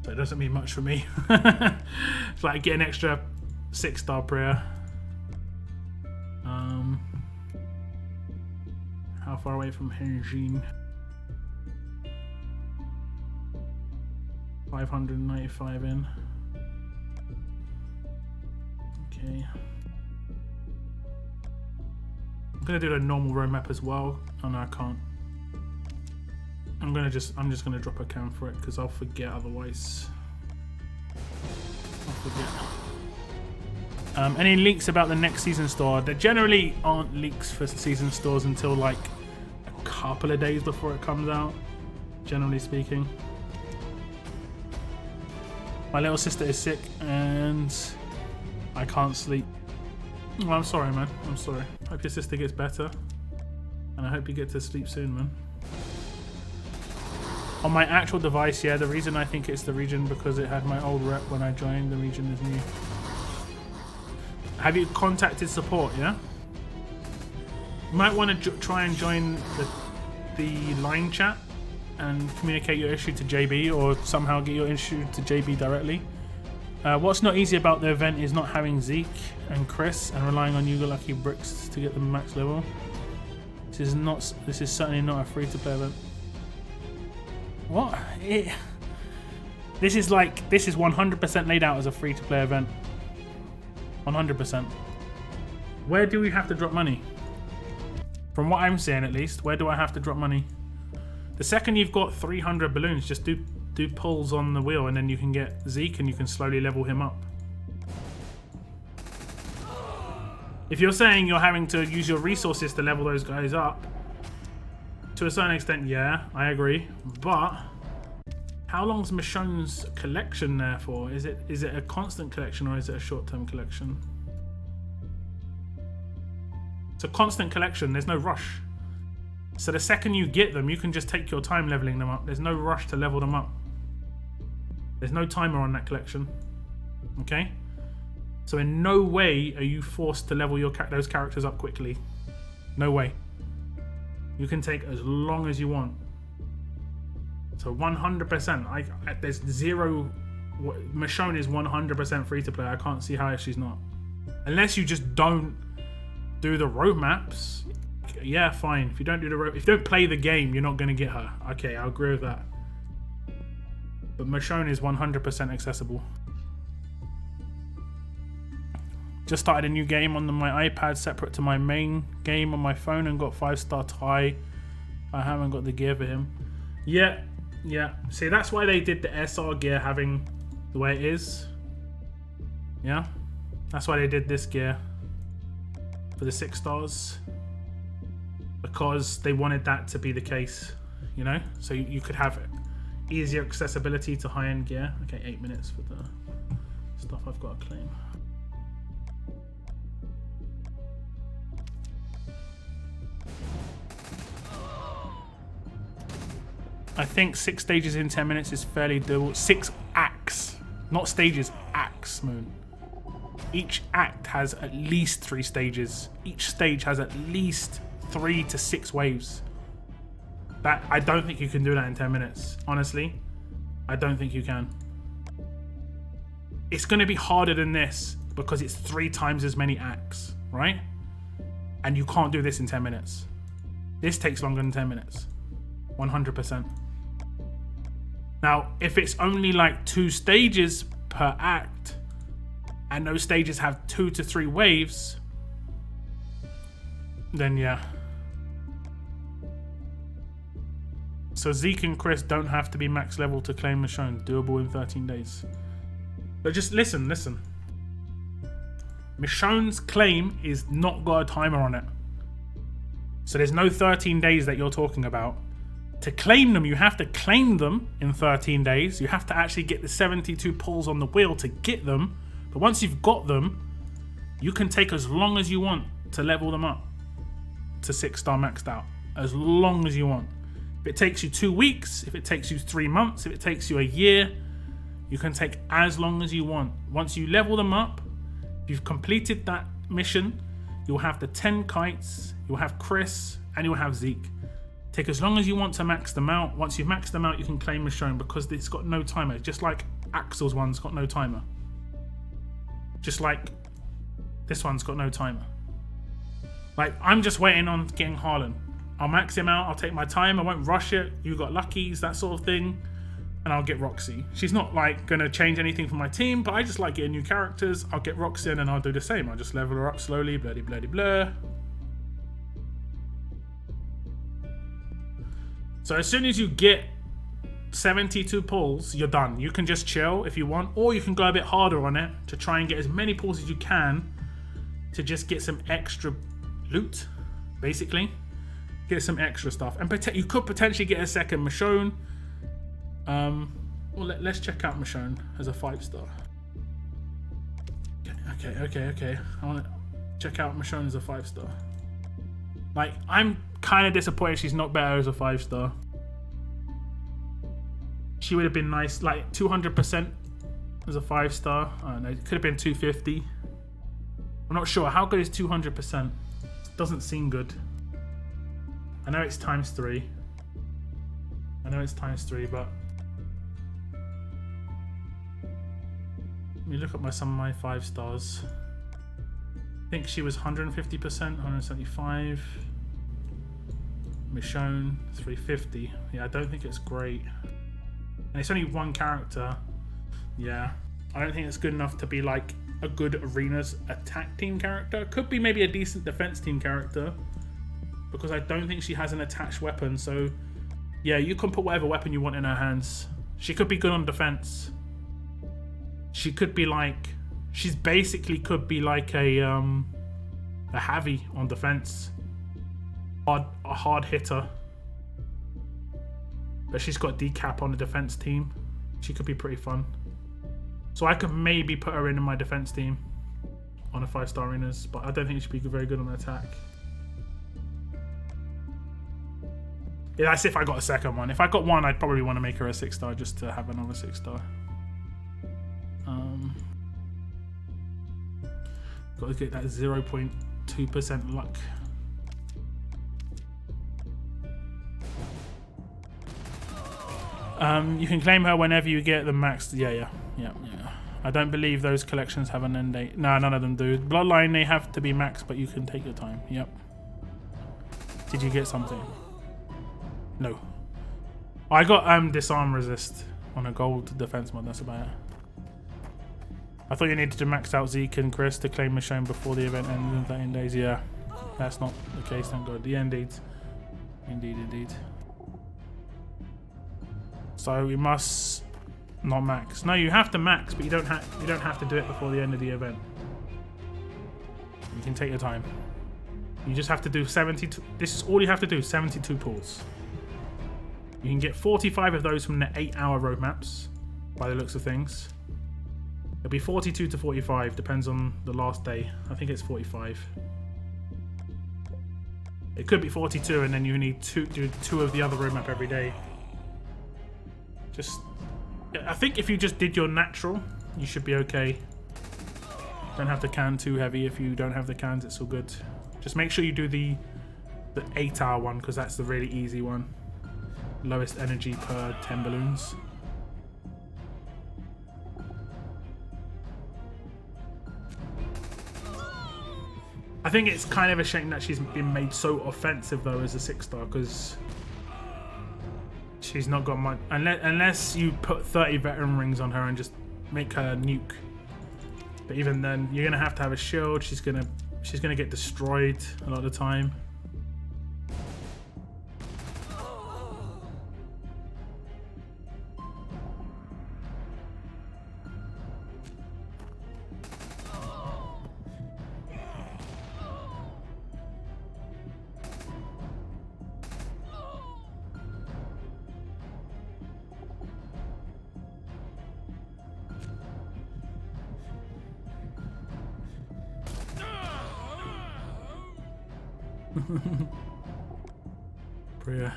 so it doesn't mean much for me. It's like get an extra 6-star Priya. How far away from Henjin? 595 in. Okay. I'm gonna do the normal roadmap as well. Oh no, I can't. I'm just gonna drop a cam for it because I'll forget otherwise. I'll forget. Any leaks about the next season store? There generally aren't leaks for season stores until like a couple of days before it comes out, generally speaking. My little sister is sick and I can't sleep. Well, I'm sorry, man. I'm sorry. Hope your sister gets better and I hope you get to sleep soon, man. On my actual device, yeah, the reason I think it's the region because it had my old rep when I joined. The region is new. Have you contacted support, yeah? You might want to try and join the line chat and communicate your issue to JB, or somehow get your issue to JB directly. What's not easy about the event is not having Zeke and Chris and relying on you lucky bricks to get them max level. This is certainly not a free-to-play event. What? This is 100% laid out as a free-to-play event. 100%. Where do we have to drop money? From what I'm saying, at least, where do I have to drop money? The second you've got 300 balloons, just do pulls on the wheel, and then you can get Zeke, and you can slowly level him up. If you're saying you're having to use your resources to level those guys up, to a certain extent, yeah, I agree. But how long's Michonne's collection there for? Is it a constant collection or is it a short-term collection? It's a constant collection. There's no rush. So the second you get them, you can just take your time leveling them up. There's no rush to level them up. There's no timer on that collection. Okay? So in no way are you forced to level those characters up quickly. No way. You can take as long as you want. So 100%. There's zero. Michonne is 100% free to play. I can't see how she's not. Unless you just don't do the roadmaps. Yeah, fine. If you don't if you don't play the game, you're not going to get her. Okay, I'll agree with that. But Michonne is 100% accessible. Just started a new game on my iPad separate to my main game on my phone and got 5-star Ty. I haven't got the gear for him. Yeah. See, that's why they did the SR gear having the way it is. Yeah. That's why they did this gear for the 6 stars. Because they wanted that to be the case, you know? So you could have easier accessibility to high-end gear. Okay, 8 minutes for the stuff I've got to claim. I think 6 stages in 10 minutes is fairly doable. 6 acts, not stages, acts, Moon. Each act has at least 3 stages. Each stage has at least 3 to 6 waves. That I don't think you can do that in 10 minutes. Honestly, I don't think you can. It's going to be harder than this because it's 3 times as many acts, right? And you can't do this in 10 minutes. This takes longer than 10 minutes. 100%. Now, if it's only like 2 stages per act, and those stages have 2 to 3 waves, then yeah. So Zeke and Chris don't have to be max level to claim Michonne. Doable in 13 days. But just listen. Michonne's claim is not got a timer on it. So there's no 13 days that you're talking about. To claim them, you have to claim them in 13 days. You have to actually get the 72 pulls on the wheel to get them. But once you've got them, you can take as long as you want to level them up to 6-star maxed out. As long as you want. If it takes you 2 weeks, if it takes you 3 months, if it takes you a year, you can take as long as you want. Once you level them up, if you've completed that mission, you'll have the 10 kites, you'll have Chris, and you'll have Zeke. Take as long as you want to max them out. Once you've maxed them out, you can claim Michonne because it's got no timer. Just like Axel's one's got no timer. Just like this one's got no timer. Like, I'm just waiting on getting Harlan. I'll max him out, I'll take my time, I won't rush it. You got Luckies, that sort of thing. And I'll get Roxy. She's not like gonna change anything for my team, but I just like getting new characters. I'll get Roxy in and I'll do the same. I'll just level her up slowly, bloody bloody blur. So as soon as you get 72 pulls, you're done. You can just chill if you want, or you can go a bit harder on it to try and get as many pulls as you can to just get some extra loot, basically. Get some extra stuff. And you could potentially get a second Michonne. Well, let's check out Michonne as a 5-star. Okay. I want to check out Michonne as a 5-star. Like, I'm kind of disappointed she's not better as a 5-star. She would have been nice, like 200% as a 5-star. I don't know, it could have been 250. I'm not sure. How good is 200%? Doesn't seem good. I know it's times 3. But let me look at some of my 5-stars. I think she was 150%, 175. Michonne, 350. Yeah, I don't think it's great. And it's only one character. Yeah, I don't think it's good enough to be like a good arenas attack team character. Could be maybe a decent defense team character, because I don't think she has an attached weapon. So yeah, you can put whatever weapon you want in her hands. She could be good on defense. She could be like, she's basically could be like a Javi on defense. A hard hitter. But she's got decap on the defense team. She could be pretty fun. So I could maybe put her in my defense team on a 5-star arenas, but I don't think she'd be very good on attack. Yeah, that's if I got a second one. If I got one, I'd probably want to make her a 6-star just to have another 6-star. Got to get that 0.2% luck. You can claim her whenever you get the max. Yeah. I don't believe those collections have an end date. No, none of them do. Bloodline, they have to be max, but you can take your time. Yep. Did you get something? No. I got disarm resist on a gold defense mod. That's about it. I thought you needed to max out Zeke and Chris to claim Michonne before the event ends in 13 days. Yeah, that's not the case. Thank God. Yeah, indeed. Indeed. So we must not max. No, you have to max, but you don't have to do it before the end of the event. You can take your time. You just have to do 72. This is all you have to do. 72 pulls. You can get 45 of those from the 8-hour roadmaps, by the looks of things. It'll be 42 to 45, depends on the last day. I think it's 45. It could be 42, and then you need to do 2 of the other roadmap every day. I think if you just did your natural, you should be okay. Don't have the can too heavy. If you don't have the cans, it's all good. Just make sure you do the 8-hour one, because that's the really easy one. lowest energy per 10 balloons. I think it's kind of a shame that she's been made so offensive though as a 6-star, because she's not got much, unless you put 30 veteran rings on her and just make her nuke. But even then, you're gonna have to have a shield. She's gonna get destroyed a lot of the time. Priya.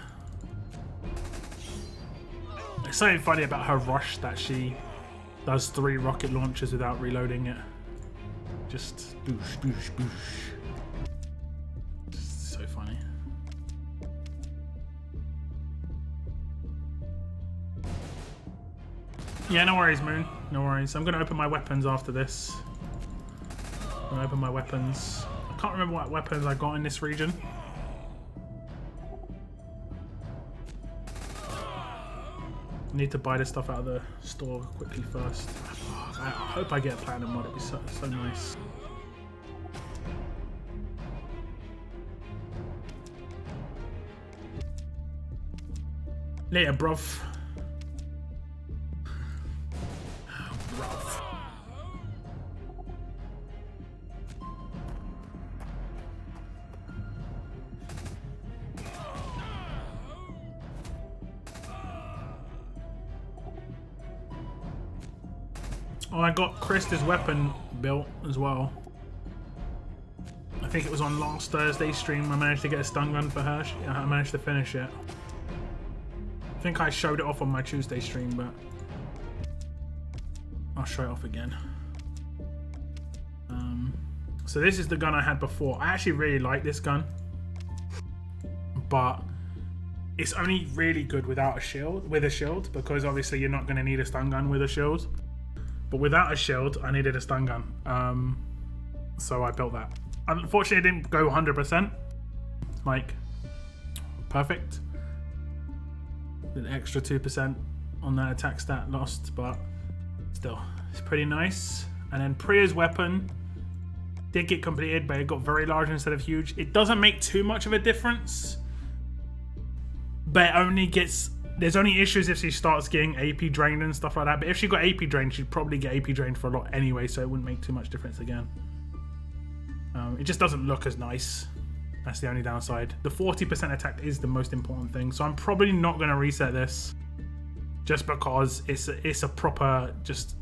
It's something funny about her rush that she does 3 rocket launches without reloading it. Just boosh, boosh, boosh. Just so funny. Yeah, no worries, Moon. No worries. I'm gonna open my weapons after this. I'm gonna open my weapons. I can't remember what weapons I got in this region. I need to buy this stuff out of the store quickly first. I hope I get a platinum mod. It'd be so nice. Later, bruv. Oh, I got Krista's weapon built as well. I think it was on last Thursday's stream. I managed to get a stun gun for her. I managed to finish it. I think I showed it off on my Tuesday stream, but I'll show it off again. So this is the gun I had before. I actually really like this gun, but it's only really good without a shield. With a shield, because obviously you're not going to need a stun gun with a shield. But without a shield, I needed a stun gun. So I built that. Unfortunately, it didn't go 100%. Like, perfect. An extra 2% on that attack stat lost, but still, it's pretty nice. And then Priya's weapon did get completed, but it got very large instead of huge. It doesn't make too much of a difference, but it only gets... There's only issues if she starts getting AP drained and stuff like that. But if she got AP drained, she'd probably get AP drained for a lot anyway, so it wouldn't make too much difference again. It just doesn't look as nice. That's the only downside. The 40% attack is the most important thing, so I'm probably not going to reset this, just because it's a proper just...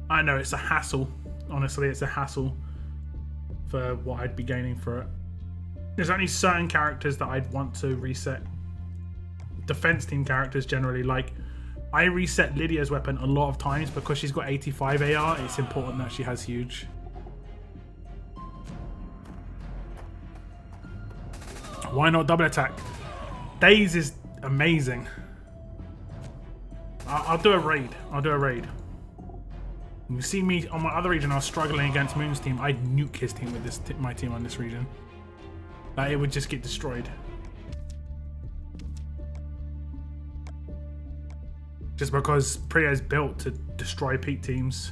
I know it's a hassle. Honestly, it's a hassle for what I'd be gaining for it. There's only certain characters that I'd want to reset. Defense team characters generally, like I reset Lydia's weapon a lot of times because she's got 85 AR. It's important that she has huge. Why not double attack? Daze is amazing. I'll do a raid. I'll do a raid. You see me on my other region, I was struggling against Moon's team. I'd nuke his team with this my team on this region. Like, it would just get destroyed. Just because Priya is built to destroy peak teams.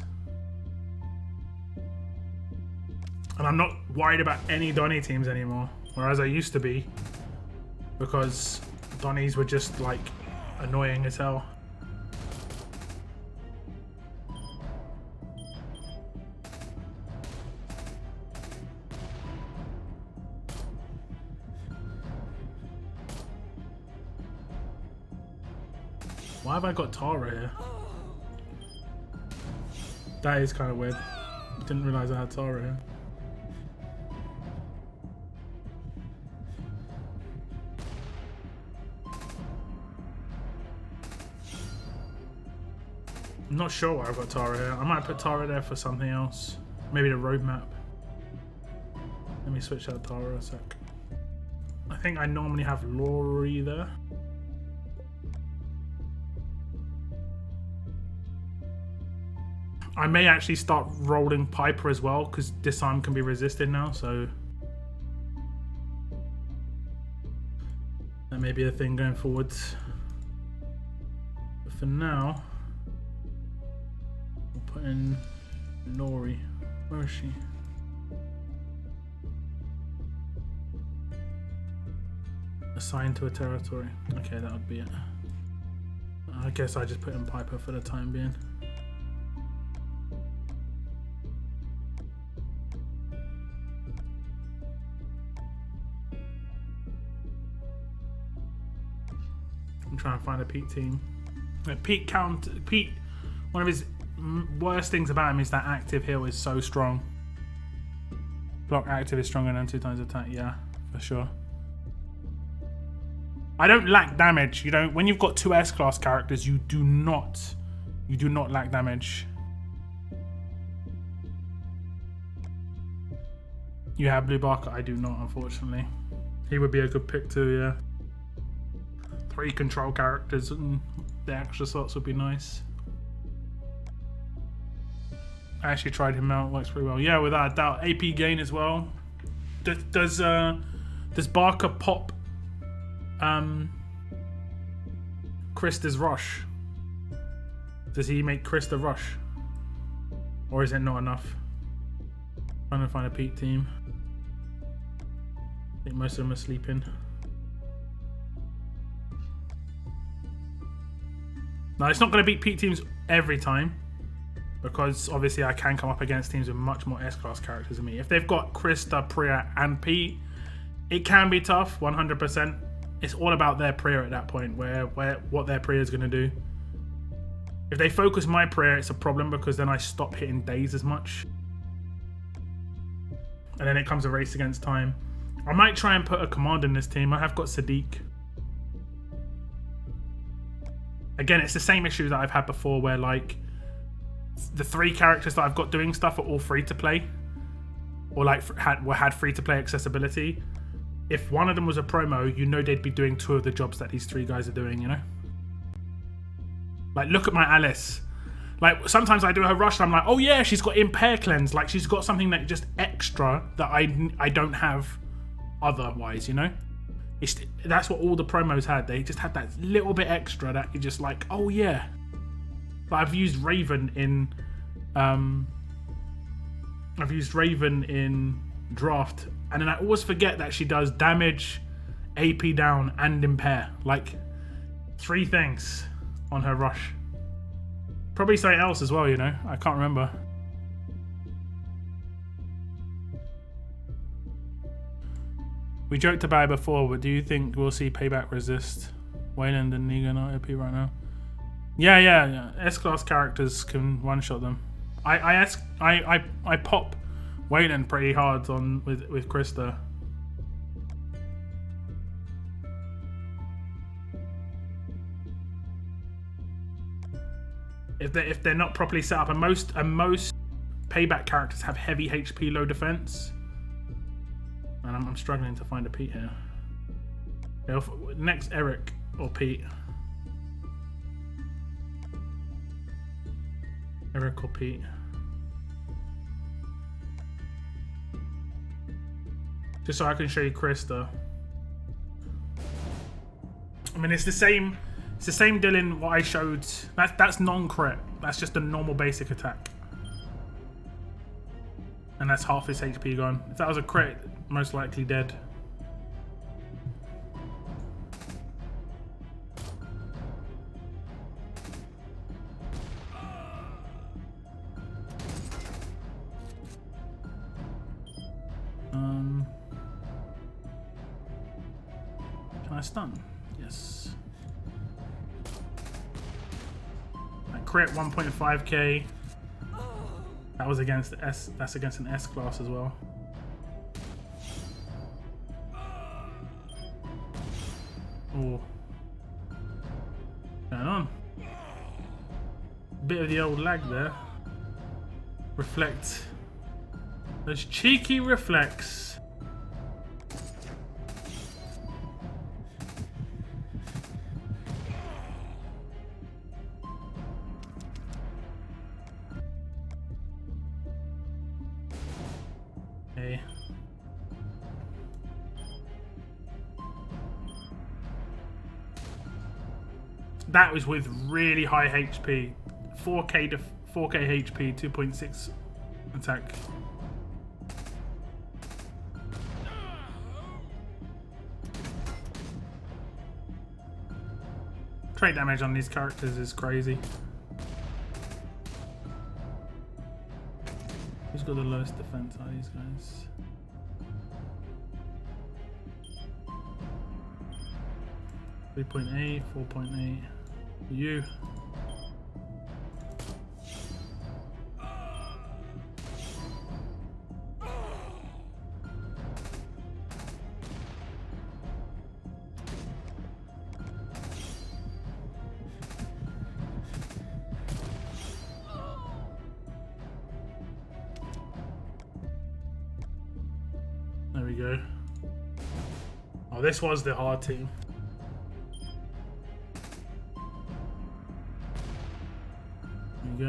And I'm not worried about any Donnie teams anymore, whereas I used to be, because Donnies were just like annoying as hell. Why have I got Tara here? That is kind of weird. Didn't realize I had Tara here. I'm not sure why I've got Tara here. I might put Tara there for something else. Maybe the roadmap. Let me switch out Tara a sec. I think I normally have Lori there. I may actually start rolling Piper as well, because disarm can be resisted now, so that may be a thing going forwards. But for now, we'll put in Laurie. Where is she? Assigned to a territory. Okay, that would be it. I guess I just put in Piper for the time being. I'm trying to find a Pete team. Pete, one of his worst things about him is that active heal is so strong. Block active is stronger than 2 times attack. Yeah, for sure. I don't lack damage. You don't. When you've got 2 S-class characters, you do not lack damage. You have Blue Barker. I do not, unfortunately. He would be a good pick too. Yeah. 3 control characters and the extra slots would be nice. I actually tried him out. Works pretty well. Yeah, without a doubt. AP gain as well. Does Barker pop Krista's rush? Does he make Krista rush? Or is it not enough? Trying to find a Pete team. I think most of them are sleeping. Now it's not going to beat Pete teams every time, because obviously I can come up against teams with much more S-class characters than me. If they've got Krista, Priya and Pete, it can be tough, 100%. It's all about their Priya at that point, where what their Priya is going to do. If they focus my Priya, it's a problem, because then I stop hitting days as much. And then it comes a race against time. I might try and put a command in this team. I have got Sadiq. Again, it's the same issue that I've had before, where like the 3 characters that I've got doing stuff are all free to play, or like had free to play accessibility. If one of them was a promo, you know they'd be doing 2 of the jobs that these 3 guys are doing, you know? Like, look at my Alice. Like, sometimes I do her rush and I'm like, oh yeah, she's got Impair Cleanse. Like, she's got something that just extra that I don't have otherwise, you know? That's what all the promos had. They just had that little bit extra that you just like, oh yeah. But I've used Raven in draft, and then I always forget that she does damage, AP down, and impair. Like 3 things on her rush. Probably something else as well, you know. I can't remember. We joked about it before, but do you think we'll see Payback resist Wayland and Negan on OP right now? Yeah. S-class characters can one-shot them. I pop Wayland pretty hard on with Krista. If they're not properly set up, and most Payback characters have heavy HP, low defense. And I'm struggling to find a Pete here. Next, Eric or Pete. Eric or Pete. Just so I can show you Krista. I mean, it's the same Dylan what I showed. That's non-crit. That's just a normal basic attack. And that's half his HP gone. If that was a crit, most likely dead. Can I stun? Yes. That crit 1.5k. That was against the S. That's against an S class as well. Oh, going on. Bit of the old lag there. Reflect. Those cheeky reflects. Okay. That was with really high HP. 4K to 4K HP, 2.6 attack. Trait damage on these characters is crazy. Who's got the lowest defense out of these guys? .8, 4.8. You. There we go. Oh, this was the hard team. There we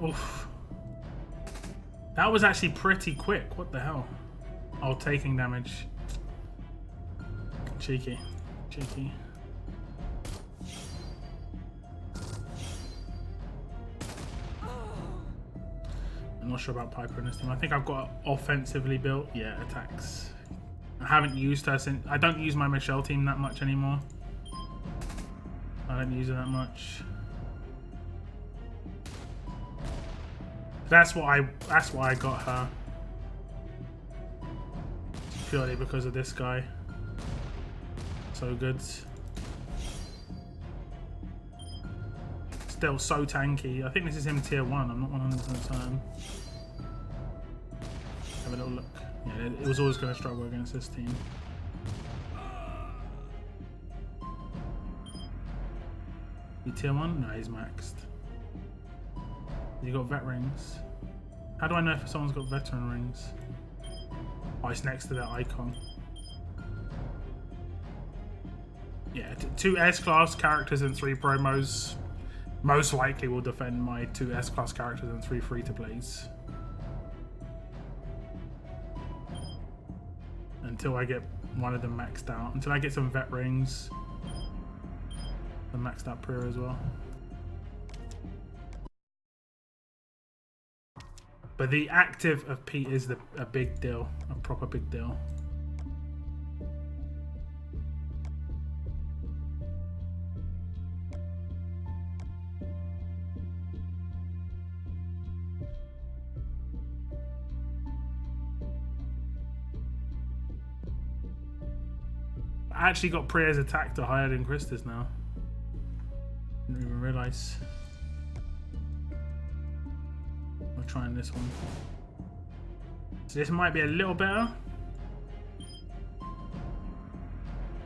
go. Oof. That was actually pretty quick. What the hell? Oh, taking damage. Cheeky. Cheeky. I'm not sure about Piper in this team. I think I've got offensively built. Yeah, attacks. I haven't used her since. I don't use my Michonne team that much anymore. I don't use her that much. That's why I got her. Purely because of this guy. So good. Still so tanky. I think this is him tier 1. I'm not 100% certain. Have a little look. Yeah, it was always going to struggle against this team. You tier 1? No, he's maxed. You got vet rings. How do I know if someone's got veteran rings? Oh, it's next to that icon. Yeah, 2 S-class characters and 3 promos most likely will defend my 2 S-class characters and 3 free-to-plays. Until I get one of them maxed out. Until I get some vet rings. And maxed out Priya as well. But the active of Pete is a big deal. A proper big deal. I actually got Priya's attack to higher than Krista's now. Didn't even realise. We're trying this one. So this might be a little better.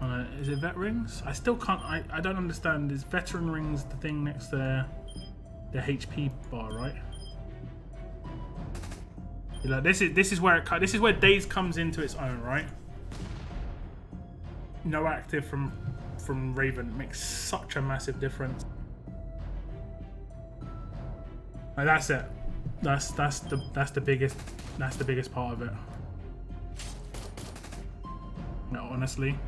Oh no, is it vet rings? I still can't. I don't understand. Is veteran rings the thing next to the HP bar, right? Like, this is where this is where Daze comes into its own, right? No active from Raven makes such a massive difference. Like, that's it. That's the biggest part of it. No, honestly.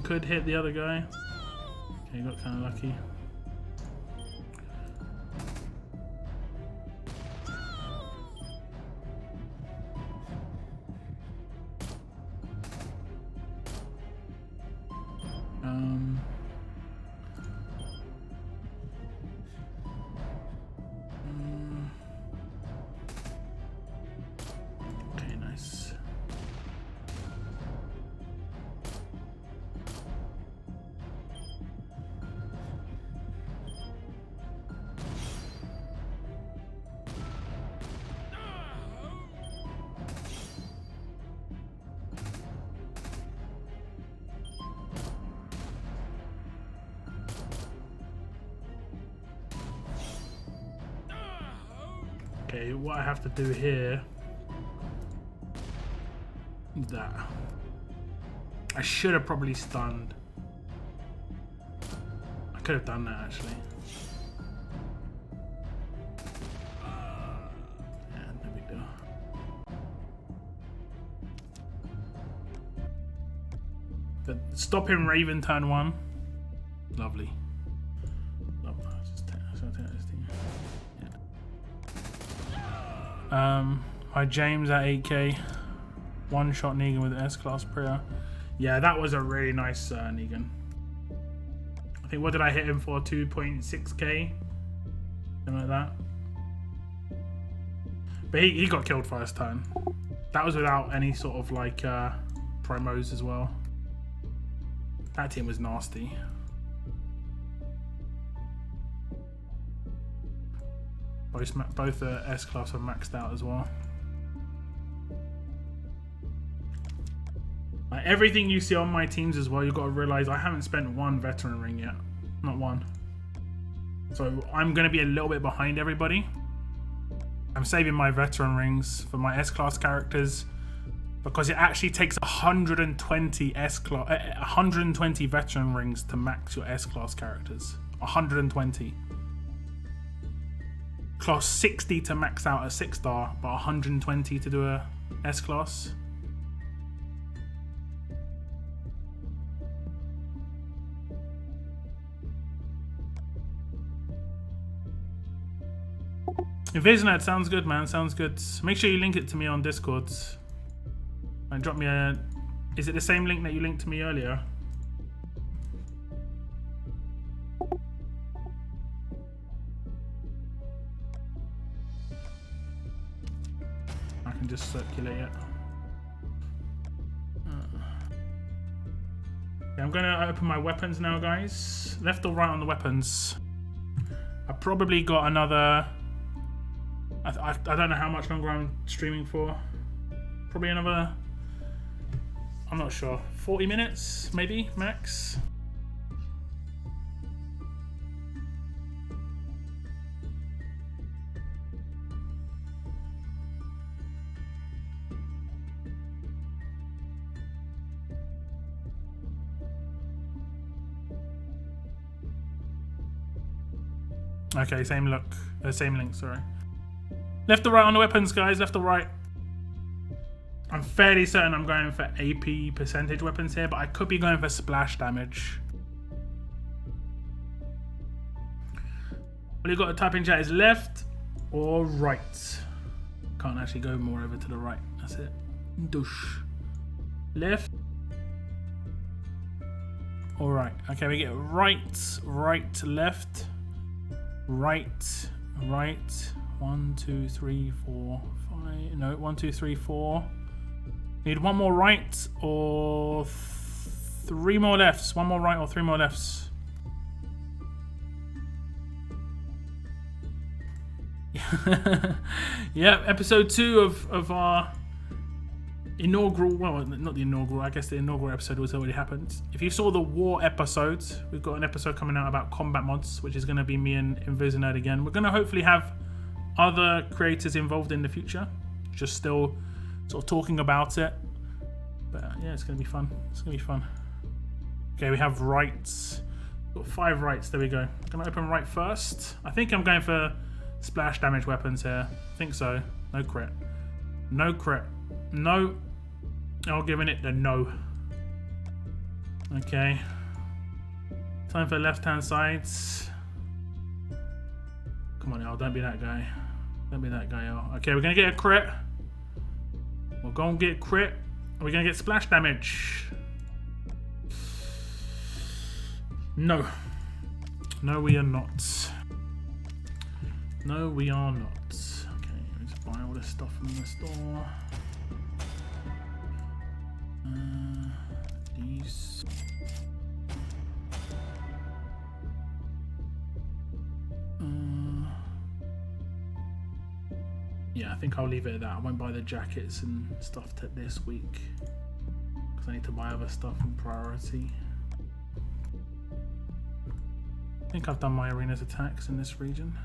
Could hit the other guy. Okay, got kind of lucky. Okay, nice. Okay, what I have to do here That. I should have probably stunned. I could have done that actually. Yeah, no big deal. But stopping Raven turn 1. Lovely. Hi James at 8k. One shot Negan with S-Class prayer. Yeah, that was a really nice Negan. I think, what did I hit him for? 2.6k? Something like that. But he got killed first turn. That was without any sort of like promos as well. That team was nasty. Both S-Class are maxed out as well. Like, everything you see on my teams as well, you've got to realise I haven't spent one veteran ring yet. Not one. So I'm going to be a little bit behind everybody. I'm saving my veteran rings for my S-Class characters because it actually takes 120 120 veteran rings to max your S-Class characters. 120. Cost 60 to max out a 6-star, but 120 to do a S-Class. Visionad sounds good, man. Sounds good. Make sure you link it to me on Discord. And drop me a... Is it the same link that you linked to me earlier? I can just circulate it. Okay, I'm going to open my weapons now, guys. Left or right on the weapons? I probably got another... I don't know how much longer I'm streaming for. Probably another... I'm not sure. 40 minutes, maybe, max? Okay, same look. Same link, sorry. Left or right on the weapons, guys. Left or right. I'm fairly certain I'm going for AP percentage weapons here, but I could be going for splash damage. All you got to type in chat is left or right. Can't actually go more over to the right. That's it. Douche. Left or right. Okay, we get right, right, left, right, right. 1, 2, 3, 4, 5. No, 1, 2, 3, 4. Need one more right or 3 more lefts. 1 more right or 3 more lefts. Yeah, episode 2 of our inaugural. Well, not the inaugural. I guess the inaugural episode was already happened. If you saw the war episode, we've got an episode coming out about combat mods, which is going to be me and Invisinerd again. We're going to hopefully have other creators involved in the future, just still sort of talking about it, but yeah, it's gonna be fun. It's gonna be fun. Okay, we have rights. Got 5 rights. There we go. Gonna open right first. I think I'm going for splash damage weapons here. I think so. No crit. No crit. No. I'm giving it the no. Okay. Time for left hand sides. Come on, y'all. Don't be that guy. Don't be that guy, y'all. Okay, we're going to get a crit. We're going to get crit. We're going to get splash damage. No. No, we are not. No, we are not. Okay, let's buy all this stuff from the store. These... yeah, I think I'll leave it at that. I won't buy the jackets and stuff this week because I need to buy other stuff in priority. I think I've done my arena's attacks in this region.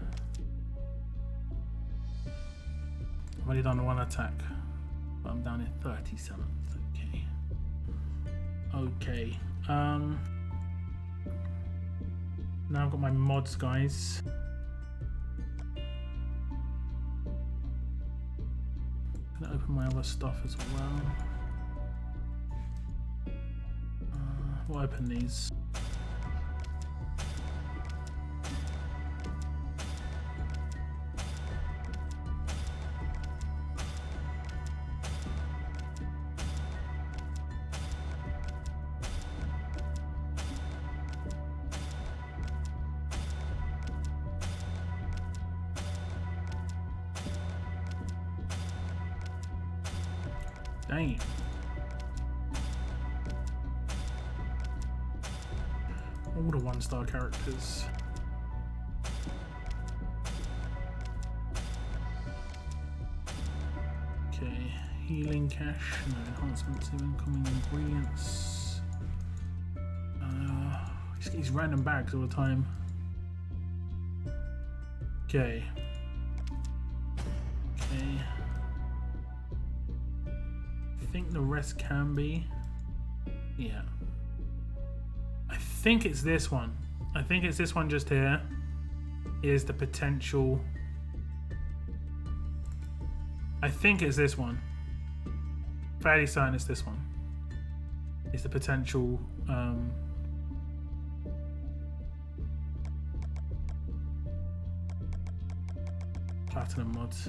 I've only done 1 attack, but I'm down in 37th. Okay. Now I've got my mods, guys. I'm gonna open my other stuff as well. We'll open these. Dang. All the 1-star characters. Okay, healing cache, no enhancements, incoming ingredients. Just get these random bags all the time. Okay. Okay. I think the rest can be. Yeah. I think it's this one. I think it's this one just here. Is the potential. I think it's this one. Fairly certain it's this one. It's the potential. Platinum mods.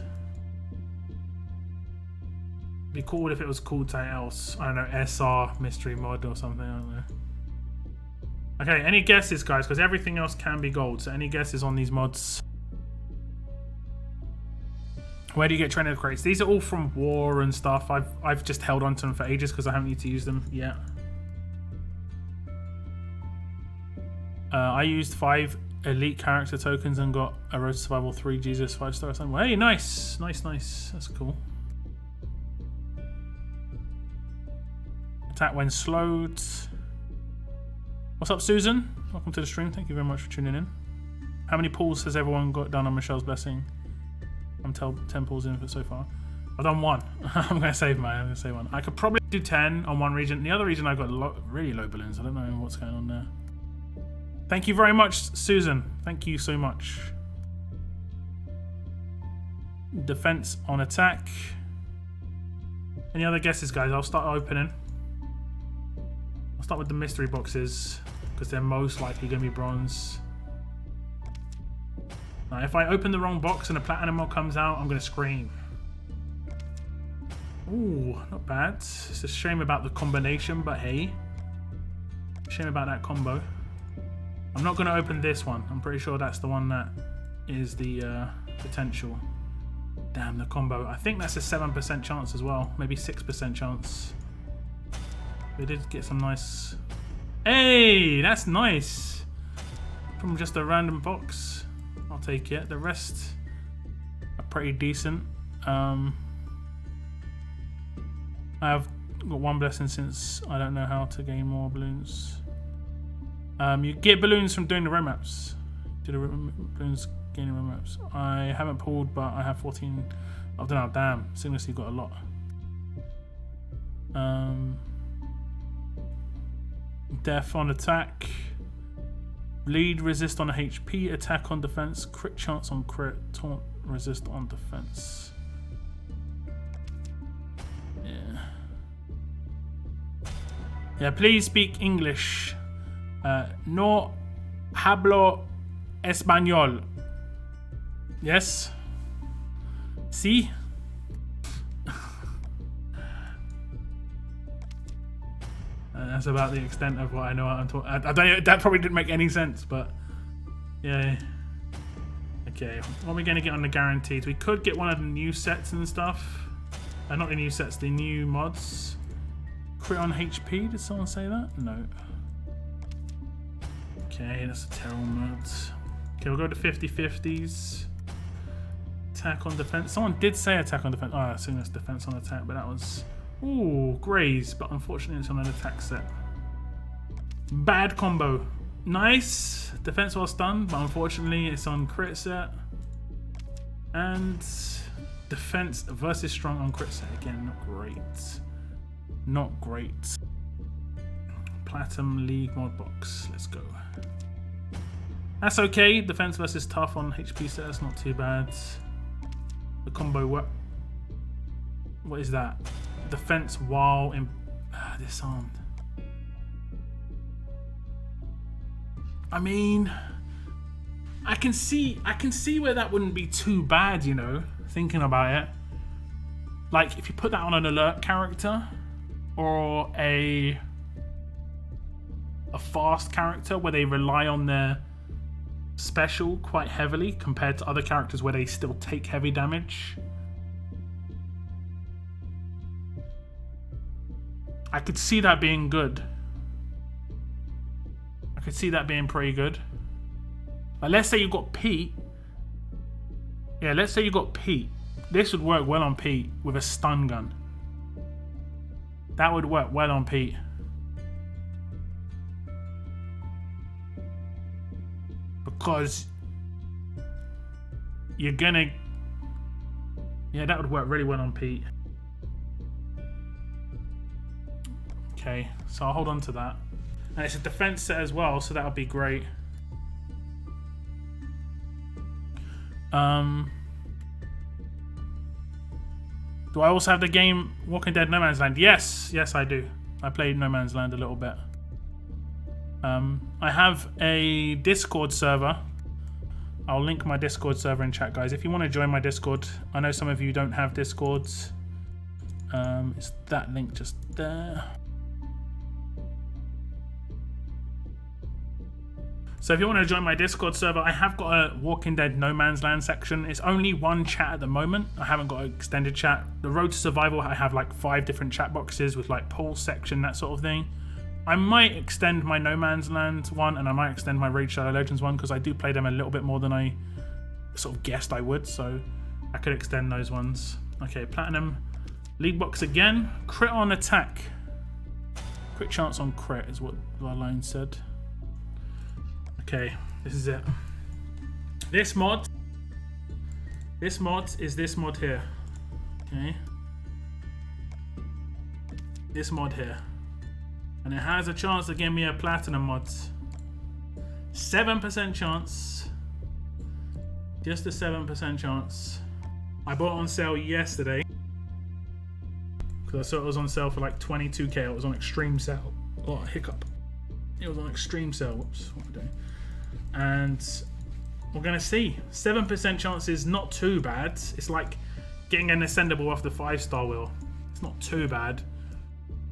Be cool if it was called something else. I don't know, SR mystery mod or something. I don't know. Okay, any guesses, guys? Because everything else can be gold. So any guesses on these mods? Where do you get trainer crates? These are all from War and stuff. I've just held on to them for ages because I haven't need to use them yet. I used 5 elite character tokens and got a Road to Survival 3 Jesus 5-star or something. Hey, nice, nice, nice. That's cool. Attack when slowed. What's up, Susan? Welcome to the stream. Thank you very much for tuning in. How many pulls has everyone got done on Michelle's blessing? I'm 10 pulls in for so far. I've done 1. I'm gonna save mine. I'm gonna say 1. I could probably do 10 on one region. The other region I got really low balloons. I don't know what's going on there. Thank you very much, Susan. Thank you so much. Defense on attack. Any other guesses, guys? I'll start opening. I'll start with the mystery boxes because they're most likely going to be bronze. Now, if I open the wrong box and a platinum mod comes out, I'm going to scream. Ooh, not bad. It's a shame about the combination, but hey. Shame about that combo. I'm not going to open this one. I'm pretty sure that's the one that is the potential. Damn, the combo. I think that's a 7% chance as well. Maybe 6% chance. We did get some nice... Hey, that's nice. From just a random box. I'll take it. The rest are pretty decent. I've got 1 blessing since I don't know how to gain more balloons. You get balloons from doing the road maps. Do the balloons gaining road maps? I haven't pulled, but I have 14. I don't know. Damn, Seamlessly got a lot. Death on attack. Bleed resist on HP. Attack on defense. Crit chance on crit. Taunt resist on defense. Yeah. Yeah. Please speak English. No hablo español. Yes. Sí. That's about the extent of what I know. I'm talking. I don't know, that probably didn't make any sense, but yeah. Okay, what are we going to get on the guarantees? We could get one of the new sets and stuff. Not the new sets, the new mods. Crit on HP. Did someone say that? No. Okay, that's a terrible mod. Okay, we'll go to 50/50s. Attack on defense. Someone did say attack on defense. Oh, I assume that's defense on attack, but that was... Ooh, Graze, but unfortunately it's on an attack set. Bad combo. Nice. Defense while stunned, but unfortunately it's on crit set. And defense versus strong on crit set. Again, not great. Not great. Platinum League mod box. Let's go. That's okay. Defense versus tough on HP set. That's not too bad. The combo what is that? Defense while in disarmed. I mean, I can see where that wouldn't be too bad, you know, thinking about it. Like if you put that on an alert character or a fast character where they rely on their special quite heavily compared to other characters where they still take heavy damage. I could see that being good. I could see that being pretty good. Like, let's say you got Pete. Yeah, let's say you got Pete. This would work well on Pete with a stun gun. That would work well on Pete. Because you're gonna... Yeah, that would work really well on Pete. Okay, so I'll hold on to that. And it's a defense set as well, so that would be great. Do I also have the game Walking Dead No Man's Land? Yes, yes I do. I played No Man's Land a little bit. I have a Discord server. I'll link my Discord server in chat, guys. If you want to join my Discord, I know some of you don't have Discords. It's that link just there. So if you want to join my Discord server, I have got a Walking Dead No Man's Land section. It's only one chat at the moment. I haven't got an extended chat. The Road to Survival, I have like 5 different chat boxes with like poll section, that sort of thing. I might extend my No Man's Land one, and I might extend my Raid Shadow Legends one, because I do play them a little bit more than I sort of guessed I would, so I could extend those ones. Okay, Platinum League box again. Crit on attack. Crit chance on crit is what our line said. Okay, this is it. This mod is this mod here. Okay. This mod here. And it has a chance to give me a platinum mod. 7% chance. Just a 7% chance. I bought it on sale yesterday. Because I saw it was on sale for like 22k. It was on extreme sale. Oh, hiccup. It was on extreme sale. Whoops, what am I doing? And we're going to see. 7% chance is not too bad. It's like getting an ascendable off the 5-star wheel. It's not too bad.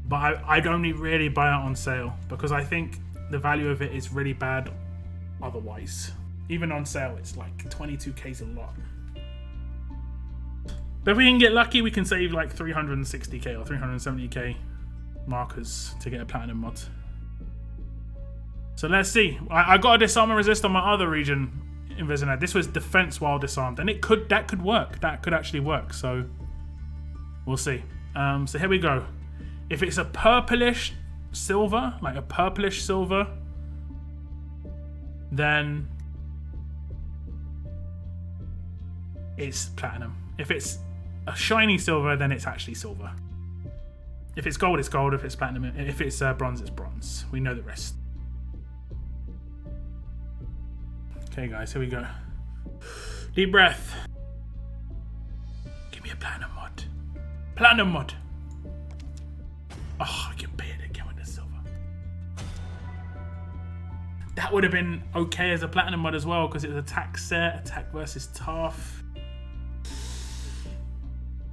But I'd only really buy it on sale, because I think the value of it is really bad otherwise. Even on sale, it's like 22k is a lot. But if we can get lucky, we can save like 360k or 370k markers to get a platinum mod. So let's see. I got a disarm and resist on my other region in Vizinad. This was defense while disarmed, and that could work. That could actually work. So we'll see. So here we go. If it's a purplish silver, like a purplish silver, then it's platinum. If it's a shiny silver, then it's actually silver. If it's gold, it's gold. If it's platinum, if it's bronze, it's bronze. We know the rest. Okay, guys, here we go. Deep breath. Give me a platinum mod. Platinum mod. Oh, I can pay it again with the silver. That would have been okay as a platinum mod as well, because it's attack set, attack versus tough.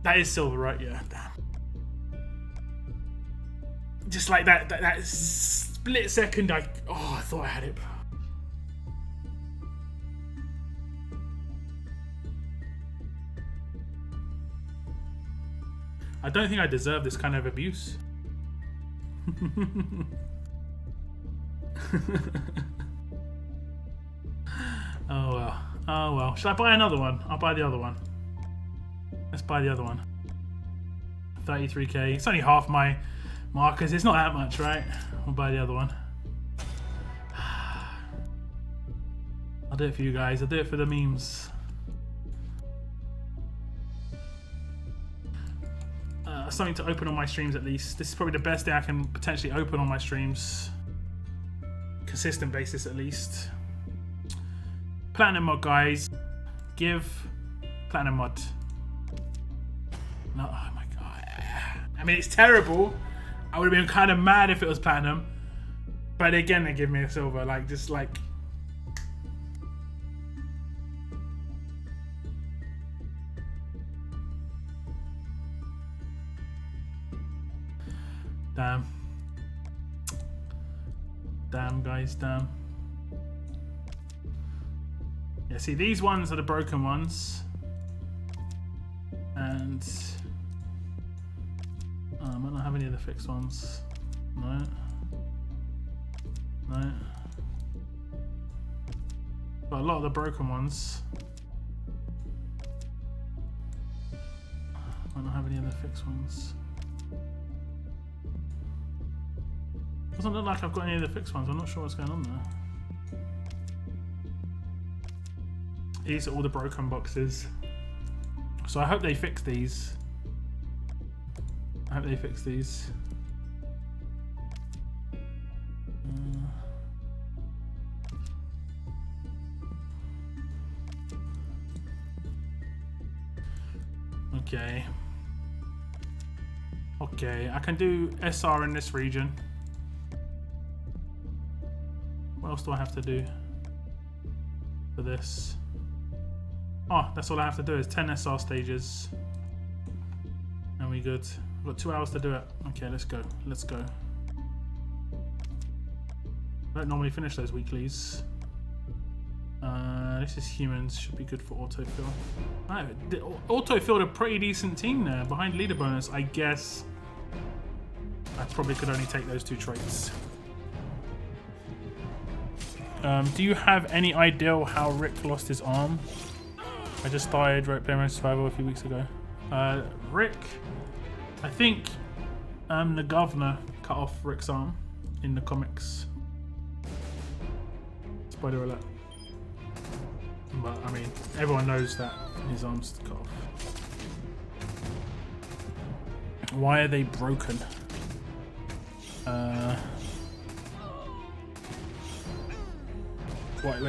That is silver, right? Yeah, damn. Just like that split second, I thought I had it. I don't think I deserve this kind of abuse. Oh well. Oh well. Should I buy another one? I'll buy the other one. Let's buy the other one. 33k. It's only half my markers. It's not that much, right? I'll buy the other one. I'll do it for you guys. I'll do it for the memes. something to open on my streams at least. This is probably the best day I can potentially open on my streams. Consistent basis at least. Platinum mod, guys. Give platinum mod. No, oh my god. I mean, it's terrible. I would have been kind of mad if it was platinum. But again, they give me a silver. Like, just like... Damn. Damn, guys, damn. Yeah, see, these ones are the broken ones. And... I might not have any of the fixed ones. No. No. But a lot of the broken ones. I don't have any of the fixed ones. Doesn't look like I've got any of the fixed ones. I'm not sure what's going on there. These are all the broken boxes. So I hope they fix these. I hope they fix these. Okay. Okay, I can do SR in this region. What else do I have to do for this? Oh, that's all I have to do is 10 SR stages. And we good. I've got 2 hours to do it. Okay, let's go. Let's go. I don't normally finish those weeklies. This is humans. Should be good for autofill. Autofilled a pretty decent team there. Behind leader bonus, I guess. I probably could only take those 2 traits. Do you have any idea how Rick lost his arm? I just started Player Mode Survival a few weeks ago. Rick, I think the governor cut off Rick's arm in the comics. Spoiler alert. But I mean, everyone knows that his arm's cut off. Why are they broken? What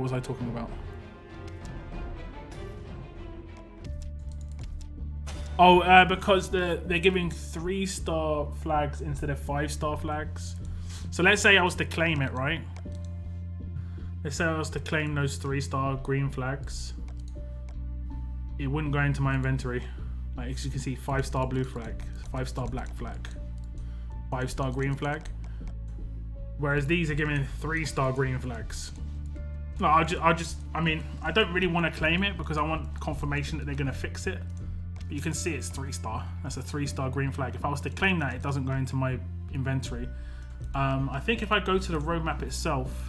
was I talking about? Oh, because they're giving 3-star flags instead of 5-star flags. So let's say I was to claim it, right? Let's say I was to claim those 3-star green flags. It wouldn't go into my inventory. Like, as you can see, 5-star blue flag, 5-star black flag, 5-star green flag. Whereas these are giving 3-star green flags. No, I mean, I don't really want to claim it because I want confirmation that they're going to fix it. But you can see it's 3-star. That's a 3-star green flag. If I was to claim that, it doesn't go into my inventory. I think if I go to the roadmap itself,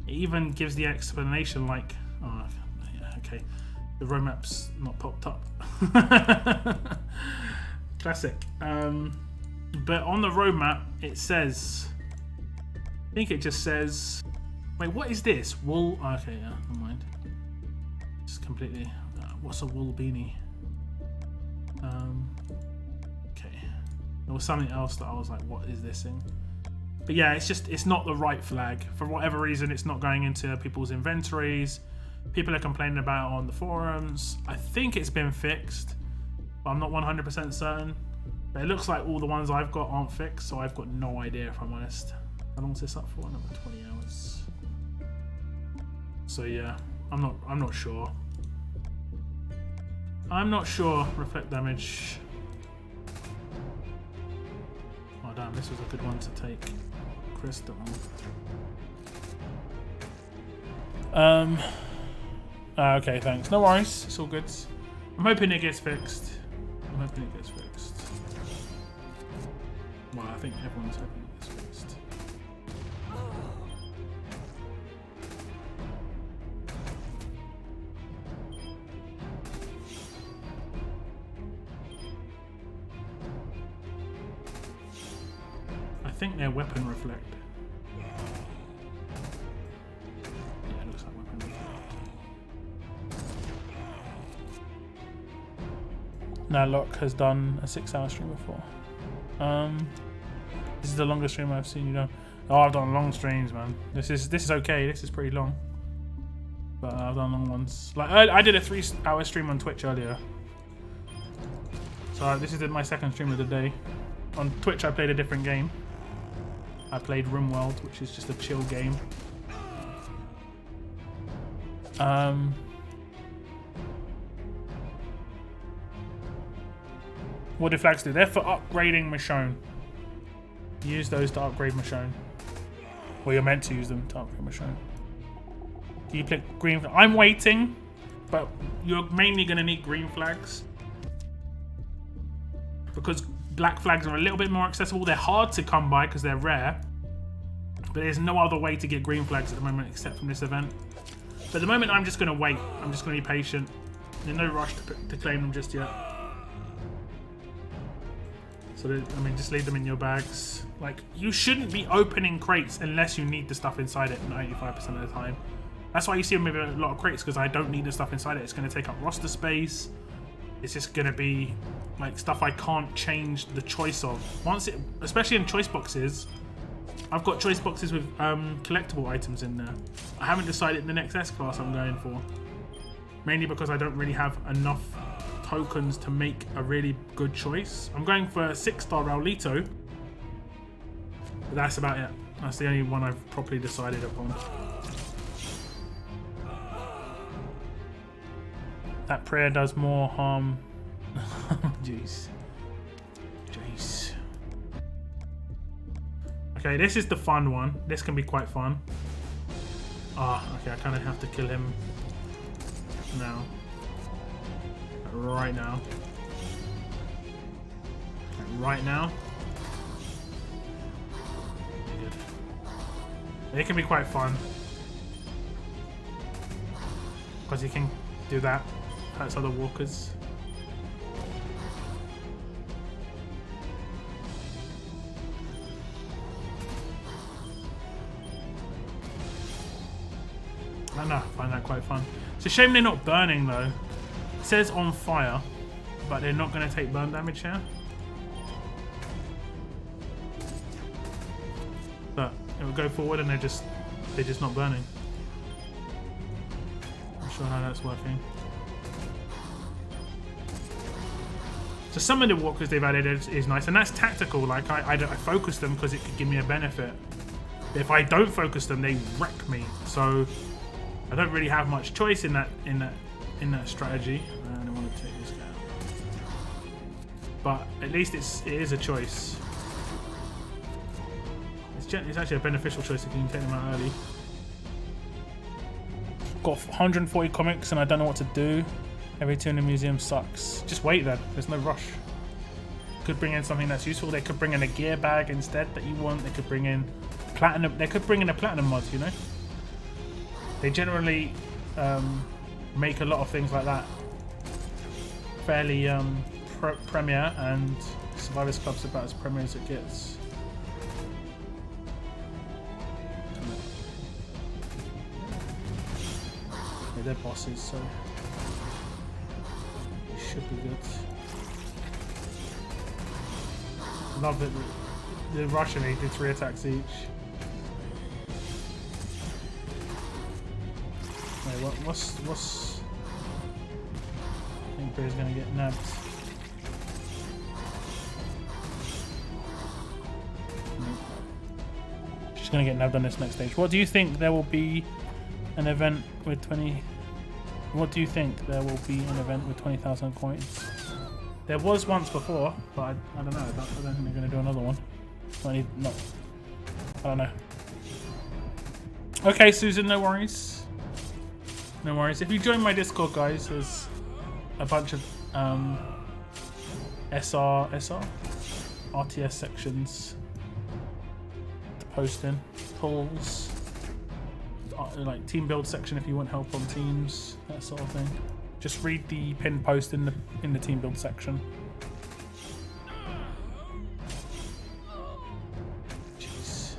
it even gives the explanation like, oh, yeah, okay, the roadmap's not popped up. Classic. But on the roadmap, it says, I think it just says, wait, what is this? Wool? Oh, okay, yeah, never mind. It's completely, what's a wool beanie? Okay. There was something else that I was like, what is this thing? But yeah, it's not the right flag. For whatever reason, it's not going into people's inventories. People are complaining about it on the forums. I think it's been fixed, but I'm not 100% certain. But it looks like all the ones I've got aren't fixed, so I've got no idea if I'm honest. How long is this up for? Another 20 hours. So yeah, I'm not sure. I'm not sure. Reflect damage. Oh damn, this was a good one to take. Crystal. Okay, thanks. No worries. It's all good. I'm hoping it gets fixed. Well, I think everyone's hoping it gets fixed. I think they're weapon reflect. Yeah, it looks like weapon reflect. Now Locke has done a 6-hour stream before. This is the longest stream I've seen you done. Oh, I've done long streams, man. This is okay. This is pretty long, but I've done long ones. Like I did a 3-hour stream on Twitch earlier. So this is my second stream of the day. On Twitch, I played a different game. I played RimWorld, which is just a chill game. What do flags do? They're for upgrading Michonne. Use those to upgrade Michonne. Well, you're meant to use them to upgrade Michonne. Do you click green? I'm waiting, but you're mainly going to need green flags. Because black flags are a little bit more accessible. They're hard to come by because they're rare. But there's no other way to get green flags at the moment except from this event. But at the moment, I'm just going to wait. I'm just going to be patient. There's no rush to claim them just yet. So, I mean, just leave them in your bags. Like, you shouldn't be opening crates unless you need the stuff inside it 95% of the time. That's why you see maybe a lot of crates, because I don't need the stuff inside it. It's going to take up roster space. It's just going to be, like, stuff I can't change the choice of. Especially in choice boxes, I've got choice boxes with collectible items in there. I haven't decided the next S-class I'm going for. Mainly because I don't really have enough tokens to make a really good choice. I'm going for a 6-star Raulito. But that's about it. That's the only one I've properly decided upon. That prayer does more harm. Jeez. Jeez. Okay, this is the fun one. This can be quite fun. Okay, I kind of have to kill him now. Right now. Right now. Good. It can be quite fun. Because you can do that. Hurts other walkers. I don't know, I find that quite fun. It's a shame they're not burning though. It says on fire, but they're not going to take burn damage here. But it will go forward and they're just not burning. Not sure how that's working. So some of the walkers they've added is nice, and that's tactical. Like I focus them because it could give me a benefit. But if I don't focus them, they wreck me. So I don't really have much choice in that strategy. I don't want to take this down, but at least it is a choice. It's actually a beneficial choice if you can take them out early. Got 140 comics and I don't know what to do. Every 2 in the museum sucks. Just wait then. There's no rush. Could bring in something that's useful. They could bring in a gear bag instead that you want. They could bring in platinum. They could bring in a platinum mod. You know. They generally make a lot of things like that fairly premier, and Survivors Club's about as premier as it gets. Yeah, they're bosses, so it should be good. Love that the Russian he did 3 attacks each. Wait, what's I think Bear's gonna get nabbed. She's gonna get nabbed on this next stage. What do you think there will be an event with 20? What do you think there will be an event with 20,000 coins? There was once before, but I don't know. I don't think they're gonna do another one. I don't know. Okay, Susan, no worries. No worries. If you join my Discord, guys, there's a bunch of RTS sections to post in. Polls, like team build section if you want help on teams, that sort of thing. Just read the pinned post in the team build section. Jeez.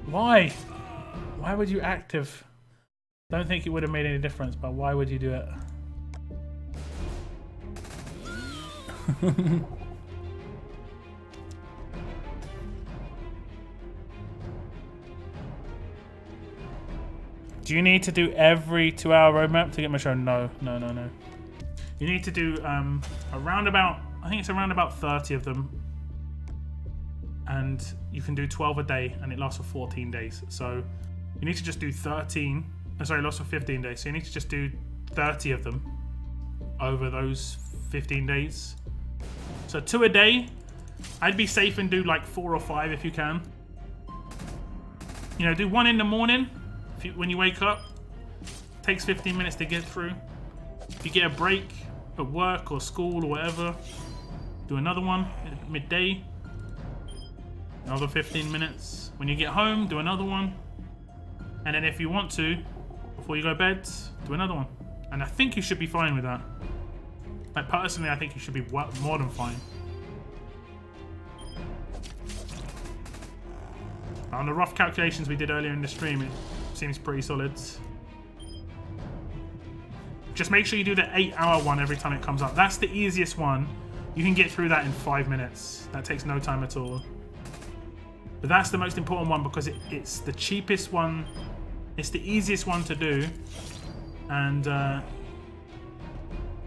Why? Why would you active? Don't think it would have made any difference, but why would you do it? Do you need to do every 2-hour roadmap to get Michonne? No. You need to do around about, I think it's around about 30 of them. And you can do 12 a day and it lasts for 14 days. So you need to just do 13, sorry, it lasts for 15 days. So you need to just do 30 of them over those 15 days. So 2 a day. I'd be safe and do like 4 or 5 if you can. You know, do 1 in the morning. When you wake up, takes 15 minutes to get through. If you get a break at work or school or whatever, do another one at midday. Another 15 minutes. When you get home, do another one. And then if you want to, before you go to bed, do another one. And I think you should be fine with that. Like personally, I think you should be more than fine. On the rough calculations we did earlier in the stream, it seems pretty solid. Just make sure you do the 8-hour one every time it comes up. That's the easiest one. You can get through that in 5 minutes. That takes no time at all. But that's the most important one because it's the cheapest one. It's the easiest one to do. And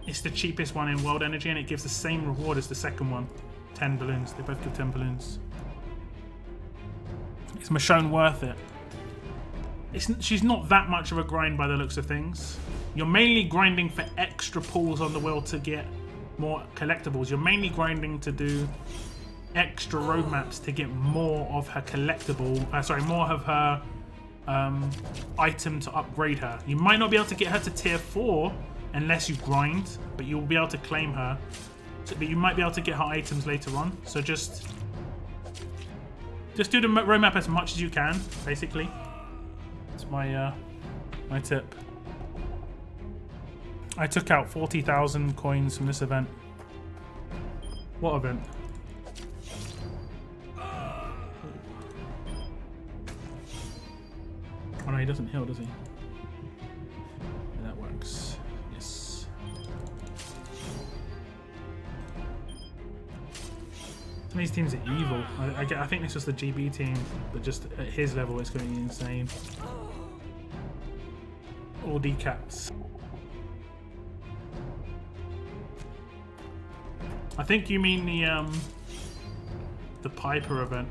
it's the cheapest one in World Energy, and it gives the same reward as the second one. 10 balloons. They both give 10 balloons. Is Michonne worth it? She's not that much of a grind by the looks of things. You're mainly grinding for extra pulls on the wheel to get more collectibles. You're mainly grinding to do extra roadmaps to get more of her collectible, more of her item to upgrade her. You might not be able to get her to tier 4 unless you grind, but you'll be able to claim her. But you might be able to get her items later on. So just do the roadmap as much as you can, basically. That's my my tip. I took out 40,000 coins from this event. What event? Oh no, he doesn't heal, does he? Yeah, that works. Yes. Some of these teams are evil. I think this was the GB team, but just at his level it's going to be insane. All decaps. I think you mean the Piper event.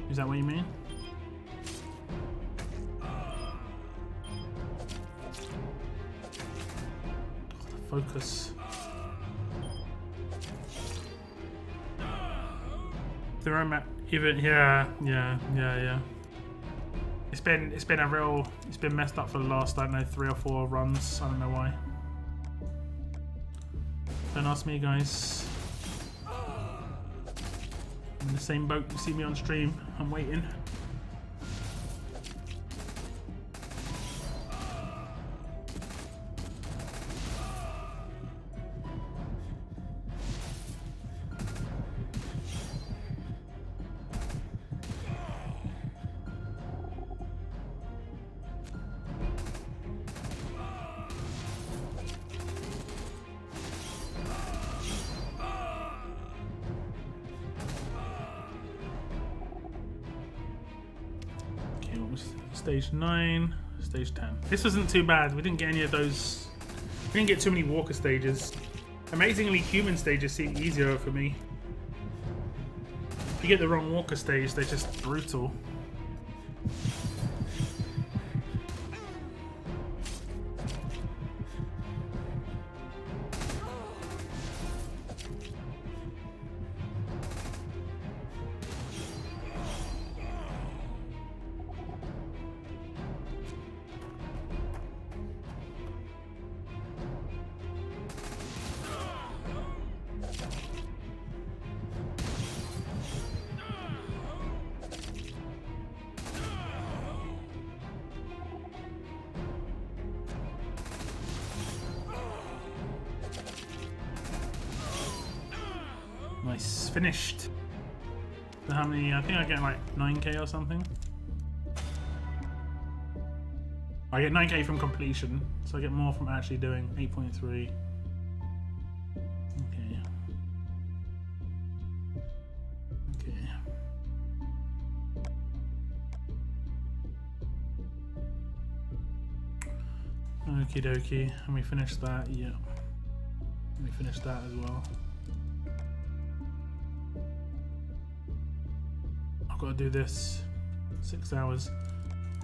Is that what you mean? Focus. The roadmap even yeah. It's been messed up for the last, I don't know, 3 or 4 runs. I don't know why. Don't ask me, guys. I'm in the same boat. You see me on stream. I'm waiting. Stage 9, stage 10. This wasn't too bad. We didn't get any of those. We didn't get too many walker stages. Amazingly, human stages seem easier for me. If you get the wrong walker stage, they're just brutal. Nice, finished. So how many? I think I get like 9k or something. I get 9k from completion, so I get more from actually doing 8.3. Okay. Okay. Okie dokie. And we finished that, yeah. And we finished that as well. I've got to do this. 6 hours.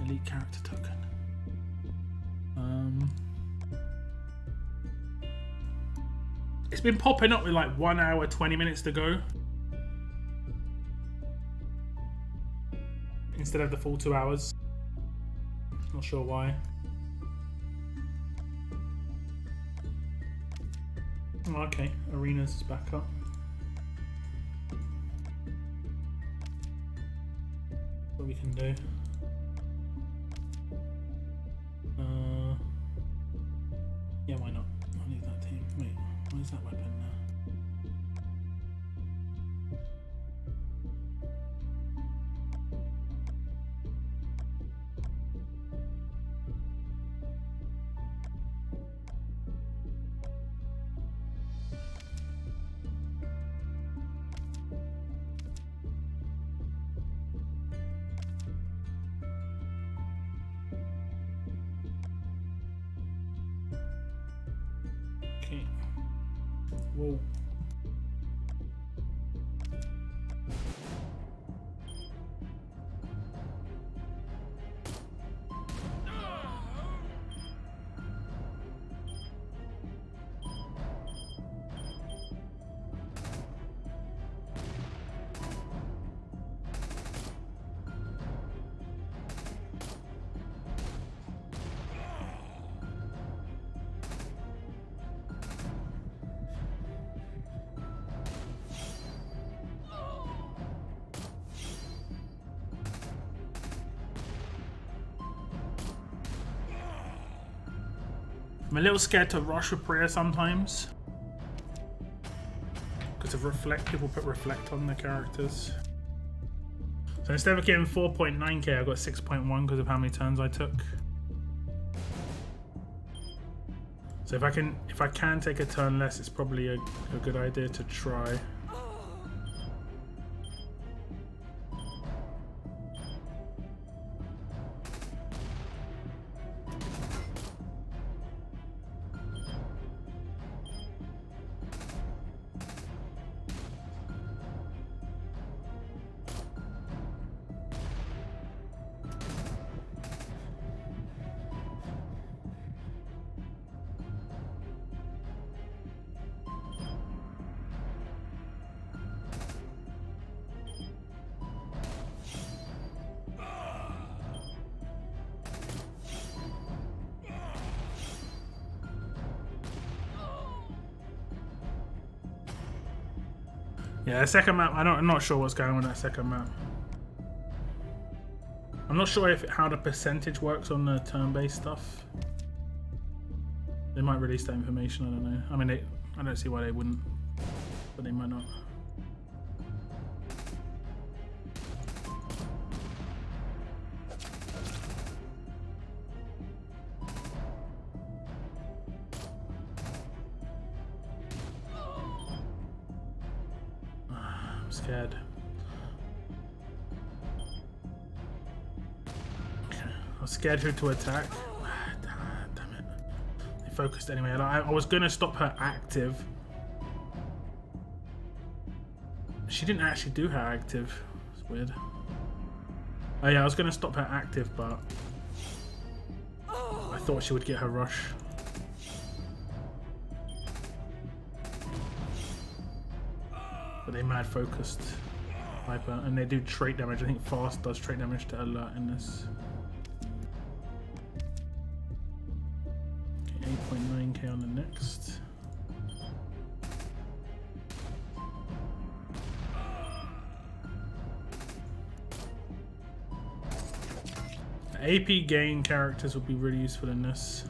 Elite character token. It's been popping up with like 1 hour 20 minutes to go instead of the full 2 hours. Not sure why. Oh, okay, arenas is back up. What we can do. Yeah, why not? I'll leave that team. Wait, where's that weapon now? Okay. Whoa. I'm a little scared to rush with prayer sometimes because of reflect. People put reflect on the characters. So instead of getting 4.9k, I got 6.1 because of how many turns I took. So if I can take a turn less, it's probably a good idea to try. Yeah, the second map, I'm not sure what's going on with that second map. I'm not sure how the percentage works on the turn-based stuff. They might release that information, I don't know. I mean, I don't see why they wouldn't, but they might not. Scared. I was scared who to attack. Damn it. They focused anyway. I was gonna stop her active. She didn't actually do her active. It's weird. Oh yeah, I was gonna stop her active, but I thought she would get her rush. But they mad focused Viper, and they do trait damage. I think fast does trait damage to alert in this. Okay, 8.9k on the next. AP gain characters would be really useful in this.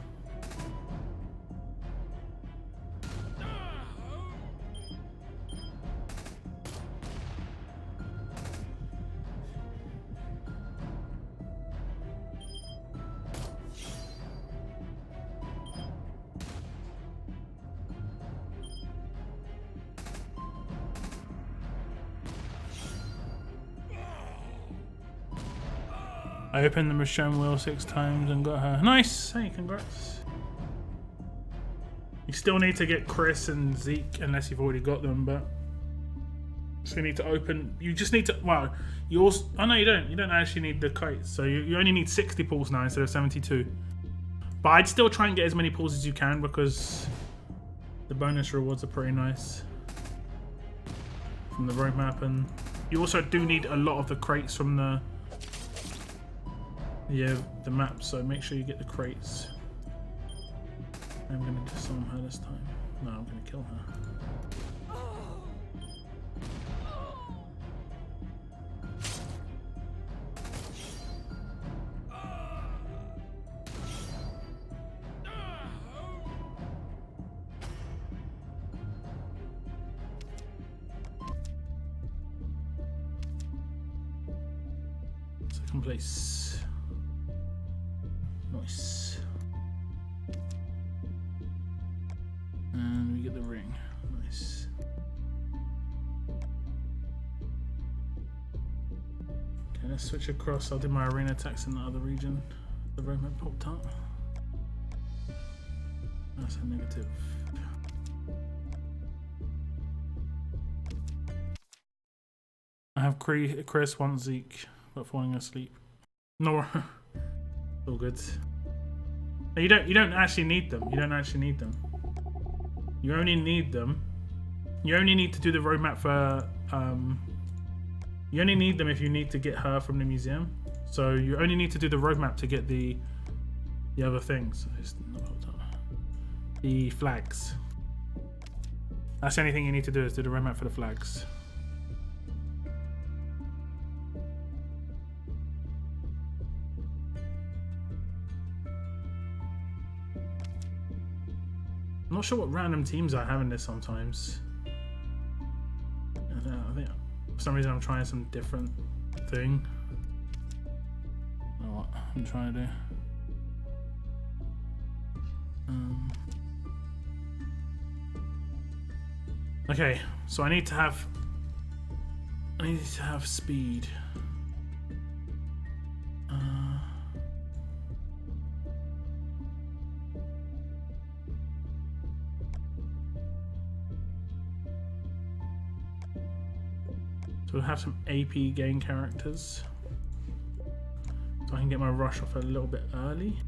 I opened the Michonne wheel 6 times and got her. Nice! Hey, congrats. You still need to get Chris and Zeke unless you've already got them, but... So you need to open... You just need to... Well, you also... Oh, no, you don't. You don't actually need the kites. So you only need 60 pulls now instead of 72. But I'd still try and get as many pulls as you can because the bonus rewards are pretty nice from the roadmap, and you also do need a lot of the crates from the map, so make sure you get the crates. I'm gonna disarm her this time. No, I'm gonna kill her. Second place. Nice. And we get the ring. Nice. Okay, let's switch across. I'll do my arena attacks in the other region. The roadmap popped up. That's a negative. I have Chris, one Zeke, but falling asleep. No, all good. You don't actually need them. You don't actually need them. You only need them. You only need to do the roadmap for. You only need them if you need to get her from the museum. So you only need to do the roadmap to get the other things. The flags. That's the only thing you need to do is do the roadmap for the flags. I'm not sure what random teams I have in this sometimes. I think for some reason I'm trying some different thing. I don't know what I'm trying to do. Okay, so I need to have speed. So we'll have some AP gain characters, so I can get my rush off a little bit early.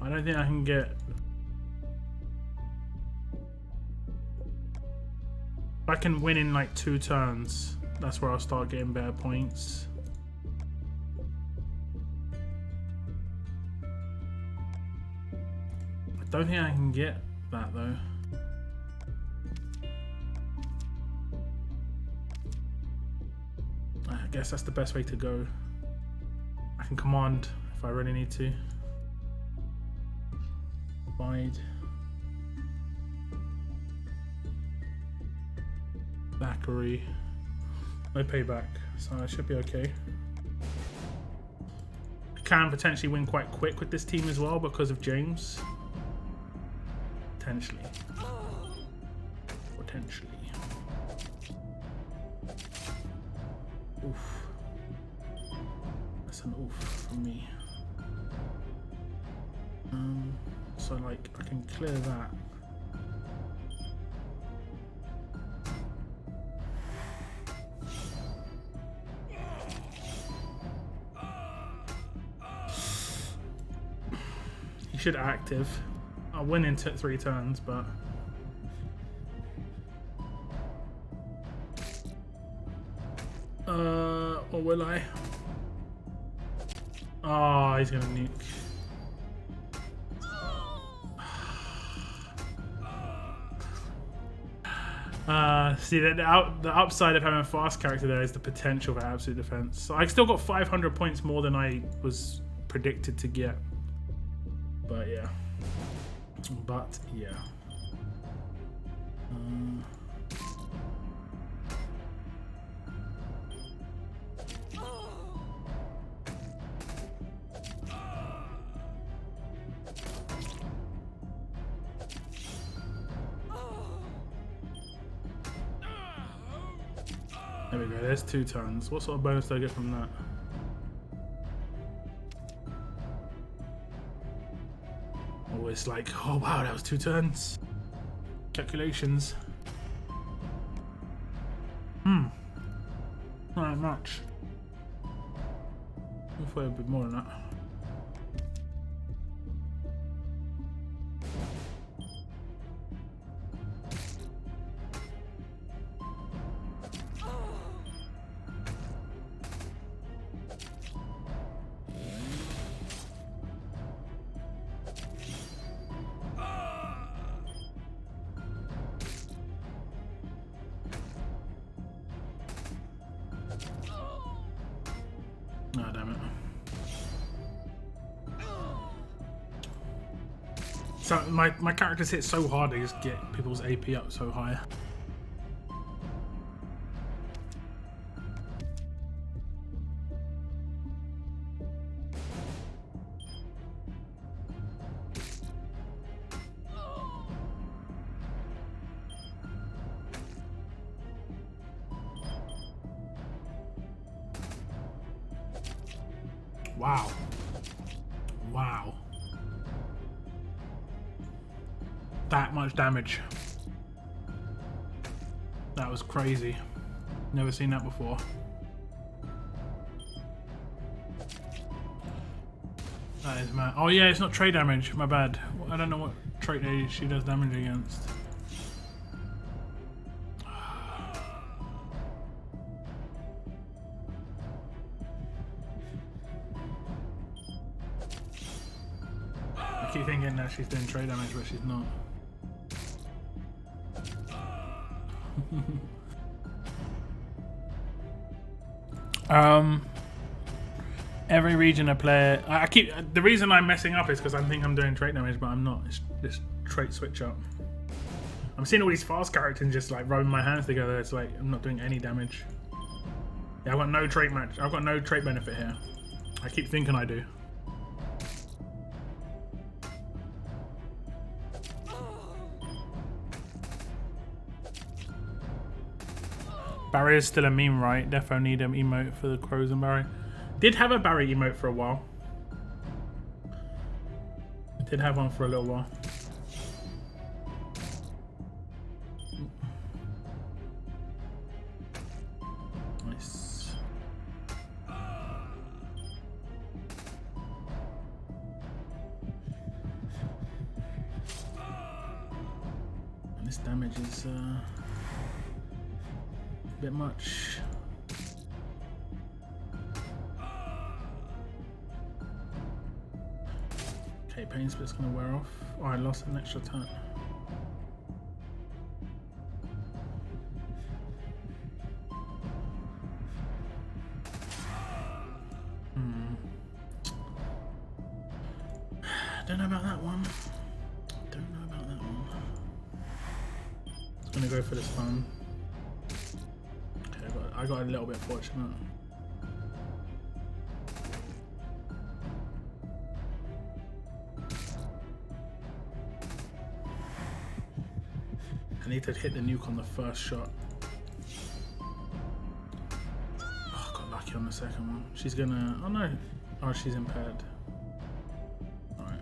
I don't think I can get. If I can win in like 2 turns, that's where I'll start getting better points. I don't think I can get that though. I guess that's the best way to go. I can command if I really need to. Bide. Backery. No payback, so I should be okay. I can potentially win quite quick with this team as well because of James. Potentially. Potentially. Oof. That's an oof from me. So like I can clear that. He should active. I'll win in 3 turns, but or will I? Oh, he's gonna nuke. See, the upside of having a fast character there is the potential for absolute defense. So I still got 500 points more than I was predicted to get. But yeah. There we go, there's 2 turns. What sort of bonus do I get from that? it's like, oh wow, that was 2 turns. Calculations. Not that much. I thought a bit more than that. Oh, damn it. So my characters hit so hard, they just get people's AP up so high. Wow. Wow. That much damage. That was crazy. Never seen that before. That is mad. Oh yeah, it's not trait damage. My bad. I don't know what trait she does damage against. I keep thinking that she's doing trait damage, but she's not. Every region I play, I keep, the reason I'm messing up is because I think I'm doing trait damage, but I'm not. It's just trait switch up. I'm seeing all these fast characters and just like rubbing my hands together. It's like I'm not doing any damage. Yeah, I've got no trait match. I've got no trait benefit here. I keep thinking I do. Barry is still a meme, right? Defo need an emote for the crows and Barry. Did have a Barry emote for a while. Did have one for a little while. Nice. And this damage is a bit much. Okay, pain split's gonna wear off. Oh, I lost an extra turn. Don't know about that one. Don't know about that one. It's gonna go for the stun. Okay, I got a little bit fortunate. I need to hit the nuke on the first shot. Oh, got lucky on the second one. She's gonna. Oh no. Oh, she's impaired. Alright.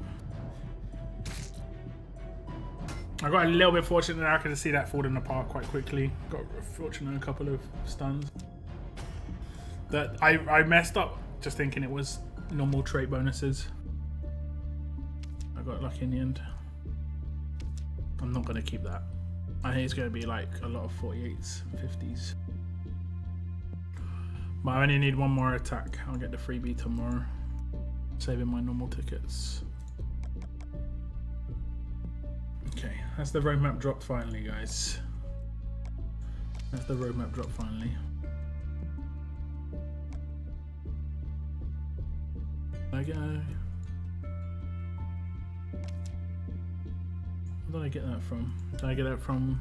I got a little bit fortunate there. I could see that falling apart quite quickly. Got fortunate in a couple of stuns. That I messed up just thinking it was normal trait bonuses. I got lucky in the end. I'm not gonna keep that. I think it's going to be like a lot of 48s, 50s. But I only need one more attack. I'll get the freebie tomorrow. Saving my normal tickets. Okay, that's the roadmap dropped finally, guys. That's the roadmap dropped finally. There we go. Where did I get that from? Did I get that from?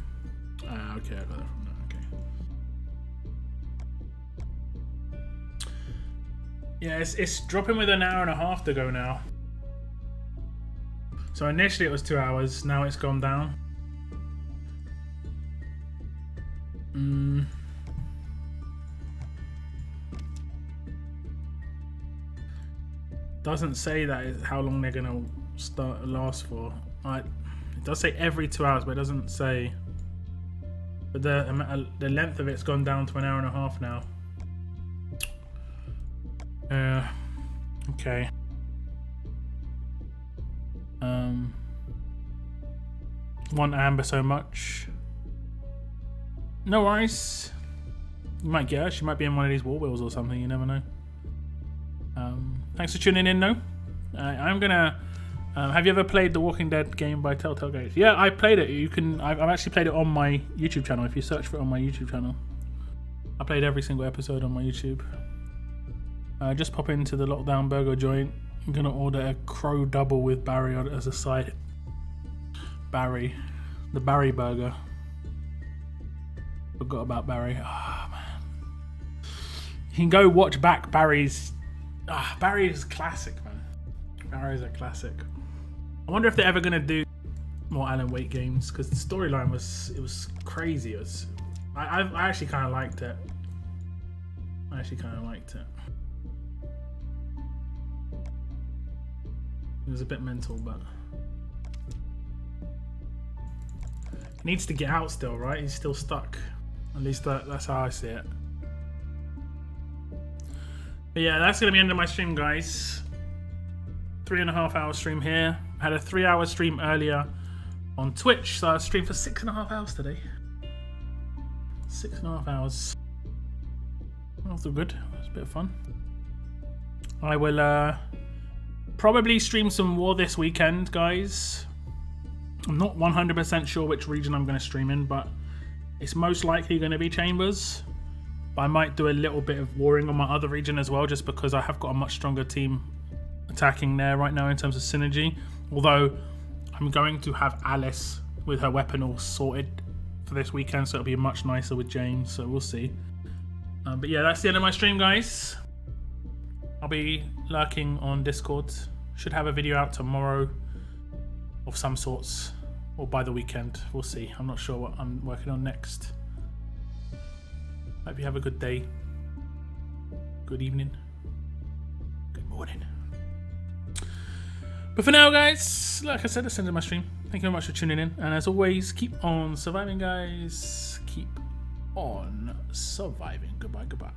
Okay, I got that from there. Okay. Yeah, it's dropping with an hour and a half to go now. So initially it was 2 hours. Now it's gone down. Doesn't say that how long they're gonna last for. It does say every 2 hours, but it doesn't say. But the length of it's gone down to 1.5 hours now. Okay. Want Amber so much. No worries. You might get her. She might be in one of these war wheels or something. You never know. Thanks for tuning in, though. I'm gonna. Have you ever played the Walking Dead game by Telltale Games? Yeah, I played it. You can. I've actually played it on my YouTube channel. If you search for it on my YouTube channel, I played every single episode on my YouTube. Just pop into the Lockdown Burger joint. I'm gonna order a crow double with Barry as a side. Barry, the Barry burger. Forgot about Barry. Oh man, you can go watch back Barry's. Barry is classic, man. Barry's a classic. I wonder if they're ever gonna do more Alan Wake games, because the storyline was crazy. I actually kind of liked it. It was a bit mental, but he needs to get out still, right? He's still stuck. At least that's how I see it. But yeah, that's gonna be the end of my stream, guys. 3.5 hour stream here. I had a 3 hour stream earlier on Twitch, so I streamed for 6.5 hours today. 6.5 hours. That's all good. It's a bit of fun. I will probably stream some War this weekend, guys. I'm not 100% sure which region I'm going to stream in, but it's most likely going to be Chambers. But I might do a little bit of warring on my other region as well, just because I have got a much stronger team attacking there right now in terms of synergy. Although I'm going to have Alice with her weapon all sorted for this weekend, so it'll be much nicer with James, so we'll see. But yeah, that's the end of my stream, guys. I'll be lurking on Discord. Should have a video out tomorrow of some sorts, or by the weekend. We'll see. I'm not sure what I'm working on next. Hope you have a good day, good evening, good morning. But for now, guys, like I said, that's the end of my stream. Thank you very much for tuning in. And as always, keep on surviving, guys. Keep on surviving. Goodbye, goodbye.